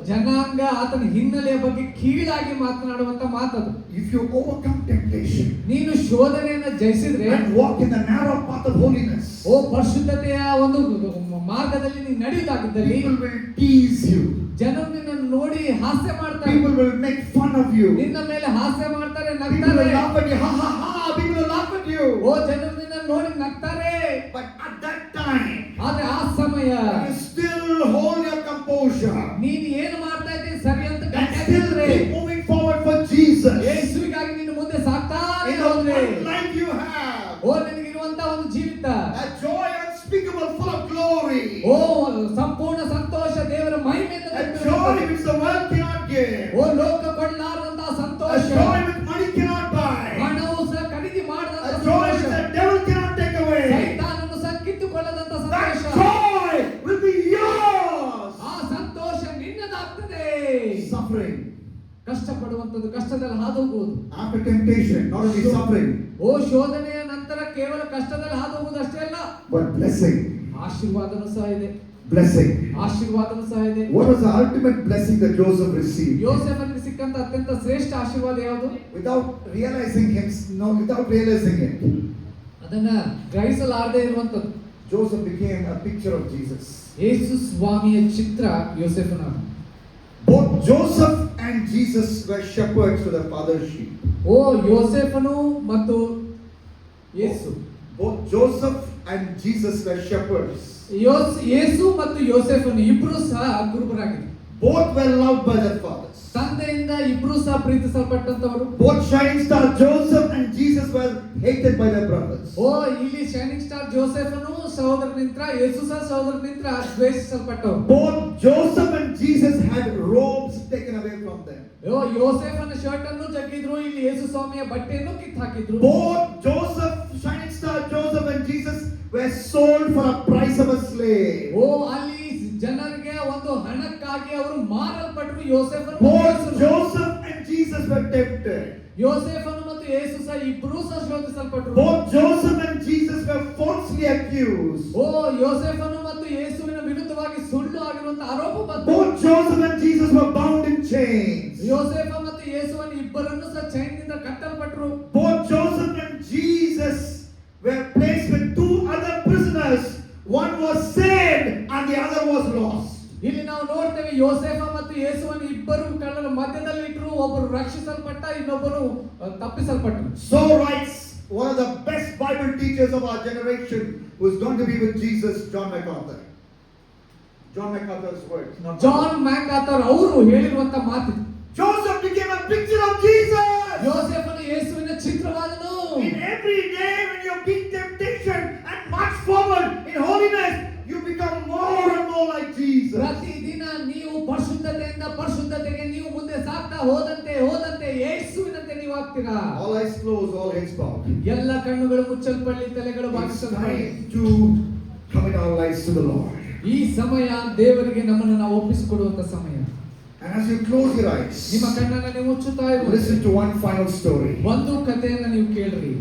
ಜನಾಂಗ, ಆತನ ಹಿನ್ನೆಲೆಯ ಬಗ್ಗೆ ಕೀಳಾಗಿ ಮಾತನಾಡುವಂತ ಮಾತದು. If you overcome temptation, ನೀನು ಶೋಧನೆಯನ್ನ ಜಯಿಸಿದ್ರೆ and walk in the narrow path of holiness, ಪರಿಶುದ್ಧತೆಯ ಒಂದು ಮಾರ್ಗದಲ್ಲಿ ನೀನು ನಡೆಯುವುದಾಗಿದ್ದಲ್ಲಿ people will tease you. ಜನರು ನಿನ್ನನ್ನು ನೋಡಿ ಹಾಸ್ಯ ಮಾಡ್ತಾರೆ. People will make fun of you. ನಿನ್ನ ಮೇಲೆ ಹಾಸ್ಯ ಮಾಡ್ತಾರೆ, People will ನಗ್ತಾರೆ. laugh at you. Ha ha ha! People will laugh at you. ಜನರು ನಿನ್ನನ್ನು ನೋಡಿ ನಗ್ತಾರೆ. But at that time, ಆದ್ರೆ ಆ ಸಮಯ you still hold your composure ನೀನು ಏನು ಮಾಡ್ತಾ ಇದ್ದೀನಿ ಸರಿ ಅಂತ and ಗಟ್ಟಿಯಾಗಿದ್ರೆ, still keep moving forward for Jesus. ಯೇಸುವಿಗಾಗಿ ನೀನು ಮುಂದೆ ಸಾಗ್ತಾ In the ಹೋದ್ರೆ one life you have, ನಿನಗಿರುವಂತ ಒಂದು ಜೀವಿತ, a joy unspeakable, full of glory, ಸಂಪೂರ್ಣ ಸಂತೋಷ, ದೇವರ ಮಹಿಮೆಯಿಂದ a joy ತುಂಬಿರುವಂತ, which the world cannot give, ಲೋಕ ಕೊಡಲಾರದಂತಹ a Santhosh, joy which money cannot buy, ಹಣವು ಸಹ ಖರೀದಿ ಮಾಡದಂತ a joy which Santhosh, the devil cannot take away. ಸೈತಾನನು ಸಹ ಕಿತ್ತುಕೊಳ್ಳದಂತ That Santhosh, joy will be yours. ಆ ಸಂತೋಷ ನಿನ್ನದಾಗ್ತದೆ. Suffering ಕಷ್ಟಪಡುವಂತದ್ದು, ಕಷ್ಟದಲ್ಲಿ ಹಾದು ಹೋಗುವುದು. after temptation, not only suffering, ಶೋಧನೆಯ ನಂತರ ಕೇವಲ ಕಷ್ಟದಲ್ಲಿ ಹಾದು ಹೋಗುವುದು ಅಷ್ಟೇ ಅಲ್ಲ, but blessing. ಆಶೀರ್ವಾದನೂ ಸಹ ಇದೆ. Blessing. ಆಶೀರ್ವಾದನೂ ಸಹ ಇದೆ. What was the ultimate blessing that Joseph received? ಯೋಸೇಫನಿಗೆ ಸಿಕ್ಕಂತ ಅತ್ಯಂತ ಶ್ರೇಷ್ಠ ಆಶೀರ್ವಾದ ಯಾವುದು? Without realizing it, ಅದನ್ನ ಗ್ರಹಿಸಲಾರದೆ ಇರುವಂತದ್ದು. Joseph became a picture of Jesus. ಯೇಸು ಸ್ವಾಮಿಯ ಚಿತ್ರ ಯೋಸೇಫನ. Both Joseph and Jesus were shepherds to their father's sheep. ಯೋಸೇಫನು ಮತ್ತು ಯೇಸು, Both Joseph and Jesus were shepherds. ಯೇಸು ಮತ್ತು ಯೋಸೇಫನು ಇಬ್ರು ಸಹ ಕುರುಬರಾಗಿದ್ದರು. Both were loved by their fathers. ತಂದೆಯಿಂದ ಇಬ್ರು ಸಹ ಪ್ರೀತಿಸಲ್ಪಟ್ಟಂತವರು. Both shining star Joseph and Jesus were hated by their brothers. ಇಲ್ಲಿ ಶೈನಿಂಗ್ ಸ್ಟಾರ್ ಜೋಸೆಫನು ಸಹೋದರನಿಂದ, ಯೇಸು ಸಹ ಸಹೋದರನಿಂದ ದ್ವೇಷಿಸಲ್ಪಟ್ಟವರು. Both Joseph and Jesus had robes taken away from them. ಯೋಸೇಫನ ಶರ್ಟ್ ಅನ್ನು ಜಗ್ಗಿದ್ರು, ಇಲ್ಲಿ ಯೇಸು ಸ್ವಾಮಿಯ ಬಟ್ಟೆಯನ್ನು ಕಿತ್ತು ಹಾಕಿದ್ರು. Both Joseph, shining star Joseph and Jesus were sold for a price of a slave. ಅಲ್ಲಿ ಜನರಿಗೆ ಒಂದು ಹಣಕ್ಕಾಗಿ ಅವರು ಮಾರಲ್ಪಟ್ಟರು. ಯೋಸೇಫನು, Both Joseph and Jesus were tempted. ಯೋಸೇಫನು ಮತ್ತು ಯೇಸು ಸಹ ಇಬ್ರು ಸಹ ಶೋಧಿಸಲ್ಪಟ್ಟರು. Both Joseph and Jesus were falsely accused. ಯೋಸೇಫನು ಮತ್ತು ಯೇಸುವಿನ ವಿರುದ್ಧವಾಗಿ ಸುಳ್ಳು ಆಗಿರುವಂತ ಆರೋಪ ಬಂತು. Both Joseph and Jesus were bound in chains. ಯೋಸೇಫ ಮತ್ತು ಯೇಸುವನ್ನು ಇಬ್ಬರನ್ನು ಸಹ ಚೈನ್ನಿಂದ ಕಟ್ಟಲ್ಪಟ್ಟರು. Both Joseph and Jesus were placed with two other prisoners. One was saved and the other was lost. ಇಲ್ಲಿ ನಾವು ನೋಡ್ತೇವೆ ಯೋಸೇಫ ಮತ್ತು ಯೇಸುವನ್ನು ಇಬ್ಬರು ಕಳ್ಳರ ಮಧ್ಯದಲ್ಲಿ ಇಟ್ಟರು. ಒಬ್ಬರು ರಕ್ಷಿಸಲ್ಪಟ್ಟ, ಇನ್ನೊಬ್ಬರು ತಪ್ಪಿಸಲ್ಪಟ್ಟರು. So writes one of the best Bible teachers of our generation, who is going to be with Jesus, John MacArthur. John MacArthur's words. John MacArthur ಅವರು ಹೇಳಿರುವಂತ ಮಾತು. Joseph became a picture of Jesus. ಯೋಸೇಫನು ಯೇಸುವಿನ ಚಿತ್ರವಾದನು. In every day when you beat temptation and march forward in holiness, you become more and more like Jesus. ಪ್ರತಿದಿನ ನೀವು ಪರಿಶುದ್ಧತೆಯಿಂದ ಪರಿಶುದ್ಧತೆಗೆ ನೀವು ಮುಂದೆ ಸಾಗ್ತಾ ಹೋದಂತೆ ಯೇಸುವಿನಂತೆ ನೀವು ಆಗ್ತೀರಾ. All eyes closed, all heads bowed. ಎಲ್ಲ ಕಣ್ಣುಗಳು ಮುಚ್ಚಲ್ಪಡಲಿ, ತಲೆಗಳು ಬಾಗಿಸಲ್ಪಡಲಿ. It's time to commit our lives to the Lord. ಈ ಸಮಯ ದೇವರಿಗೆ ನಮ್ಮನ್ನು ನಾವು ಒಪ್ಪಿಸಿಕೊಡುವಂತ ಸಮಯ. And as you close your eyes, ನಿಮ್ಮ ಕಣ್ಣನ್ನು ನೀವು ಮುಚ್ಚುತ್ತಾ ಇರಿ. listen to one final story. ಒಂದು ಕಥೆಯನ್ನ ನೀವು ಕೇಳ್ರಿ.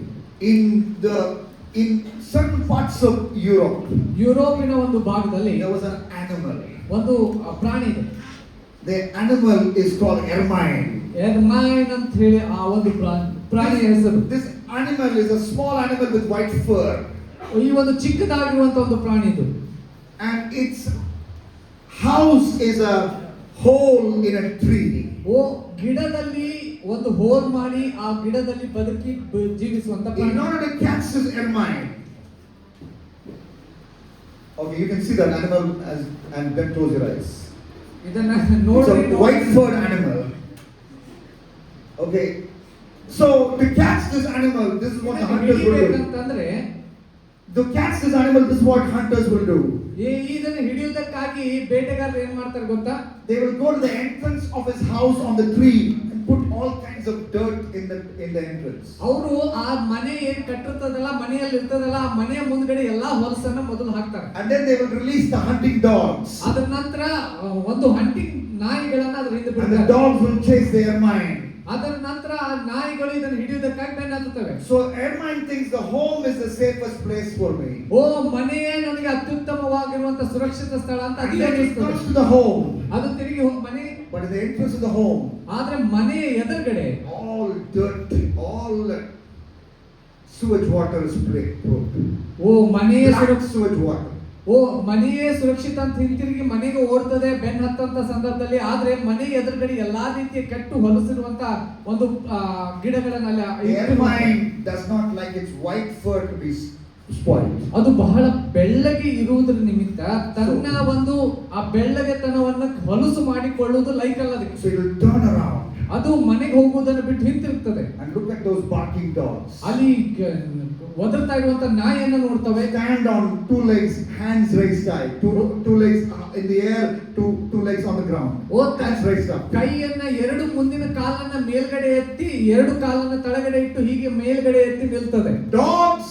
In certain parts of Europe, ಯುರೋಪಿನ ಒಂದು ಭಾಗದಲ್ಲಿ there was an animal. ಒಂದು ಪ್ರಾಣಿ ಇದೆ. The animal is called ermine. ಎರ್ಮೈನ್ ಅಂತ ಹೇಳಿ ಆ ಒಂದು ಪ್ರಾಣಿಯ ಹೆಸರು. This animal is a small animal with white fur. ಈ ಒಂದು ಚಿಕ್ಕದಾಗಿರುವಂತ ಒಂದು ಪ್ರಾಣಿ ಇದು. And its house is a hole in a tree. ಗಿಡದಲ್ಲಿ ಒಂದು ಹೋಲ್ ಮಾಡಿ ಆ ಗಿಡದಲ್ಲಿ ಬದುಕಿ ಜೀವಿಸುವಂತ ಪ್ರಾಣಿ. In order to catch this ermine, okay, you can see that animal and then close your eyes. ಇದನ್ನ It's ನೋಡ್ರಿ a white furred animal. Okay. So to catch this animal, this is what the hunters will do. ಹಿಡಿಬೇಕಂತಂದ್ರೆ To catch this animal, this is what hunters will do. ಇದನ್ನ ಹಿಡಿಯುವುದಕ್ಕಾಗಿ ಬೇಟೆಗಾರರು ಏನ್ ಮಾಡ್ತಾರೆ ಗೊತ್ತಾ? They will go to the entrance of his house on the tree and put all kinds of dirt in the entrance. ಅವರು ಆ ಮನೆ ಏನ್ ಕಟ್ಟಿರ್ತದಲ್ಲ, ಮನೆಯಲ್ಲಿ ಇರ್ತದಲ್ಲ, ಆ ಮನೆಯ ಮುಂದ್ಗಡೆ ಎಲ್ಲಾ ಹೊಲಸನ್ನ ಮೊದಲು ಹಾಕ್ತಾರೆ. And then they will release the hunting dogs. ಅದರ ನಂತರ ಒಂದು ಹಂಟಿಂಗ್ ನಾಯಿಗಳನ್ನ ಅದರಿಂದ And the ಬಿಡ್ತಾರೆ. dogs will chase the ermine. ಅದರ ನಂತರ ಆ ನಾಯಿಗಳು ಇದನ್ನು ಹಿಡಿಯುವುದಕ್ಕಾಗಿ ಬೆನ್ನ ಹತ್ತುತ್ತವೆ. So ermine thinks the home is the safest place for me. ಓ, ಮನೆಯೇ ನನಗೆ ಅತ್ಯುತ್ತಮವಾಗಿರುವಂತ ಸುರಕ್ಷಿತ ಸ್ಥಳ ಅಂತ And ಅದು then it ಯೋಚಿಸ್ತದೆ. comes to the home. ಅದು ತಿರುಗಿ ಮನೆ, But in the entrance of the home, ಆದ್ರೆ ಮನೆಯ ಎದುರುಗಡೆ all dirt, all sewage water is poured. ಓ ಮನೆಯ Black sewage water. ಓ ಮನೆಯೇ ಸುರಕ್ಷಿತ ಅಂತ ಹಿಂತಿರುಗಿ ಮನೆಗೆ ಓಡ್ತದೆ ಬೆನ್ನ ಹತ್ತಂತ ಸಂದರ್ಭದಲ್ಲಿ. ಆದ್ರೆ ಮನೆ ಎದುರುಗಡೆ ಎಲ್ಲಾ ರೀತಿಯ ಕೆಟ್ಟು ಹೊಲಸಿರುವಂತ ಒಂದು ಗಿಡಗಳನ್ನೆಲ್ಲ Ermine does not like its white fur to be spoiled. ಅದು ಬಹಳ ಬೆಳ್ಳಗೆ ಇರುವುದರ ನಿಮಿತ್ತ ತನ್ನ ಒಂದು ಆ ಬೆಳ್ಳಗೆತನವನ್ನು ಹೊಲಸು ಮಾಡಿಕೊಳ್ಳುವುದು ಲೈಕ್ ಅಲ್ಲ ಅದಕ್ಕೆ. So it will turn around ಅದು ಮನೆಗೆ ಹೋಗುವುದನ್ನು ಬಿಟ್ಟು ಹಿಂತಿರುಗ್ತದೆ. and look at those barking dogs. ಅಲ್ಲಿ ಒದರ್ತಾ ಇರುವಂತ ನಾಯಿಯನ್ನು ನೋಡ್ತವೆ. Stand on two legs, hands raised high. Two legs in the air, two legs on the ground. Hands raised up. ಕೈಯನ್ನ ಎರಡು ಮುಂದಿನ ಕಾಲನ್ನ ಮೇಲ್ಗಡೆ ಎತ್ತಿ ಎರಡು ಕಾಲನ್ನ ತಳಗಡೆ ಇಟ್ಟು ಹೀಗೆ ಮೇಲ್ಗಡೆ ಎತ್ತಿ ನಿಲ್ತದೆ. Dogs,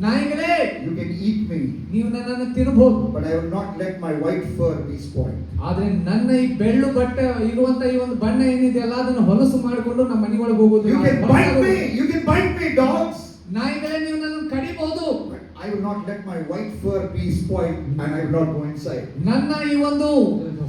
ನಾಯಿಗಳೇ, you can eat me, ನೀವು ನನ್ನನ್ನು ತಿನ್ನಬಹುದು, but I will not let my white fur be spoiled. ಆದ್ರೆ ನನ್ನ ಈ ಬೆಳ್ಳು ಬಟ್ಟೆ ಇರುವಂತ ಈ ಒಂದು ಬಣ್ಣ ಏನಿದೆಯಲ್ಲ ಅದನ್ನು ಹೊಲಸು ಮಾಡಿಕೊಂಡು ನಮ್ಮ ಮನೆ ಒಳಗೆ ಹೋಗುವುದು. You can bite me, dogs. ನಾಯಿಗಳೇ, ನೀವು ನನ್ನನ್ನು ಕಡಿಬಹುದು, But I will not let my white fur be spoiled, and I will not go inside. ನನ್ನ ಈ ಒಂದು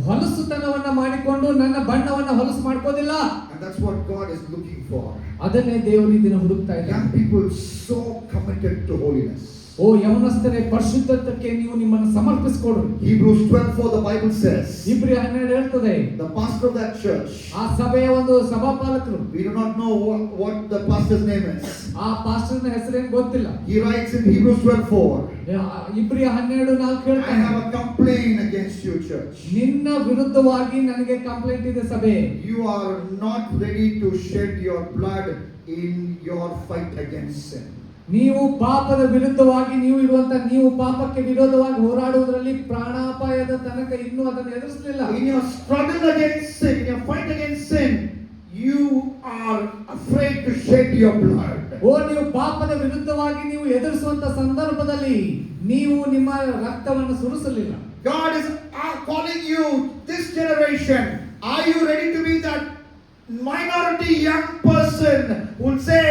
ಹೊಲಸುತನವನ್ನ ಮಾಡಿಕೊಂಡು ನನ್ನ ಬಣ್ಣವನ್ನ ಹೊಲಸು ಮಾಡ್ಕೋದಿಲ್ಲ. And that's what God is looking for. ಅದನ್ನೇ ದೇವರು ಈ ದಿನ ಹುಡುಕ್ತಾ ಇದ್ದಾರೆ. Young people so committed to holiness. ಓ ಯೌವನಸ್ಥರೇ, ಪರಿಶುದ್ಧತೆಗೆ ನೀವು ನಿಮ್ಮನ್ನು ಸಮರ್ಪಿಸಿಕೊಡ್ರಿ. Hebrews 12:4 the Bible says. ಇಬ್ರಿಯ 12 ಹೇಳ್ತದೆ, The pastor of that church. ಆ ಸಭೆಯ ಒಂದು ಸಭಾಪಾಲಕರು, We do not know what the pastor's name is. ಆ ಪಾಸ್ಟರ್ನ ಹೆಸರೇನು ಗೊತ್ತಿಲ್ಲ. He writes in Hebrews 12:4. ಇಬ್ರಿಯ 12:4 I ಹೇಳ್ತಾನೆ, have a complaint against you, church. ನಿನ್ನ ವಿರುದ್ಧವಾಗಿ ನನಗೆ ಕಂಪ್ಲೇಂಟ್ ಇದೆ ಸಭೆ. You are not ready to shed your blood in your fight against sin. ನೀವು ಪಾಪದ ವಿರುದ್ಧವಾಗಿ ನೀವು ಪಾಪಕ್ಕೆ ವಿರೋಧವಾಗಿ ಹೋರಾಡುವುದರಲ್ಲಿ ಪ್ರಾಣಾಪಾಯದ ತನಕ ಇನ್ನೂ ಅದನ್ನು ಎದುರಿಸಲಿಲ್ಲ. In your struggle against sin, in your fight against sin, you are afraid to shed your blood. ಓ, ನೀವು ಪಾಪದ ವಿರುದ್ಧವಾಗಿ ನೀವು ಎದುರಿಸುವಂತ ಸಂದರ್ಭದಲ್ಲಿ ನೀವು ನಿಮ್ಮ ರಕ್ತವನ್ನು ಸುರಿಸಲಿಲ್ಲ. God is calling you, this generation. Are you ready to be that minority young person who will say,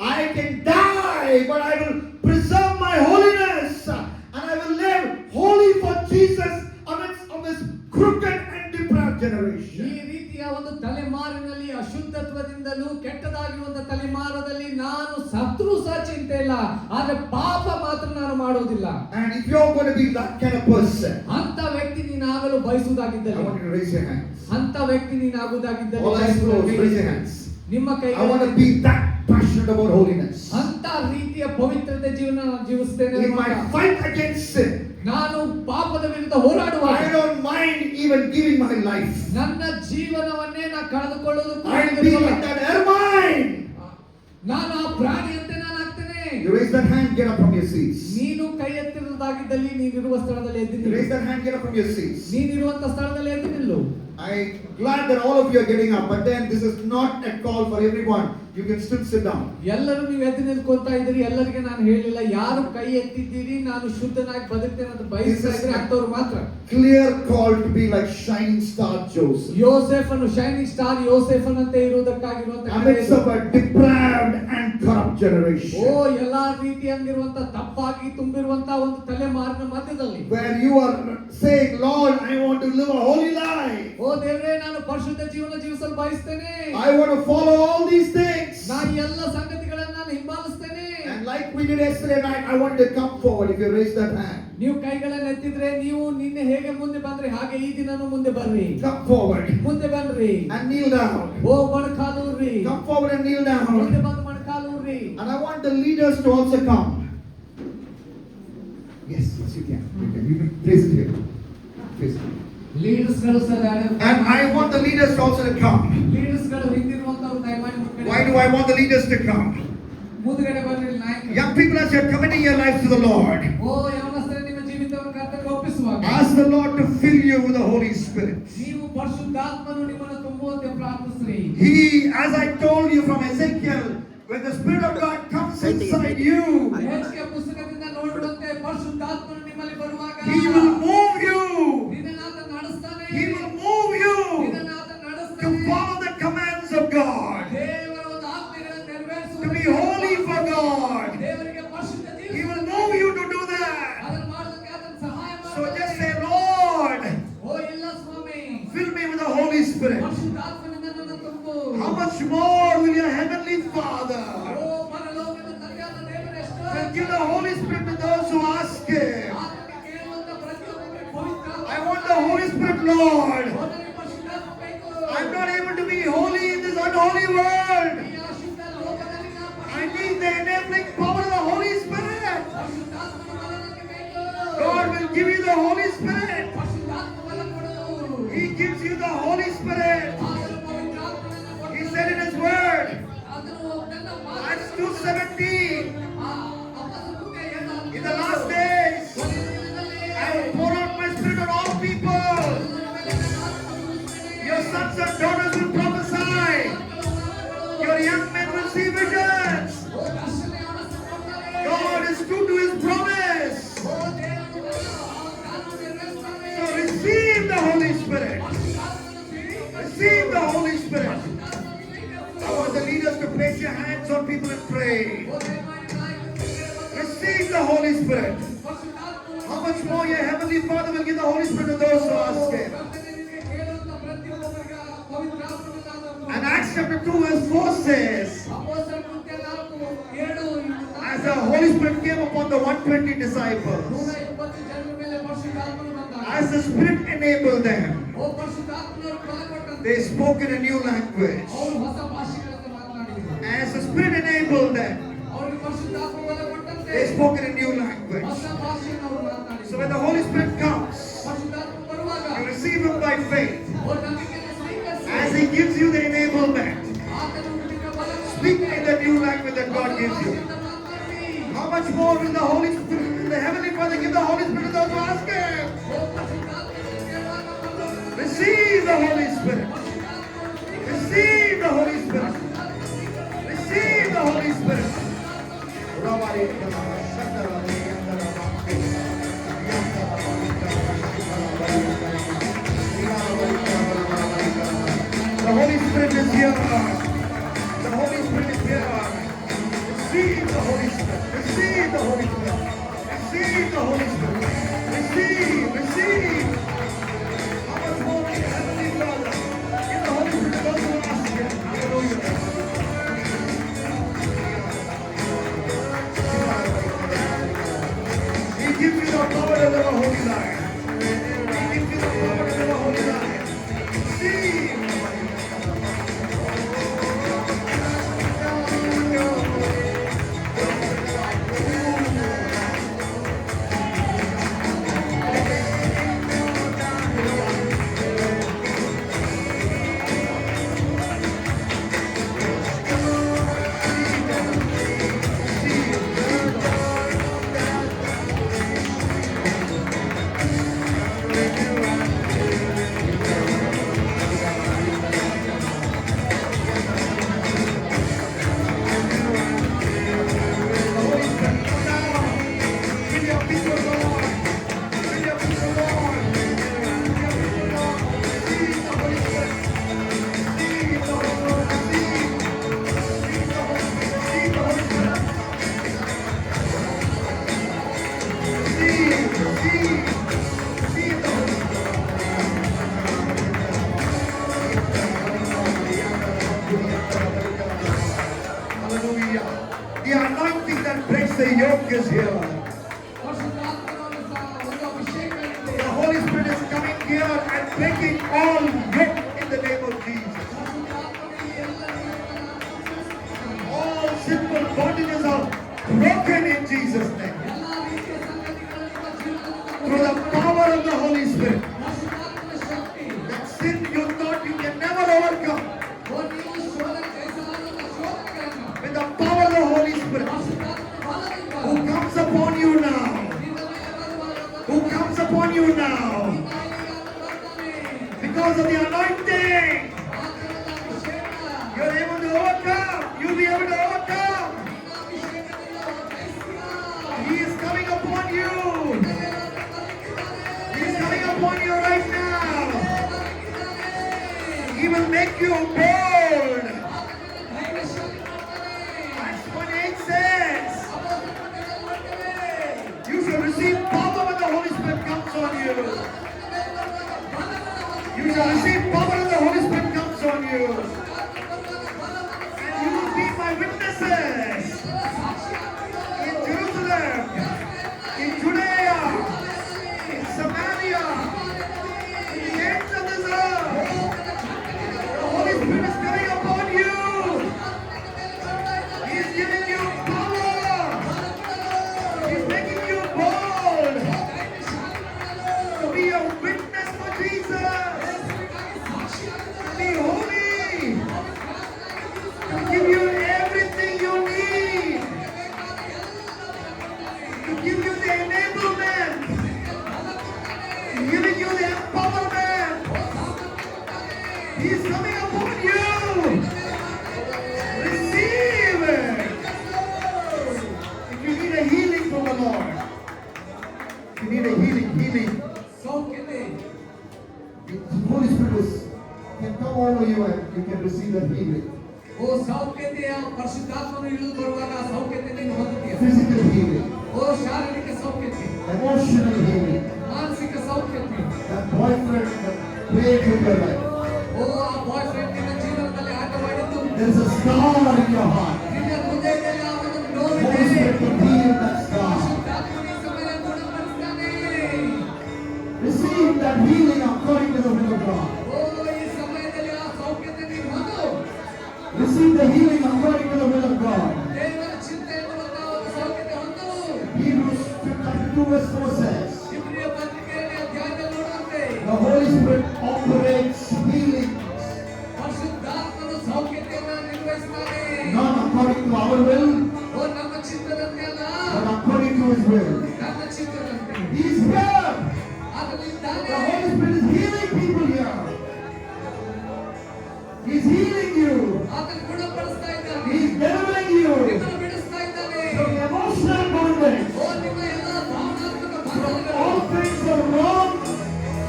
I can die, but I will preserve my holiness, and I will live holy for Jesus amidst of this crooked and depraved generation. ಈ ರೀತಿಯ ಒಂದು ತಲೆಮಾರಿನಲ್ಲಿ ಅಶುದ್ಧತ್ವದಿಂದಲೂ ಕೆಟ್ಟದಾಗಿರುವಂತ ತಲೆಮಾರದಲ್ಲಿ ನಾನು ಸತ್ರು ಸಹ ಚಿಂತೆ ಇಲ್ಲ, ಆದ್ರೆ ಪಾಪ ಮಾತ್ರ ನಾನು ಮಾಡೋದಿಲ್ಲ. And if you're going to be that kind of person, ಅಂತ ವ್ಯಕ್ತಿ ನೀನಾಗಲು ಬಯಸುವುದಾಗಿದ್ದಲ್ಲಿ, I want you to raise your hands. ಅಂತ ವ್ಯಕ್ತಿ ನೀನಾಗುವುದಾಗಿದ್ದಲ್ಲಿ All eyes closed, raise your hands. ನಿಮ್ಮ ಕೈ I want to be that passionate about holiness. ಅಂತ ರೀತಿಯ ಪವಿತ್ರತೆ ಜೀವನ ಜೀವಿಸ್ತೇನೆ. In my fight against sin, ನಾನು ಪಾಪದ ವಿರುದ್ಧ ಹೋರಾಡುವಾಗ I don't mind even giving my life. ನನ್ನ ಜೀವನವನ್ನೇ ನಾ ಕಳೆದುಕೊಳ್ಳೋದು I'll be like that ermine. ನಾನು ಆ ಪ್ರಾಣಿಯಂತೆ ನಾನು ಆಗ್ತೇನೆ. You raise that hand, get up from your seats. ನೀನು ಕೈ ಎತ್ತಿರುವುದಾಗಿದ್ದಲ್ಲಿ ನೀನಿರುವ ಸ್ಥಳದಲ್ಲಿ ಎದ್ದು You ನಿಲ್ಲು. raise that hand, get up from your seats. ನೀನಿರುವಂತ ಸ್ಥಳದಲ್ಲಿ ಎದ್ದು ನಿಲ್ಲು. I'm glad that all of you are getting up, but then this is not a call for everyone. You can still sit down. ಎಲ್ಲರೂ ನೀವು ಎದ್ದು ನಿಂತ್ಕೊಳ್ತಾ ಇದ್ದೀರಿ. ಎಲ್ಲರಿಗೆ ನಾನು ಹೇಳಿಲ್ಲ, ಯಾರು ಕೈ ಎತ್ತಿದ್ದೀರಿ ನಾನು ಶುದ್ಧನಾಗಿ ಬದುಕ್ತೇನೆ ಅಂತ ಬಯಸ್ತಾ ಇದ್ರೆ ಅಂತವ್ರು ಮಾತ್ರ. Clear call to be like shining star Joseph. ಯೋಸೇಫನು ಶೈನಿಂಗ್ ಸ್ಟಾರ್ ಯೋಸೇಫನಂತೆ ಇರುವುದಕ್ಕಾಗಿರುವಂತ Amidst of a depraved and corrupt generation. ಓ, ಎಲ್ಲಾ ರೀತಿಯಂಗಿರುವಂತ ತಪ್ಪಾಗಿ ತುಂಬಿರುವಂತ ಒಂದು ತಲೆಮಾರಿನ ಮಧ್ಯದಲ್ಲಿ, Where you are saying, Lord, I want to live a holy life. ಓ ದೇವರೇ, ನಾನು ಪರಿಶುದ್ಧ ಜೀವನ ಜೀವಿಸಲು ಬಯಸ್ತೇನೆ. I want to follow all these things. ನಾನು ಎಲ್ಲ ಸಂಗತಿಗಳನ್ನ ನಾನು ಹಿಂಬಾಲಿಸ್ತೇನೆ. And like we did yesterday night, I want you to come forward if you raise that hand. ನೀವು ಕೈಗಳನ್ನು ಎತ್ತಿದ್ರೆ, ನೀವು ನಿನ್ನೆ ಹೇಗೆ ಮುಂದೆ ಬಂದ್ರೆ ಹಾಗೆ ಈ ದಿನನೂ ಮುಂದೆ ಬರ್ರಿ. Come forward ಮುಂದೆ ಬನ್ರಿ, and kneel down. O ಮೊಣಕಾಲೂರ್ರಿ. Come forward and kneel down. ಮುಂದೆ ಬಂದು ಮೊಣಕಾಲೂರ್ರಿ. And I want the leaders to also come. Yes, you can. You can place it here. Place it. Leaders ಗಳು ಸದಾ And I want the leaders also to come. Leaders ಗಳು ಹಿಂದಿರುವಂತವರು ದಯಮಾಡಿ ಮುಂದ್ಗಡೆ Why do I want the leaders to come? ಮುಂದ್ಗಡೆ ಬರ್ರಿ ನಾಯಕರು. Young people, as you're committing your life to the Lord, ಓ ಯೌವನಸ್ಥರೇ, ನಿಮ್ಮ ಜೀವಿತವನ್ನು ಕರ್ತನಿಗೆ ಒಪ್ಪಿಸುವಾಗ ask the Lord to fill you with the Holy Spirit. ನೀವು ಪರಿಶುದ್ಧಾತ್ಮನು ನಿಮ್ಮನ್ನು ತುಂಬುವಂತೆ ಪ್ರಾರ್ಥಿಸಿರಿ. He, as I told you from Ezekiel, when the Spirit of God comes inside you, ಯೆಹೆಜ್ಕೇಲ ಪುಸ್ತಕದಿಂದ ನೋಡುವಂತೆ ಪರಿಶುದ್ಧಾತ್ಮನು ನಿಮ್ಮಲ್ಲಿ ಬರುವಾಗ He will move you. ನಿನ್ನನ್ನು ಆತ ನಡೆಸ್ತಾನೆ. He will move you ನಿನ್ನನ್ನು ಆತ to ನಡೆಸ್ತಾನೆ. follow the commands of God, ದೇವರ ಒಂದು ಆಜ್ಞೆಗಳನ್ನು ನೆರವೇರಿಸುವ to be holy for God. ದೇವರಿಗೆ ಪರಿಶುದ್ಧ He ಜೀವಿಸುವ will move you to do that. ಅದನ್ನು ಮಾಡೋದಕ್ಕೆ ಆತನ ಸಹಾಯ So just ಮಾಡ್ತಾನೆ. say, Lord, ಓ ಇಲ್ಲ ಸ್ವಾಮಿ, fill me with the Holy Spirit. ಪರಿಶುದ್ಧಾತ್ಮನಿಂದ ನನ್ನನ್ನು ತುಂಬು. How much more will your heavenly Father ಓ ಪರಲೋಕದ ತಂದೆಯಾದ ದೇವರು ಎಷ್ಟೋ will give the Holy Spirit to those who ask Him? ಆತನಿಗೆ ಕೇಳುವಂತ ಪ್ರತಿಯೊಬ್ಬರಿಗೆ ಪವಿತ್ರ I want the Holy Spirit, Lord. ಓ ನನಗೆ ಪರಿಶುದ್ಧಾತ್ಮ ಬೇಕು. I'm not able to be holy in this unholy world. ಈ ಅಶುದ್ಧ ಲೋಕದಲ್ಲಿ ನಾನು I need the enabling power of the Holy Spirit. ಪರಿಶುದ್ಧಾತ್ಮನ ಬಲ ನನಗೆ ಬೇಕು. God will give you the Holy Spirit. ಪರಿಶುದ್ಧಾತ್ಮ ಬಲ ಕೊಡು. He gives you the Holy Spirit. ಆತನು ಪವಿತ್ರಾತ್ಮನನ್ನು ಕೊಡು. He said in His Word, ಆತನು ತನ್ನ Acts ಮಾತನ್ನು 2:17, ಅಪೊಸ್ತಲರಿಗೆ ಏನು in the last days, ಕೊನೆಯ ದಿನದಲ್ಲಿ I will pour out my Spirit on all people. Your sons and daughters will prophesy. Your young men will see visions. God is true to His promise. So receive the Holy Spirit. Receive the Holy Spirit. I want the leaders to place your hands on people and pray. Receive the Holy Spirit. How much more your Heavenly Father will give the Holy Spirit to those who ask Him. And Acts chapter 2 verse 4 says, as the Holy Spirit came upon the 120 disciples, as the Spirit enabled them, they spoke in a new language. As the Spirit enabled them, they spoke in a new language. So when the Holy Spirit comes, you receive Him by faith. As He gives you the enablement, speak in the new language that God gives you. How much more will the Holy Spirit, will the Heavenly Father give the Holy Spirit to those who ask Him? Receive the Holy Spirit. Receive the Holy Spirit. Receive the Holy Spirit. The Holy Spirit is here. The Holy Spirit is here. Receive the Holy Spirit. Receive the Holy Spirit. Receive the Holy Spirit. Receive. Receive. How much more will your Heavenly Father give the Holy Spirit to those who ask Him? Hallelujah. He gives you the power to live a holy life. He gives you the power to live a holy life. Receive. Hallelujah. The anointing that breaks the yoke is here. The Holy Spirit is coming here and breaking all yoke in the name of Jesus. All sinful bondages are broken in Jesus' name. Through the power of the Holy Spirit. the power of the Holy Spirit who comes upon you now. Who comes upon you now. Because of the anointing, you're able to overcome. You'll be able to overcome. He is coming upon you. He is coming upon you right now. He will make you bold. Acts 1:8 says, you shall receive power when the Holy Spirit comes on you. You shall receive power when the Holy Spirit comes on you. And you will be my witnesses in Jerusalem, in Judea, in Samaria, in the ends of this earth. The Holy Spirit is coming upon you. He is giving you power. He is making you bold to be a witness for Jesus. Be holy. To give you everything you need. To give you the enablement. Giving you the empowerment. He is coming upon you. Receive it. If you need a healing from the Lord, if you need a healing, ಸೌಖ್ಯತೆ the Holy Spirit can come over you and you can receive that healing. ಓ ಸೌಖ್ಯತೆಯ ಪರಿಶುದ್ಧಾತ್ಮನು ಇಳಿದು ಬರುವಾಗ ಆ ಸೌಖ್ಯತೆ ನೀನು ಹೊಂದುತ್ತೀಯ. Physical healing, ಓ ಶಾರೀರಿಕ ಸೌಖ್ಯತೆ, emotional healing, ಮಾನಸಿಕ ಸೌಖ್ಯತೆ. that boyfriend that played with your life. ಓ ಆ boy friend ನಿನ್ನ ಜೀವನದಲ್ಲಿ ಆಟವಾಡಿದ್ದು There's a scar in your heart. ನಿನ್ನ ಹೃದಯದಲ್ಲಿ ಆ ಒಂದು Holy ನೋವಿದೆ. Spirit can heal that scar. ಪರಿಶುದ್ಧಾತ್ಮನು ಈ ಸಮಯದಲ್ಲಿ ಗುಣಪಡಿಸ್ತಾನೆ. Receive that healing according to the will of God. ಓ ಈ ಸಮಯದಲ್ಲಿ ಆ ಸೌಖ್ಯತೆ ನೀನು ಹೊಂದು. Receive the healing according to the will of God. ದೇವರ ಚಿಂತೆ ಎನ್ನುವಂತ ಒಂದು ಸೌಖ್ಯತೆ ಹೊಂದು. Hebrews chapter 2 verse 4 says, ಇಬ್ರಿಯ ಪತ್ರಿಕೆಯಲ್ಲಿ ಅಧ್ಯಾಯದಲ್ಲಿ ನೋಡುವಂತೆ the Holy Spirit operates healing ಪರಿಶುದ್ಧಾತ್ಮನು ಸೌಖ್ಯತೆಯನ್ನು ನಿರ್ವಹಿಸ್ತಾನೆ. not according to our will, ಓ ನಮ್ಮ ಚಿತ್ತದಂತೆ ಅಲ್ಲ, but according to His will. ನಮ್ಮ ಚಿತ್ತದಂತೆ. He is here. ಆತನಿದ್ದಾನೆ. The Holy Spirit is healing people here. He is healing you. ಆತನು ಗುಣಪಡಿಸ್ತಾ ಇದ್ದಾನೆ. He is delivering you ನಿಮ್ಮನ್ನು ಬಿಡಿಸ್ತಾ ಇದ್ದಾನೆ. from emotional bondage, ಓ ನಿಮ್ಮ ಎಲ್ಲ ಭಾವನಾತ್ಮಕ from ಬಂಧನಗಳು, all kinds of wrong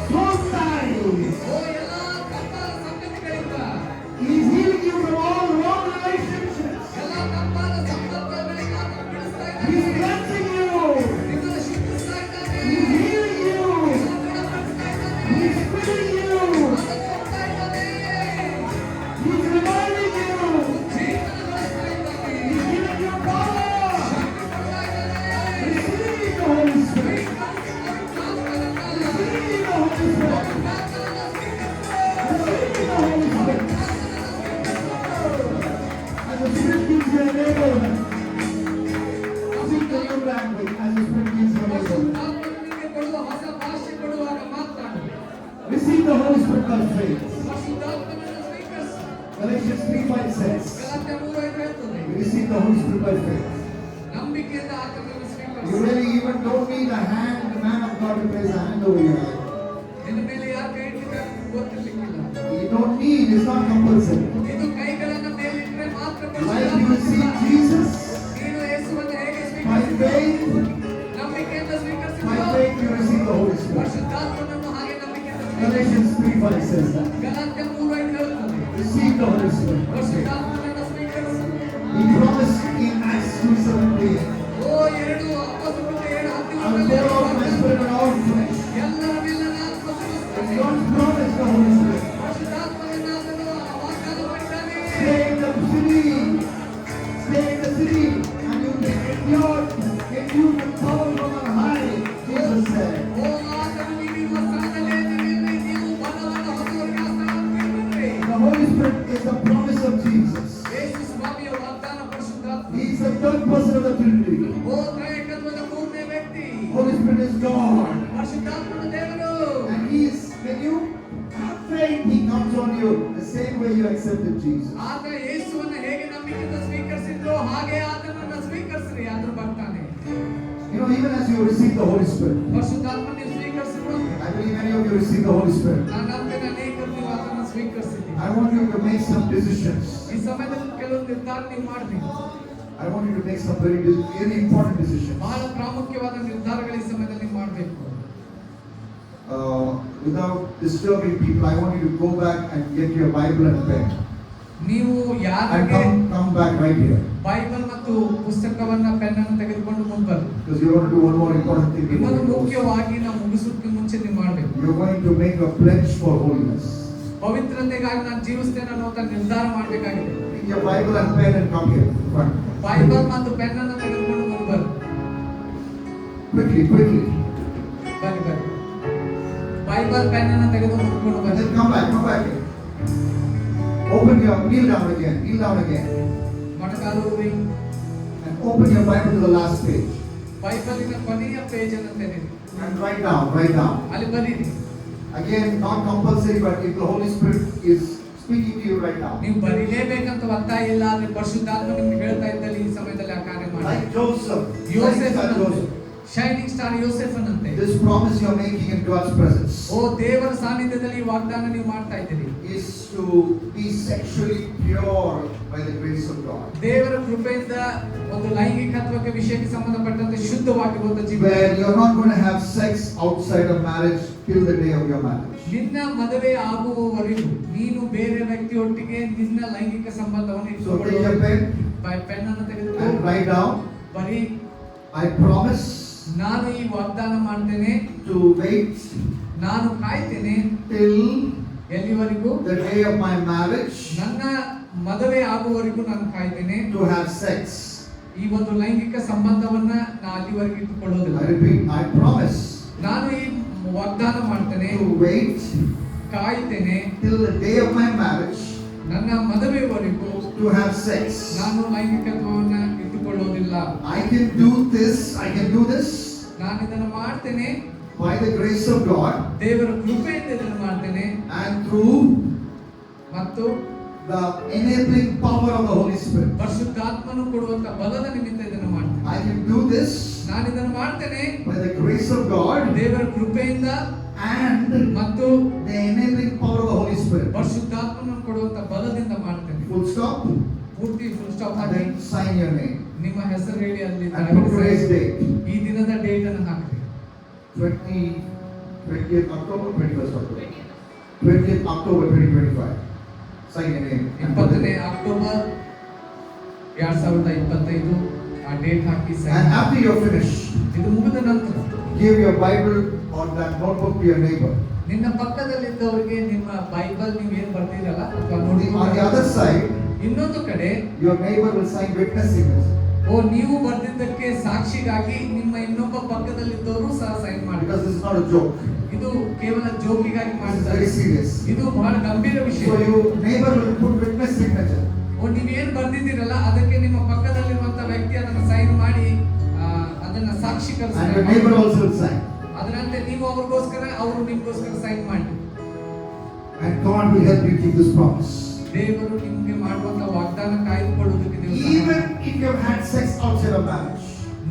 soul ties. ಓ ಎಲ್ಲ ತಪ್ಪಾದ ಸಂಗತಿಗಳಿಂದ, He is healing you from all wrong relationships. ಎಲ್ಲ ತಪ್ಪಾದ ಸಂಪರ್ಕಗಳಿಂದ ಆತನು ಬಿಡಿಸ್ತಾ He is ಇದ್ದಾನೆ. cleansing you. ನಿಮ್ಮನ್ನು ಶಿಕ್ಷಿಸ್ತಾ ಇದ್ದಾನೆ. He is healing you. ನಿಮ್ಮನ್ನು ಗುಣಪಡಿಸ್ತಾ ಇದ್ದಾನೆ. He is filling you. ಆತನು ಕೊಡ್ತಾ ಇದ್ದಾನೆ. He is reminding you. ಜೀವನಗೊಳಿಸ್ತಾ ಇದ್ದಾನೆ. He is giving you power. ಕೊಡ್ತಾ ಇದ್ದಾನೆ. Receive the Holy Spirit. Receive the Holy Spirit. Receive the Holy Spirit. As the Spirit gives you enablement, speak the new language as the Spirit gives you enablement. ಪರಿಶುದ್ಧಾತ್ಮನಿಗೆ ಕೊಡುವ ಹೊಸ ಭಾಷೆ ಕೊಡುವಾಗ ಮಾತನಾಡು. Receive the Holy Spirit by faith. ಪರಿಶುದ್ಧಾತ್ಮನನ್ನು ಸ್ವೀಕರಿಸು. Galatians 3:5 says, Galatia 3:5 ಹೇಳ್ತದೆ. we receive the Holy Spirit by faith. ನಂಬಿಕೆಯಿಂದ ಆತನನ್ನು You ಸ್ವೀಕರಿಸು. really even don't need a hand, the man of God to place a hand over your head. ನಿನ್ನ ಮೇಲೆ ಯಾರು ಕೈ ಇಟ್ಟಿದ್ದಾರೆ ಅಂತ ಗೊತ್ತಿರ್ಲಿಕ್ಕಿಲ್ಲ. You don't need, it's not compulsory. ಇದು ಕೈಗಳನ್ನ ಮೇಲಿಟ್ಟರೆ ಮಾತ್ರ Like you ಪರಿಶುದ್ಧಾತ್ಮ. receive Jesus ನೀನು ಯೇಸುವನ್ನು ಹೇಗೆ by ಸ್ವೀಕರಿಸಿದ್ಯೋ, faith, ನಂಬಿಕೆಯಿಂದ by ಸ್ವೀಕರಿಸಿದ್ಯೋ, faith you receive the Holy Spirit. ಪರಿಶುದ್ಧಾತ್ಮನನ್ನು ಹಾಗೆ ನಂಬಿಕೆಯಿಂದ ಸ್ವೀಕರಿಸು. Galatians 3:5 says that. ಗಲಾತ್ಯ 3:5 ಹೇಳ್ತದೆ. Receive the Holy Spirit. ಪರಿಶುದ್ಧಾತ್ಮನನ್ನು ಸ್ವೀಕರಿಸು. He promised in Acts 2:17, O 2 ಅಪೊಸ್ತಲರ 7:10 I will pour out my Spirit on all flesh. ಎಲ್ಲರ ಮೇಲೆ ನಾನು It's ಆತ್ಮವನ್ನು God's promise, the Holy Spirit. ಪರಿಶುದ್ಧಾತ್ಮನನ್ನು ಆತನು ವಾಗ್ದಾನ ಮಾಡಿದ್ದಾನೆ. Stay in the city. Stay in the city. And you will be endured with power from on high, Jesus said. ಓ ಆತನು ನೀವಿರುವ ಸ್ಥಳದಲ್ಲೇ ನೀವು ಬಲವನ್ನು ಹೊಂದುವವರಿಗೆ ಆ ಸ್ಥಳವನ್ನು ನೀಡುವಿರಿ. The Holy Spirit is the promise of Jesus. ಯೇಸು ಸ್ವಾಮಿಯ ವಾಗ್ದಾನ ಪರಿಶುದ್ಧಾತ್ಮ. He is the third person of the Trinity. ಓ ತ್ರೈಕತ್ವದ ಮೂರನೇ ವ್ಯಕ್ತಿ. Holy Spirit is God. ಪರಿಶುದ್ಧಾತ್ಮನ ದೇವರು. And He is, when you have faith, He comes on you the same way you accepted Jesus. ಆತ ಯೇಸುವನ್ನು ಹೇಗೆ ನಂಬಿಕೆಯಿಂದ ಸ್ವೀಕರಿಸಿದ್ರೋ even as you receive the Holy Spirit, ಪರಿಶುದ್ಧಾತ್ಮ ನೀವು ಸ್ವೀಕರಿಸಿರುವಂತೆ I believe many of you receive the Holy Spirit. ನಾನು ನಂಬಿದ ಅನೇಕರು ನೀವು ಅದನ್ನು ಸ್ವೀಕರಿಸಿದ್ದೀರಿ. I want you to make some decisions. ಈ ಸಮಯದಲ್ಲಿ ಕೆಲವು ನಿರ್ಧಾರ ನೀವು ಮಾಡಬೇಕು. I want you to make some very important decisions. ಬಹಳ ಪ್ರಾಮುಖ್ಯವಾದ ನಿರ್ಧಾರಗಳು ಈ ಸಮಯದಲ್ಲಿ ನೀವು ಮಾಡಬೇಕು. Without disturbing people, I want you to go back and get your Bible and pen. ನೀವು And ಯಾರಿಗೆ come back right here. Bible ಮತ್ತು ಪುಸ್ತಕವನ್ನ ಪೆನ್ ಅನ್ನು ತೆಗೆದುಕೊಂಡು ಮುಂಬರ್ರಿ. Because you want to do one more important thing. ಇನ್ನೊಂದು ಮುಖ್ಯವಾಗಿ ನಾವು ಮುಗಿಸೋದಕ್ಕೆ ಮುಂಚೆ ನೀವು ಮಾಡಬೇಕು. You're going to make a pledge for holiness. ಪವಿತ್ರತೆಗಾಗಿ ನಾನು ಜೀವಿಸ್ತೇನೆ ಅನ್ನುವಂತ ನಿರ್ಧಾರ ಮಾಡಬೇಕಾಗಿದೆ. Take your Bible and pen and come here. Front. Bible ಮತ್ತು ಪೆನ್ ಅನ್ನು ತೆಗೆದುಕೊಂಡು ಮುಂಬರ್ರಿ. Quickly. ಬನ್ನಿ. ಬೈಬಲ್ ಪೆನ್ ಅನ್ನು ತೆಗೆದುಕೊಂಡು And ಬನ್ನಿ. then come back. Kneel down again. ಮೊಣಕಾಲೂರಿ And open your Bible to the last page. ಬೈಬಲಿನ ಕೊನೆಯ ಪೇಜ್ ಅನ್ನು ತೆಗೆದು And write down. ಅಲ್ಲಿ ಬರೀರಿ. Again, not compulsory, but if the Holy Spirit is speaking to you right now. ನೀವು ಬರೀಲೇಬೇಕಂತ ಒತ್ತಾಯ ಇಲ್ಲ, ಆದ್ರೆ ಪರಿಶುದ್ಧಾತ್ಮ ನಿಮ್ಗೆ ಹೇಳ್ತಾ ಇದ್ದಲ್ಲಿ ಈ ಸಮಯದಲ್ಲಿ ಆ ಕಾರ್ಯ ಮಾಡಿ. Like Joseph. ಶೈನಿಂಗ್ ಸ್ಟಾರ್ ಯೋಸೆಫನಂತೆ. This promise you are making in God's presence. ಓ ದೇವರ ಸಾನ್ನಿಧ್ಯದಲ್ಲಿ ಈ ವಾಗ್ದಾನ ನೀವು ಮಾಡ್ತಾ ಇದ್ದೀರಿ. Is to be sexually pure by the grace of God. ದೇವರ ಕೃಪೆಯಿಂದ ಒಂದು ಲೈಂಗಿಕತ್ವಕ್ಕೆ ವಿಷಯಕ್ಕೆ ಸಂಬಂಧಪಟ್ಟಂತೆ ಶುದ್ಧವಾಗಿರುವಂತ ಜೀವನ. Where you are not going to have sex outside of marriage till the day of your marriage. ನಿನ್ನ ಮದುವೆ ಆಗುವವರೆಗೂ ನೀನು ಬೇರೆ ವ್ಯಕ್ತಿಯೊಟ್ಟಿಗೆ ನಿನ್ನ ಲೈಂಗಿಕ ಸಂಬಂಧವನ್ನು So take your pen pen ಅನ್ನು and ತೆಗೆದುಕೊಂಡು write down. ಬರೀ I promise ನಾನು ಈ ವಾಗ್ದಾನ ಮಾಡ್ತೇನೆ, to wait ನಾನು ಕಾಯ್ತೇನೆ till ಎಲ್ಲಿವರೆಗೂ, the day of my marriage ನನ್ನ ಮದುವೆ ಆಗುವವರೆಗೂ ನಾನು ಕಾಯ್ತೇನೆ to have sex. ಈ ಒಂದು ಲೈಂಗಿಕ ಸಂಬಂಧವನ್ನ ನಾನು ಅಲ್ಲಿವರೆಗೂ ಇಟ್ಟುಕೊಳ್ಳೋದಿಲ್ಲ. I repeat, I promise ನಾನು ಈ ವಾಗ್ದಾನ ಮಾಡ್ತೇನೆ, to wait ಕಾಯ್ತೇನೆ till the day of my marriage ನನ್ನ ಮದುವೆವರೆಗೂ to have sex. ನಾನು ಲೈಂಗಿಕತ್ವವನ್ನ ಇಟ್ಟುಕೊಳ್ಳೋದಿಲ್ಲ. I can do this ನಾನು ಇದನ್ನು ಮಾಡ್ತೇನೆ by the grace of God ದೇವರ ಕೃಪೆಯಿಂದ ಇದನ್ನು ಮಾಡ್ತೇನೆ and through ಮತ್ತು the enabling power of the Holy Spirit. ಪರಿಶುದ್ಧಾತ್ಮನು ಕೊಡುವಂತ ಬಲದ ನಿಮಿತ್ತ ಇದನ್ನು ಮಾಡ್ತೇನೆ. I can do this ನಾನು ಇದನ್ನು ಮಾಡ್ತೇನೆ by the grace of God ದೇವರ ಕೃಪೆಯಿಂದ and ಮತ್ತು the enabling power of the Holy Spirit. ಪರಿಶುದ್ಧಾತ್ಮನು ಕೊಡುವಂತ ಬಲದಿಂದ ಮಾಡ್ತೇನೆ. Full stop. ಪೂರ್ತಿ full stop And hockey then sign your name. ನಿಮ್ಮ ಹೆಸರು ಹೇಳಿ ಅಲ್ಲಿ And put today's date. ಈ ದಿನದ ಡೇಟ್ ಅನ್ನು ಹಾಕಿ. 20th October, 21st October. 20th October 2025. Sign your name. 20ನೇ ಅಕ್ಟೋಬರ್ 2025 ಆ ಡೇಟ್ ಹಾಕಿ And sign. after you're finished, ಇದು ಮುಗಿದ ನಂತರ give your Bible or that notebook to your neighbor. ನಿನ್ನ ಪಕ್ಕದಲ್ಲಿದ್ದವರಿಗೆ ನಿಮ್ಮ ಬೈಬಲ್ ನೀವು ಏನು ಬರ್ತೀರಲ್ಲ ಅಥವಾ ನೋಡಿ On the other side, ಇನ್ನೊಂದು ಕಡೆ your neighbor will sign witness signatures. ಓ ನೀವು ಬರ್ದಿದ್ದಕ್ಕೆ ಸಾಕ್ಷಿಗಾಗಿ ನಿಮ್ಮ ಇನ್ನೊಬ್ಬ ಪಕ್ಕದಲ್ಲಿದ್ದವರು ಸಹ ಸೈನ್ ಮಾಡಿ. Because this is not a joke. ಇದು ಕೇವಲ ಜೋಕಿಗಾಗಿ It's ಮಾಡಿದ್ದಾರೆ. very serious. ಇದು ಬಹಳ ಗಂಭೀರ ವಿಷಯ. So your neighbor will put witness signature. ಓ ನೀವೇನು ಬರ್ದಿದ್ದೀರಲ್ಲ ಅದಕ್ಕೆ ನಿಮ್ಮ ಪಕ್ಕದಲ್ಲಿರುವಂತ ವ್ಯಕ್ತಿ ಅದನ್ನು ಸೈನ್ ಮಾಡಿ ಅದನ್ನ And your ಸಾಕ್ಷೀಕರಿಸ್ತಾರೆ. neighbor also will sign. ಅದರಂತೆ ನೀವು ಅವ್ರಿಗೋಸ್ಕರ ಅವರು ನಿಮ್ಗೋಸ್ಕರ ಸೈನ್ ಮಾಡಿ. And God will help you keep this promise. ದೇವರು ನಿಮಗೆ ಮಾಡುವಂತ ವಾಗ್ದಾನ ಕಾಯ್ದುಕೊಳ್ಳುವುದಕ್ಕೆ ನೀವು ಸಹಾಯ ಮಾಡಿ. Even if you have had sex outside of marriage.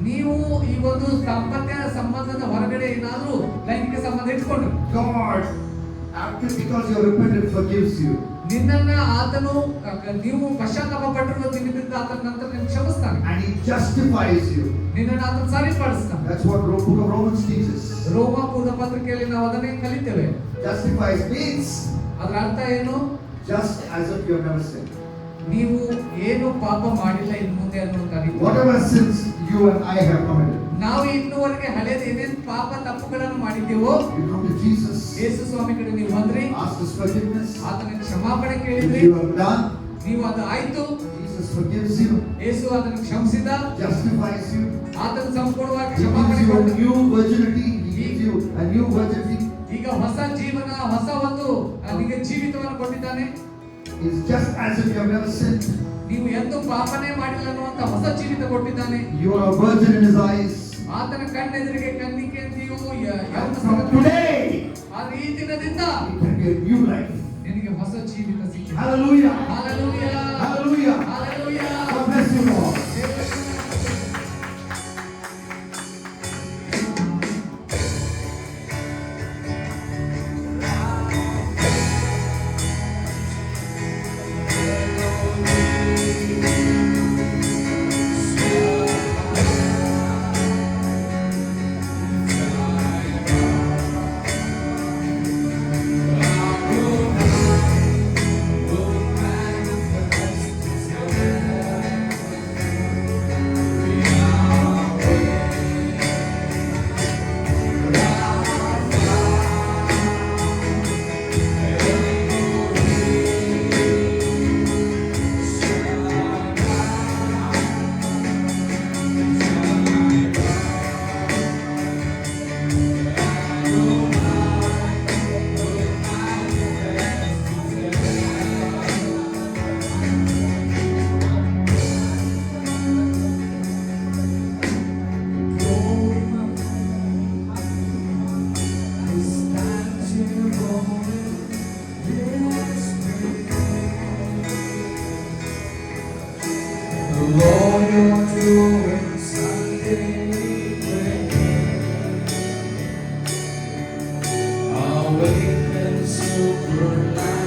ನೀವು ಈ ಒಂದು ದಾಂಪತ್ಯ ಸಂಬಂಧದ ಹೊರಗಡೆ ಏನಾದ್ರೂ ಲೈಂಗಿಕ ಸಂಬಂಧ ಇಟ್ಕೊಂಡ್ರೆ God, because you have repented, forgives you. ನಿನ್ನನ್ನ ಆತನು ನೀವು ಪಶ್ಚಾತ್ತಾಪ ಪಟ್ಟಿರುವ ನಿಮಿತ್ತ ಆತನ ನಂತರ ನಿಮ್ಗೆ ಕ್ಷಮಿಸ್ತಾನೆ. And He justifies you. ನಿನ್ನನ್ನು ಆತನು ಸರಿಪಡಿಸ್ತಾನೆ. That's what book of Romans teaches. ರೋಮ ಪೂರ್ಣ ಪತ್ರಿಕೆಯಲ್ಲಿ ನಾವು ಅದನ್ನೇ ಕಲಿತೇವೆ. Justifies means ಅದರ ಅರ್ಥ ಏನು? just as if you have never sinned. ನೀವು ಏನು ಪಾಪ ಮಾಡಿಲ್ಲ ಇನ್ನು ಮುಂದೆ ಅನ್ನುವಂತ ರೀತಿ. Whatever sins you and I have committed, ನಾವು ಇನ್ನುವರೆಗೆ ಹಳೆದ ಏನೇನು ಪಾಪ ತಪ್ಪುಗಳನ್ನು ಮಾಡಿದ್ದೇವೋ you come to Jesus, ಯೇಸು ಸ್ವಾಮಿ ಕಡೆ ನೀವು ಬಂದ್ರಿ, ask His forgiveness. ಆತನ ಕ್ಷಮಾಪಣೆ If ಕೇಳಿದ್ರಿ, you have done, ನೀವು ಅದು ಆಯ್ತು, Jesus forgives you, ಯೇಸು ಅದನ್ನು ಕ್ಷಮಿಸಿದ, justifies you, ಆತನ ಸಂಪೂರ್ಣವಾಗಿ He gives ಕ್ಷಮಾಪಣೆ you a ಕೊಟ್ಟು new virginity, He gives you a new virginity. ಈಗ ಹೊಸ ಜೀವನ, ಹೊಸ ಒಂದು ನಿಮಗೆ ಜೀವಿತವನ್ನು ಕೊಟ್ಟಿದ್ದಾನೆ. It's just as if you have never sinned. ನೀವು ಎಂದೂ ಪಾಪನೇ ಮಾಡಿಲ್ಲ ಅನ್ನುವಂತ ಹೊಸ ಜೀವಿತ ಕೊಟ್ಟಿದ್ದಾನೆ. You are a virgin in His eyes. ಆತನ ಕಣ್ಣೆದುರಿಗೆ ಕನ್ನಿಕೆಯಂತೆಯೂ From today, ಆದ್ರೆ ಈ ದಿನದಿಂದ it can be a new life. ನಿನಗೆ ಹೊಸ ಜೀವಿತ ಸಿಕ್ಕಿದೆ. Hallelujah. Hallelujah. Hallelujah. Hallelujah. God bless you all. Lord, you're doing something great. Awaken super light.